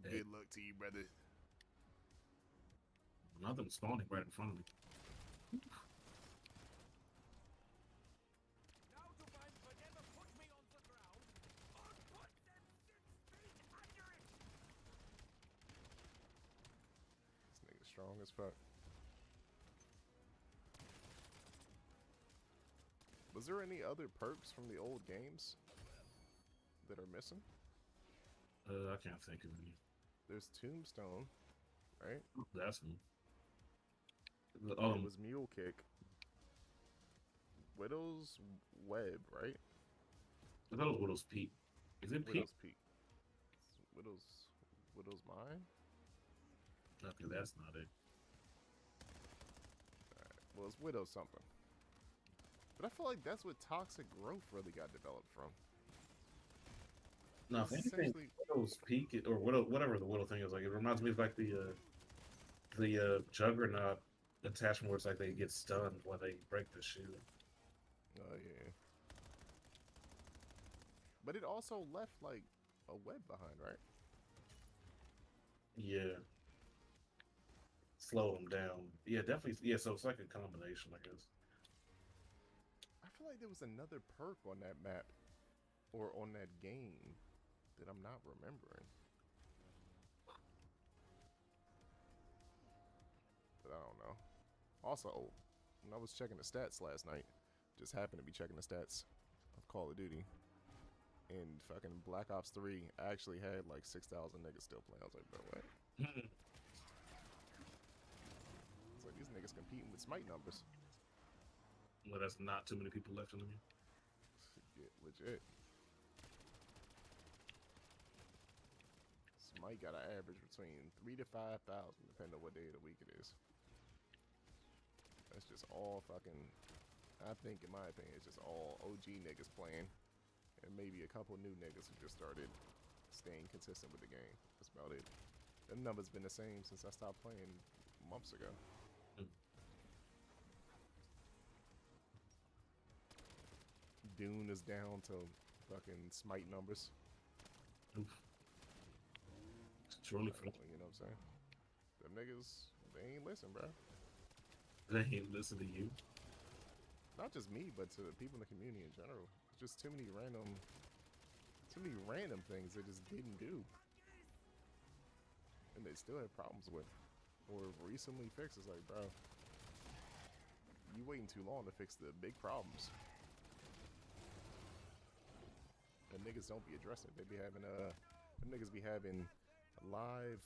[SPEAKER 4] Hey.
[SPEAKER 1] Good luck to you, brother.
[SPEAKER 4] Nothing spawning right in front of me.
[SPEAKER 3] Now to find whatever put me on the ground, or put them 6 feet under it!
[SPEAKER 1] This nigga's strong as fuck. Was there any other perks from the old games that are missing?
[SPEAKER 4] I can't think of any.
[SPEAKER 1] There's Tombstone, right?
[SPEAKER 4] That's me.
[SPEAKER 1] It was Mule Kick. Widow's Web, right?
[SPEAKER 4] I thought it was Widow's Peak. Is it Peak?
[SPEAKER 1] Widow's Peak. Widow's Mine?
[SPEAKER 4] Okay, that's not it.
[SPEAKER 1] Alright. Well, it's Widow something. But I feel like that's what Toxic Growth really got developed from.
[SPEAKER 4] No, if
[SPEAKER 1] It's
[SPEAKER 4] anything,
[SPEAKER 1] essentially-
[SPEAKER 4] Widow's Peak or Widow, whatever the Widow thing is, like it reminds me of like the Juggernaut attachment where it's like they get stunned when they break the shield.
[SPEAKER 1] Oh, yeah. But it also left, like, a web behind, right?
[SPEAKER 4] Yeah. Slow them down. Yeah, definitely. Yeah, so it's like a combination, I guess.
[SPEAKER 1] I feel like there was another perk on that map or on that game that I'm not remembering. But I don't know. Also, when I was checking the stats last night, just happened to be checking the stats of Call of Duty, and fucking Black Ops 3 actually had like 6,000 niggas still playing. I was like, bro, what? It's like these niggas competing with Smite numbers.
[SPEAKER 4] Well, that's not too many people left in the game.
[SPEAKER 1] Yeah, legit. Smite got an average between 3,000 to 5,000, depending on what day of the week it is. That's just all fucking. I think, in my opinion, it's just all OG niggas playing, and maybe a couple new niggas who just started staying consistent with the game. That's about it. Them numbers been the same since I stopped playing months ago.
[SPEAKER 4] Mm.
[SPEAKER 1] Dune is down to fucking Smite numbers.
[SPEAKER 4] Oof. It's really
[SPEAKER 1] Like,
[SPEAKER 4] funny.
[SPEAKER 1] you know what I'm saying? Them niggas, they ain't listen, bro.
[SPEAKER 4] They ain't listen to you.
[SPEAKER 1] Not just me, but to the people in the community in general. Just too many random things they just didn't do, and they still have problems with, or recently fixed. It's like, bro, you waiting too long to fix the big problems. And niggas don't be addressing it. They be having them niggas be having live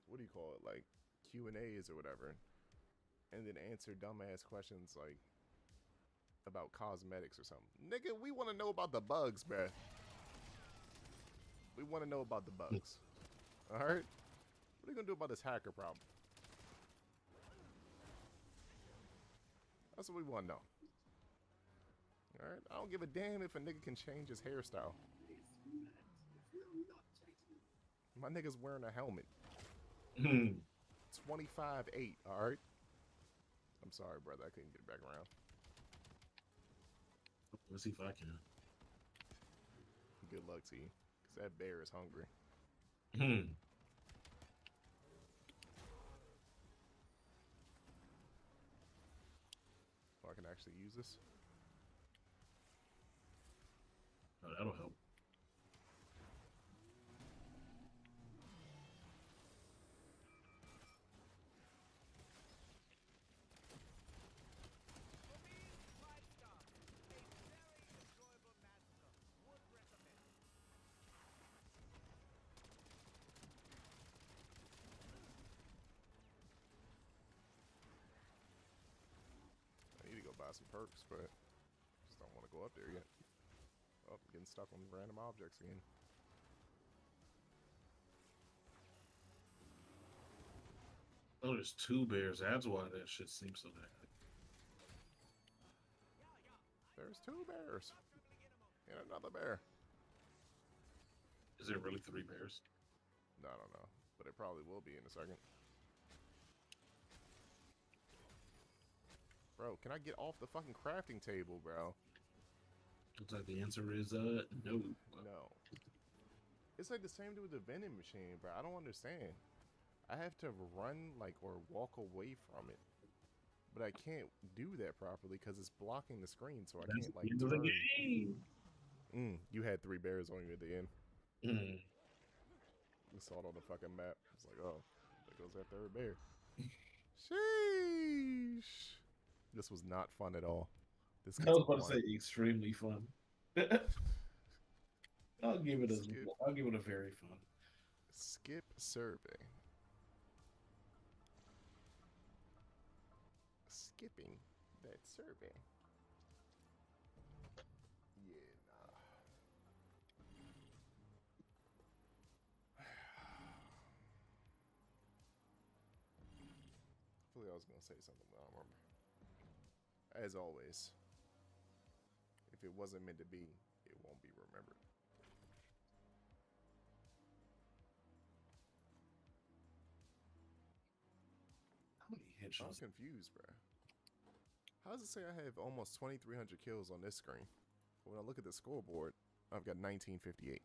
[SPEAKER 1] what do you call it, like Q&As or whatever, and then answer dumbass questions like about cosmetics or something. Nigga, we want to know about the bugs, bruh. We want to know about the bugs. Alright? What are you gonna do about this hacker problem? That's what we want to know. Alright? I don't give a damn if a nigga can change his hairstyle. My nigga's wearing a helmet. 25-8, alright? I'm sorry, brother. I couldn't get it back around.
[SPEAKER 4] Let's see if I can.
[SPEAKER 1] Good luck to you. Because that bear is hungry. Oh, I can actually use this?
[SPEAKER 4] Oh, that'll help.
[SPEAKER 1] I need to go buy some perks, but just don't want to go up there yet. Oh, I'm getting stuck on random objects again.
[SPEAKER 4] Oh, there's two bears. That's why that shit seems so bad.
[SPEAKER 1] There's two bears. And another bear.
[SPEAKER 4] Is there really three bears?
[SPEAKER 1] No, I don't know. But it probably will be in a second. Bro, can I get off the fucking crafting table, bro?
[SPEAKER 4] Looks like the answer is no.
[SPEAKER 1] No. It's like the same thing with the vending machine, bro. I don't understand. I have to run, like, or walk away from it. But I can't do that properly because it's blocking the screen, so I
[SPEAKER 4] That's
[SPEAKER 1] can't,
[SPEAKER 4] the
[SPEAKER 1] like,
[SPEAKER 4] end of the
[SPEAKER 1] turn.
[SPEAKER 4] game.
[SPEAKER 1] You had three bears on you at the end.
[SPEAKER 4] Mm.
[SPEAKER 1] I saw it on the fucking map. It's like, oh, there goes that third bear. Sheesh. This was not fun at all. This
[SPEAKER 4] I
[SPEAKER 1] gets
[SPEAKER 4] was about to
[SPEAKER 1] blunt.
[SPEAKER 4] say extremely fun. I'll give it a very fun.
[SPEAKER 1] Skip survey. Skipping that survey. Yeah, nah. I feel like I was gonna say something, but I don't remember. As always, if it wasn't meant to be, it won't be remembered.
[SPEAKER 4] How many
[SPEAKER 1] I'm
[SPEAKER 4] headshots?
[SPEAKER 1] confused, bro. How does it say I have almost 2,300 kills on this screen? But when I look at the scoreboard, I've got 1958.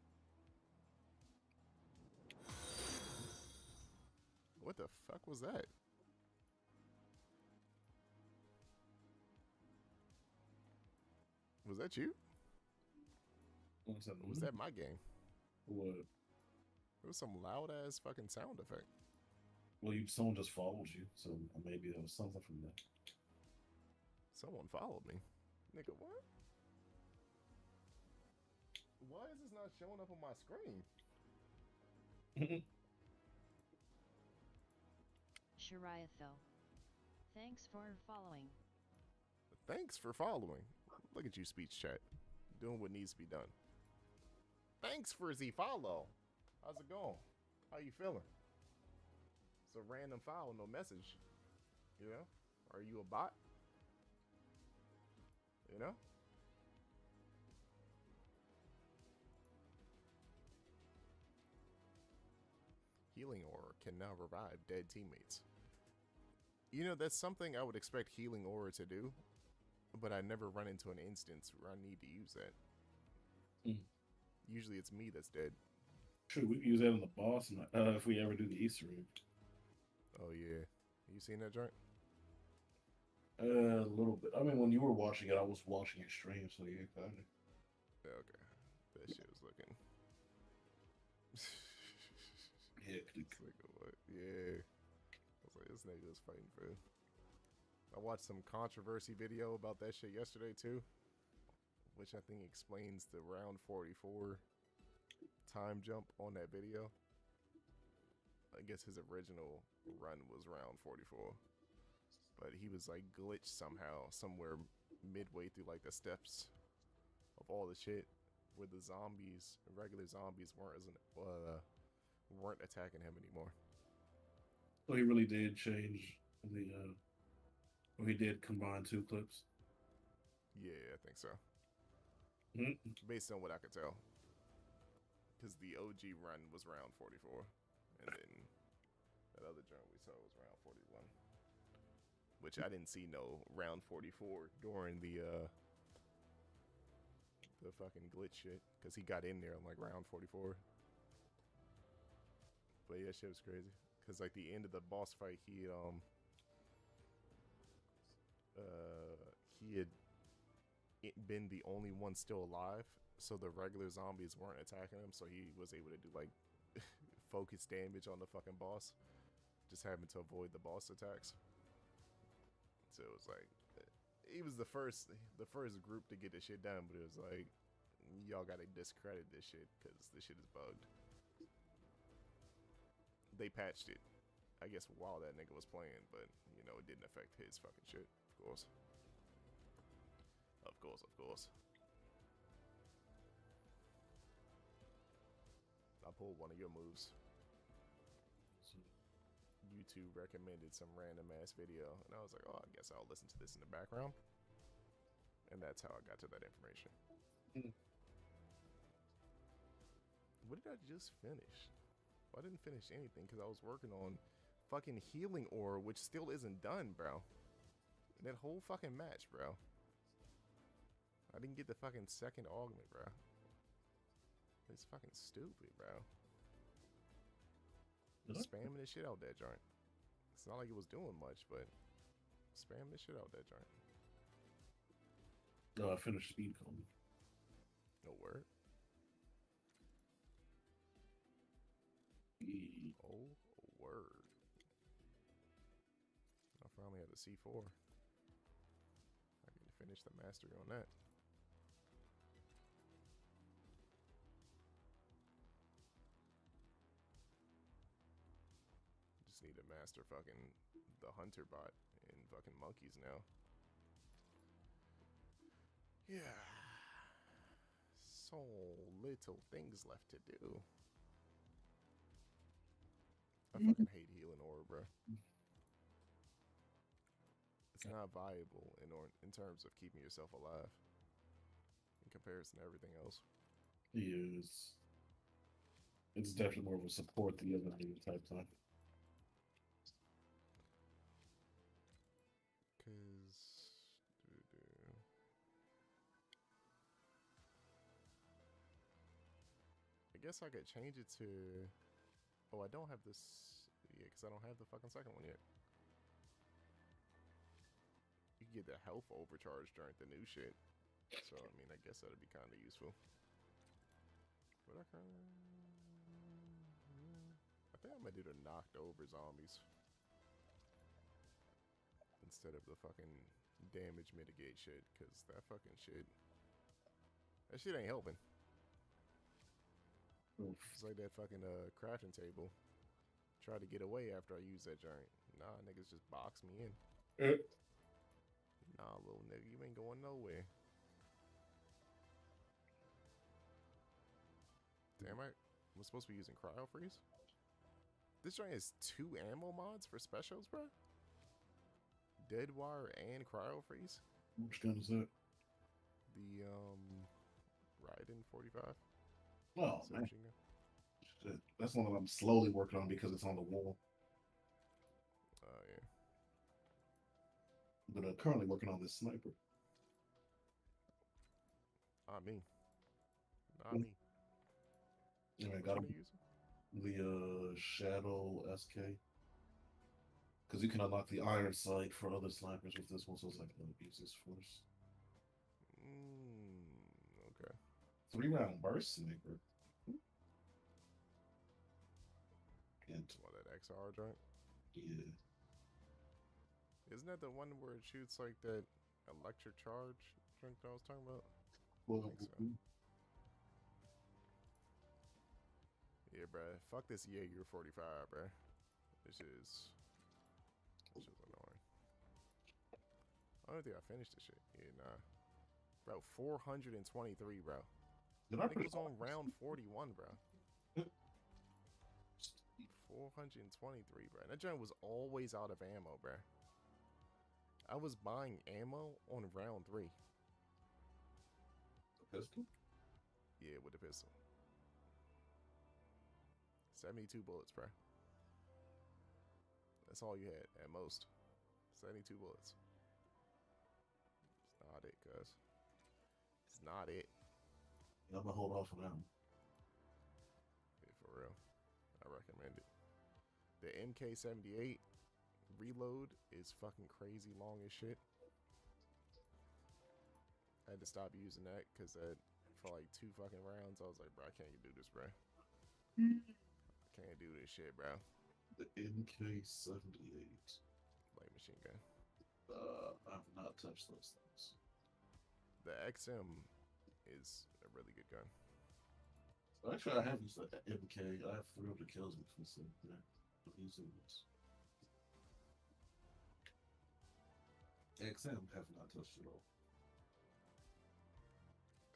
[SPEAKER 1] What the fuck was that? Was that you?
[SPEAKER 4] What's that?
[SPEAKER 1] Or was that my game?
[SPEAKER 4] What?
[SPEAKER 1] It was some loud ass fucking sound effect.
[SPEAKER 4] Well, someone just followed you, so maybe there was something from that.
[SPEAKER 1] Someone followed me. Nigga, what? Why is this not showing up on my screen?
[SPEAKER 2] Shariatho. Thanks for following.
[SPEAKER 1] Thanks for following. Look at you, speech chat. Doing what needs to be done. Thanks for the follow. How's it going? How you feeling? It's a random file, no message. You know? Are you a bot? You know? healing aura can now revive dead teammates. You know, that's something I would expect healing aura to do, but I never run into an instance where I need to use that. Usually it's me that's dead.
[SPEAKER 4] Should we use that on the boss if we ever do the Easter egg?
[SPEAKER 1] Oh yeah, you seen that joint?
[SPEAKER 4] A little bit. I mean, when you were watching it, I was watching your stream, so yeah, kind of.
[SPEAKER 1] Okay, that shit was looking.
[SPEAKER 4] Yeah,
[SPEAKER 1] Nigga, what? Yeah, I was like, this nigga was fighting for. I watched some controversy video about that shit yesterday too, which I think explains the round 44 time jump on that video. I guess his original run was round 44, but he was like glitched somehow somewhere midway through like the steps of all the shit where the zombies, regular zombies, weren't attacking him anymore.
[SPEAKER 4] So he really did change the or he did combine two clips.
[SPEAKER 1] Yeah, I think so.
[SPEAKER 4] Mhm.
[SPEAKER 1] Based on what I could tell, because the OG run was round 44, and then that other joint we saw was round 41, which I didn't see no round 44 during the fucking glitch shit, because he got in there on like round 44. But yeah, shit was crazy, because like the end of the boss fight, he had been the only one still alive, so the regular zombies weren't attacking him, so he was able to do like focus damage on the fucking boss, just having to avoid the boss attacks. So it was like, he was the first group to get this shit done, but it was like, y'all gotta discredit this shit because this shit is bugged. They patched it, I guess, while that nigga was playing, but you know, it didn't affect his fucking shit, of course. Of course. I pulled one of your moves.
[SPEAKER 4] So,
[SPEAKER 1] YouTube recommended some random ass video, and I was like, oh, I guess I'll listen to this in the background. And that's how I got to that information. What did I just finish? Well, I didn't finish anything because I was working on fucking healing aura, which still isn't done, bro. That whole fucking match, bro. I didn't get the fucking second augment, bro. It's fucking stupid, bro. Spamming this shit out that joint. It's not like it was doing much, but spam this shit out that joint.
[SPEAKER 4] No, I finished speed coming.
[SPEAKER 1] No word. Oh, word. I finally had the C4. I need to finish the mastery on that. Just need to master fucking the hunter bot and fucking monkeys now. Yeah. So little things left to do. I fucking hate healing aura, bro. It's not viable in terms of keeping yourself alive in comparison to everything else.
[SPEAKER 4] Yes. It's definitely more of a support than the other type time.
[SPEAKER 1] I guess I could change it to... Oh, I don't have this... Yeah, because I don't have the fucking second one yet. You can get the health overcharge during the new shit. So, I mean, I guess that'd be kind of useful. But I kind of... I think I might do the knocked over zombies. Instead of the fucking damage mitigate shit. Because that fucking shit... That shit ain't helping.
[SPEAKER 4] Oof.
[SPEAKER 1] It's like that fucking crafting table. Try to get away after I use that giant. Nah, niggas just box me in. Nah, little nigga, you ain't going nowhere. Damn, I was supposed to be using cryo freeze. This giant has 2 ammo mods for specials, bro. Dead wire and cryo freeze.
[SPEAKER 4] Which gun is that?
[SPEAKER 1] The Raiden 45.
[SPEAKER 4] Oh man,
[SPEAKER 5] That's one that I'm slowly working on because it's on the wall.
[SPEAKER 1] Oh yeah.
[SPEAKER 5] But I'm currently working on this sniper.
[SPEAKER 1] Not me. Not me.
[SPEAKER 5] And I
[SPEAKER 1] Which
[SPEAKER 5] got
[SPEAKER 1] one are you using?
[SPEAKER 5] the Shadow SK. Because you can unlock the iron sight for other snipers with this one, so it's like, let me use this first.
[SPEAKER 1] Okay.
[SPEAKER 5] 3-round burst sniper. And
[SPEAKER 1] What, that XR joint?
[SPEAKER 5] yeah.
[SPEAKER 1] Isn't that the one where it shoots like that electric charge drink that I was talking about?
[SPEAKER 5] Well,
[SPEAKER 1] think so. Yeah, bruh. Fuck this Jaeger 45, bruh. This is annoying. I don't think I finished this shit. Yeah, nah. Bro, 423, bro.
[SPEAKER 5] Did
[SPEAKER 1] I think it was on round 41, bro. 423, bro. That joint was always out of ammo, bro. I was buying ammo on round 3.
[SPEAKER 5] The pistol?
[SPEAKER 1] Yeah, with the pistol. 72 bullets, bro. That's all you had at most. 72 bullets. It's not it, cuz. It's not it.
[SPEAKER 5] Yeah, I'm gonna hold off on that one.
[SPEAKER 1] Yeah, for real. I recommend it. The MK78 reload is fucking crazy long as shit. I had to stop using that because for like 2 fucking rounds, I was like, bro, I can't do this, bro. I can't do this shit, bro.
[SPEAKER 5] The MK78.
[SPEAKER 1] Light machine gun.
[SPEAKER 5] I've not touched those things.
[SPEAKER 1] The XM is a really good gun.
[SPEAKER 5] So actually, I have used the MK. I have 300 kills with this. Yeah, I'm using this. XM have not touched it all.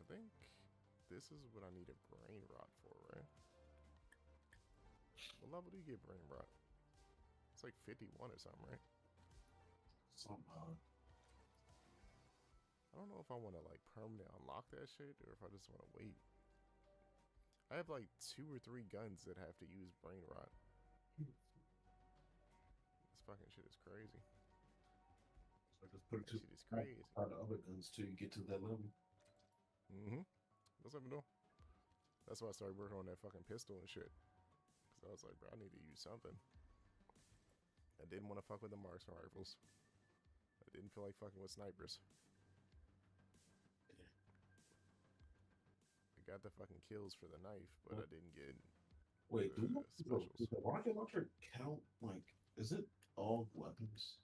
[SPEAKER 1] I think this is what I need a brain rot for, right? What level do you get brain rot? It's like 51 or something, right?
[SPEAKER 5] Somehow.
[SPEAKER 1] I don't know if I want to like permanently unlock that shit or if I just want to wait. I have like 2 or 3 guns that have to use brain rot. This fucking shit is crazy.
[SPEAKER 5] So I just put it
[SPEAKER 1] That shit is crazy.
[SPEAKER 5] the other guns to get to that level.
[SPEAKER 1] That's what I'm doing. That's why I started working on that fucking pistol and shit. Cause I was like, bro, I need to use something. I didn't want to fuck with the marksman rifles. I didn't feel like fucking with snipers. I got the fucking kills for the knife, but I didn't get.
[SPEAKER 5] Wait,
[SPEAKER 1] the
[SPEAKER 5] does the rocket launcher count? Like, is it all weapons?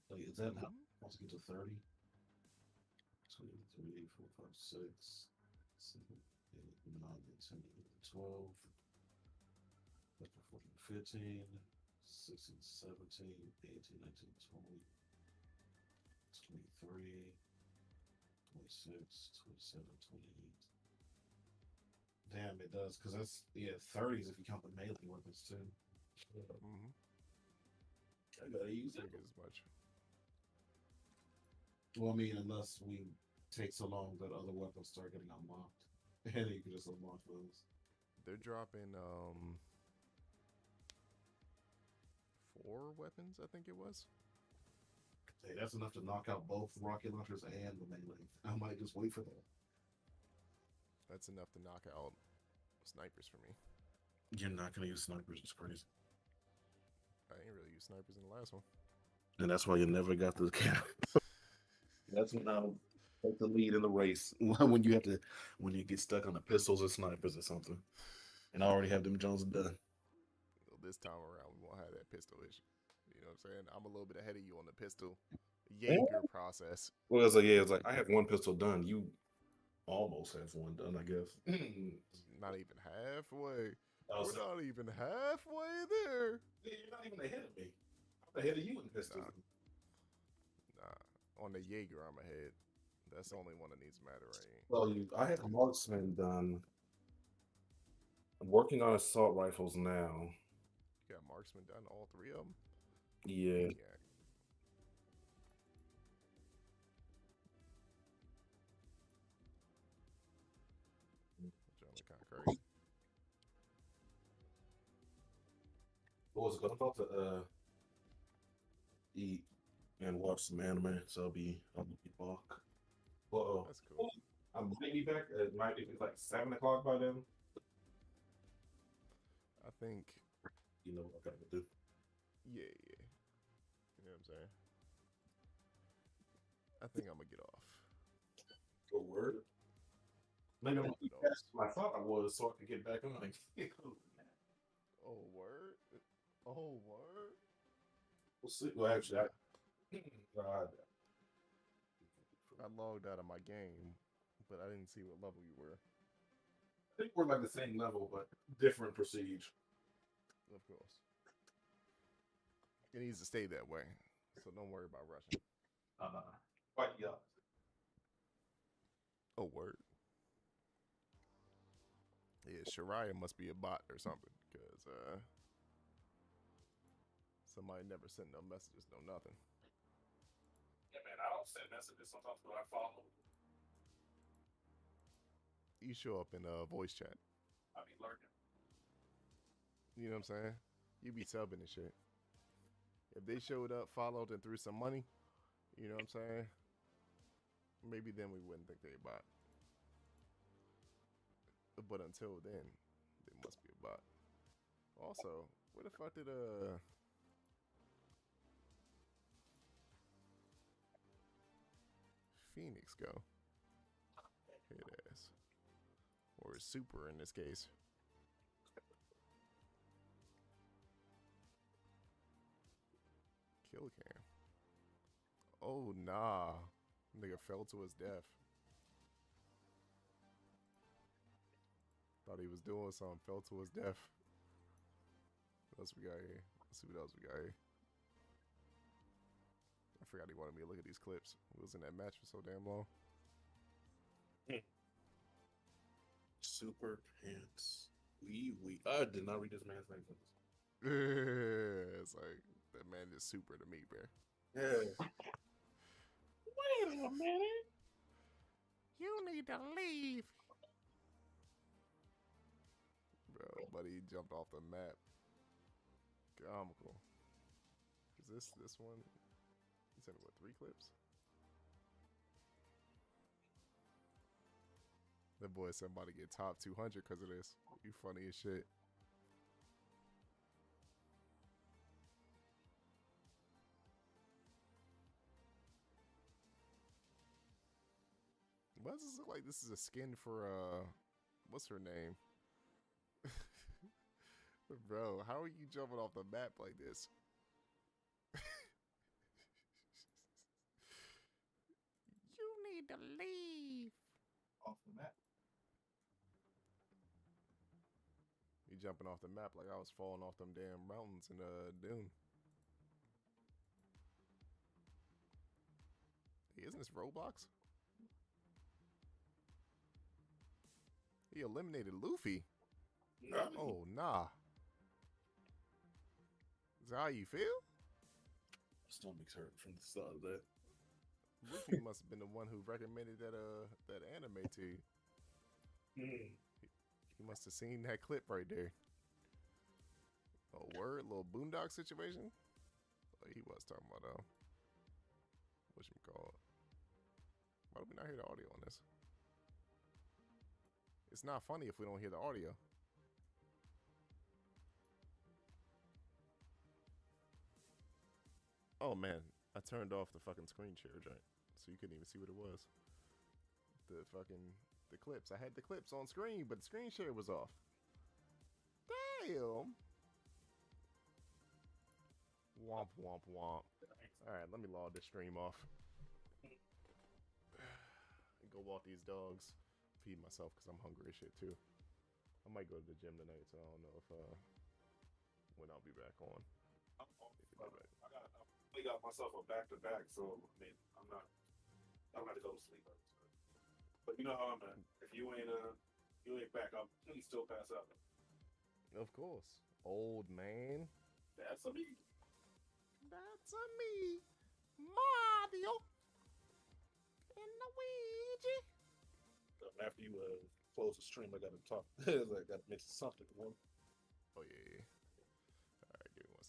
[SPEAKER 5] Like, is that how once you get to 30? 2, 3, 4, 5, 6, 7, 8, 9, 10, 12, 14, 15, 16, 17, 18, 19, 20, 23, 26, 27, 28. Damn, it does, because that's, 30s if you count the melee weapons too. I gotta use it.
[SPEAKER 1] As much.
[SPEAKER 5] Well, I mean, unless we take so long that other weapons start getting unlocked, and you can just unlock those.
[SPEAKER 1] They're dropping 4 weapons, I think it was.
[SPEAKER 5] Hey, that's enough to knock out both rocket launchers and the melee. I might just wait for that.
[SPEAKER 1] That's enough to knock out snipers for me.
[SPEAKER 4] You're not gonna use snipers. It's crazy.
[SPEAKER 1] I ain't really used snipers in the last one.
[SPEAKER 4] And that's why you never got the cap. That's when I'll take the lead in the race. when you get stuck on the pistols or snipers or something. And I already have them Jones done.
[SPEAKER 1] Well, this time around, we won't have that pistol issue. You know what I'm saying? I'm a little bit ahead of you on the pistol Jaeger process.
[SPEAKER 4] Well, it's like I have one pistol done. You almost have one done, I guess.
[SPEAKER 1] Not even halfway.
[SPEAKER 4] Oh,
[SPEAKER 1] We're not even halfway there.
[SPEAKER 5] You're not even ahead of me. I'm ahead of you in pistols.
[SPEAKER 1] Nah. On the Jaeger, I'm ahead. That's the only one that needs matter right.
[SPEAKER 4] Well, I have marksman done. I'm working on assault rifles now.
[SPEAKER 1] You got marksman done, all 3 of them?
[SPEAKER 4] Yeah.
[SPEAKER 1] Kind of crazy.
[SPEAKER 4] was it? I'm about to eat and watch some anime, so I'll be back. Well,
[SPEAKER 1] That's cool.
[SPEAKER 4] I might be back. It might be like 7 o'clock by then.
[SPEAKER 1] I think,
[SPEAKER 4] You know what I gotta do.
[SPEAKER 1] yeah. You know what I'm saying? I think I'm gonna get off.
[SPEAKER 4] Go word. Maybe I'm gonna eat faster than I thought I was, so I can get back on.
[SPEAKER 1] Oh, word? Oh, word?
[SPEAKER 4] We'll see. Well, actually, I
[SPEAKER 1] I logged out of my game, but I didn't see what level you were.
[SPEAKER 4] think we're like the same level, but different prestige.
[SPEAKER 1] Of course. It needs to stay that way, so don't worry about rushing.
[SPEAKER 4] Quite young.
[SPEAKER 1] Oh, word. Yeah, Shariah must be a bot or something, because somebody never sent no messages, no nothing.
[SPEAKER 4] Yeah, man, I don't send messages sometimes, but I follow.
[SPEAKER 1] You show up in voice chat.
[SPEAKER 4] I be lurking.
[SPEAKER 1] You know what I'm saying? You be subbing and shit. If they showed up, followed, and threw some money, you know what I'm saying? Maybe then we wouldn't think they a bot. But until then, they must be a bot. Also, where the fuck did Phoenix go? Hit ass. Or Super in this case. Kill cam. Oh nah. Nigga fell to his death. Thought he was doing something, fell to his death. What else we got here? Let's see what else we got here. I forgot he wanted me to look at these clips. We was in that match for so damn long.
[SPEAKER 4] Super pants. I did not read this man's name.
[SPEAKER 1] It's like, that man is super to me, bro.
[SPEAKER 4] Yeah. Wait a minute.
[SPEAKER 1] You need to leave. Bro, buddy jumped off the map. Comical. Is this one? He sent me what, 3 clips? That boy said I'm about to get top 200 because of this. You funny as shit. Why does this look like this is a skin for what's her name? Bro, how are you jumping off the map like this? You need to leave.
[SPEAKER 4] Off the map.
[SPEAKER 1] You jumping off the map like I was falling off them damn mountains in Dune. Hey, isn't this Roblox? He eliminated Luffy.
[SPEAKER 4] No.
[SPEAKER 1] Oh, nah. Is that how you feel?
[SPEAKER 4] My stomach's hurt from the thought of that.
[SPEAKER 1] Luffy must have been the one who recommended that anime to you. He must have seen that clip right there. Oh, word, little boondock situation. Oh, he was talking about whatchamacallit. Why do we not hear the audio on this? It's not funny if we don't hear the audio. Oh man, I turned off the fucking screen share joint, so you couldn't even see what it was. The clips. I had the clips on screen, but the screen share was off. Damn. Womp womp womp. Alright, let me log this stream off. And go walk these dogs. Feed myself because I'm hungry as shit too. I might go to the gym tonight, so I don't know if when I'll be back on.
[SPEAKER 4] I got myself a back-to-back, so I mean, I'm not to go to sleep. But you know how I'm at. If you ain't back, I'll still pass out.
[SPEAKER 1] Of course. Old man.
[SPEAKER 4] That's a me.
[SPEAKER 1] That's a me. Mario. And Luigi.
[SPEAKER 4] After you close the stream, I gotta talk. I gotta mention something.
[SPEAKER 1] Oh yeah. Alright, give me 1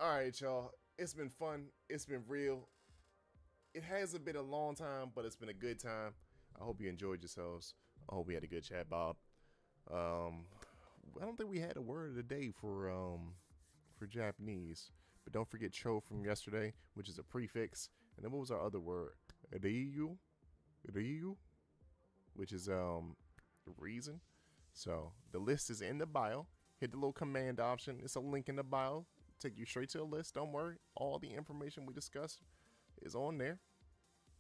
[SPEAKER 1] All right, y'all. It's been fun. It's been real. It hasn't been a long time, but it's been a good time. I hope you enjoyed yourselves. I hope we had a good chat, Bob. I don't think we had a word of the day for Japanese, but don't forget cho from yesterday, which is a prefix. And then what was our other word? Ryu, which is reason. So the list is in the bio. Hit the little command option. It's a link in the bio. Take you straight to the list. Don't worry. All the information we discussed is on there.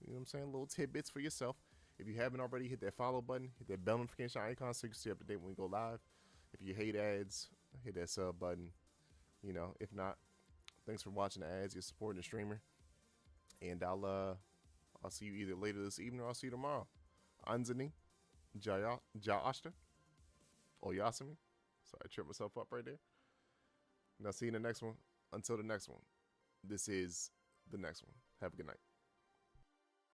[SPEAKER 1] You know what I'm saying? Little tidbits for yourself. If you haven't already, hit that follow button. Hit that bell notification icon so you can stay up to date when we go live. If you hate ads, hit that sub button. You know, if not, thanks for watching the ads. You're supporting the streamer. And I'll see you either later this evening or I'll see you tomorrow. Anzani, Jaashta, Oyasumi. Sorry, I tripped myself up right there. And I'll see you in the next one. Until the next one, this is the next one. Have a good night.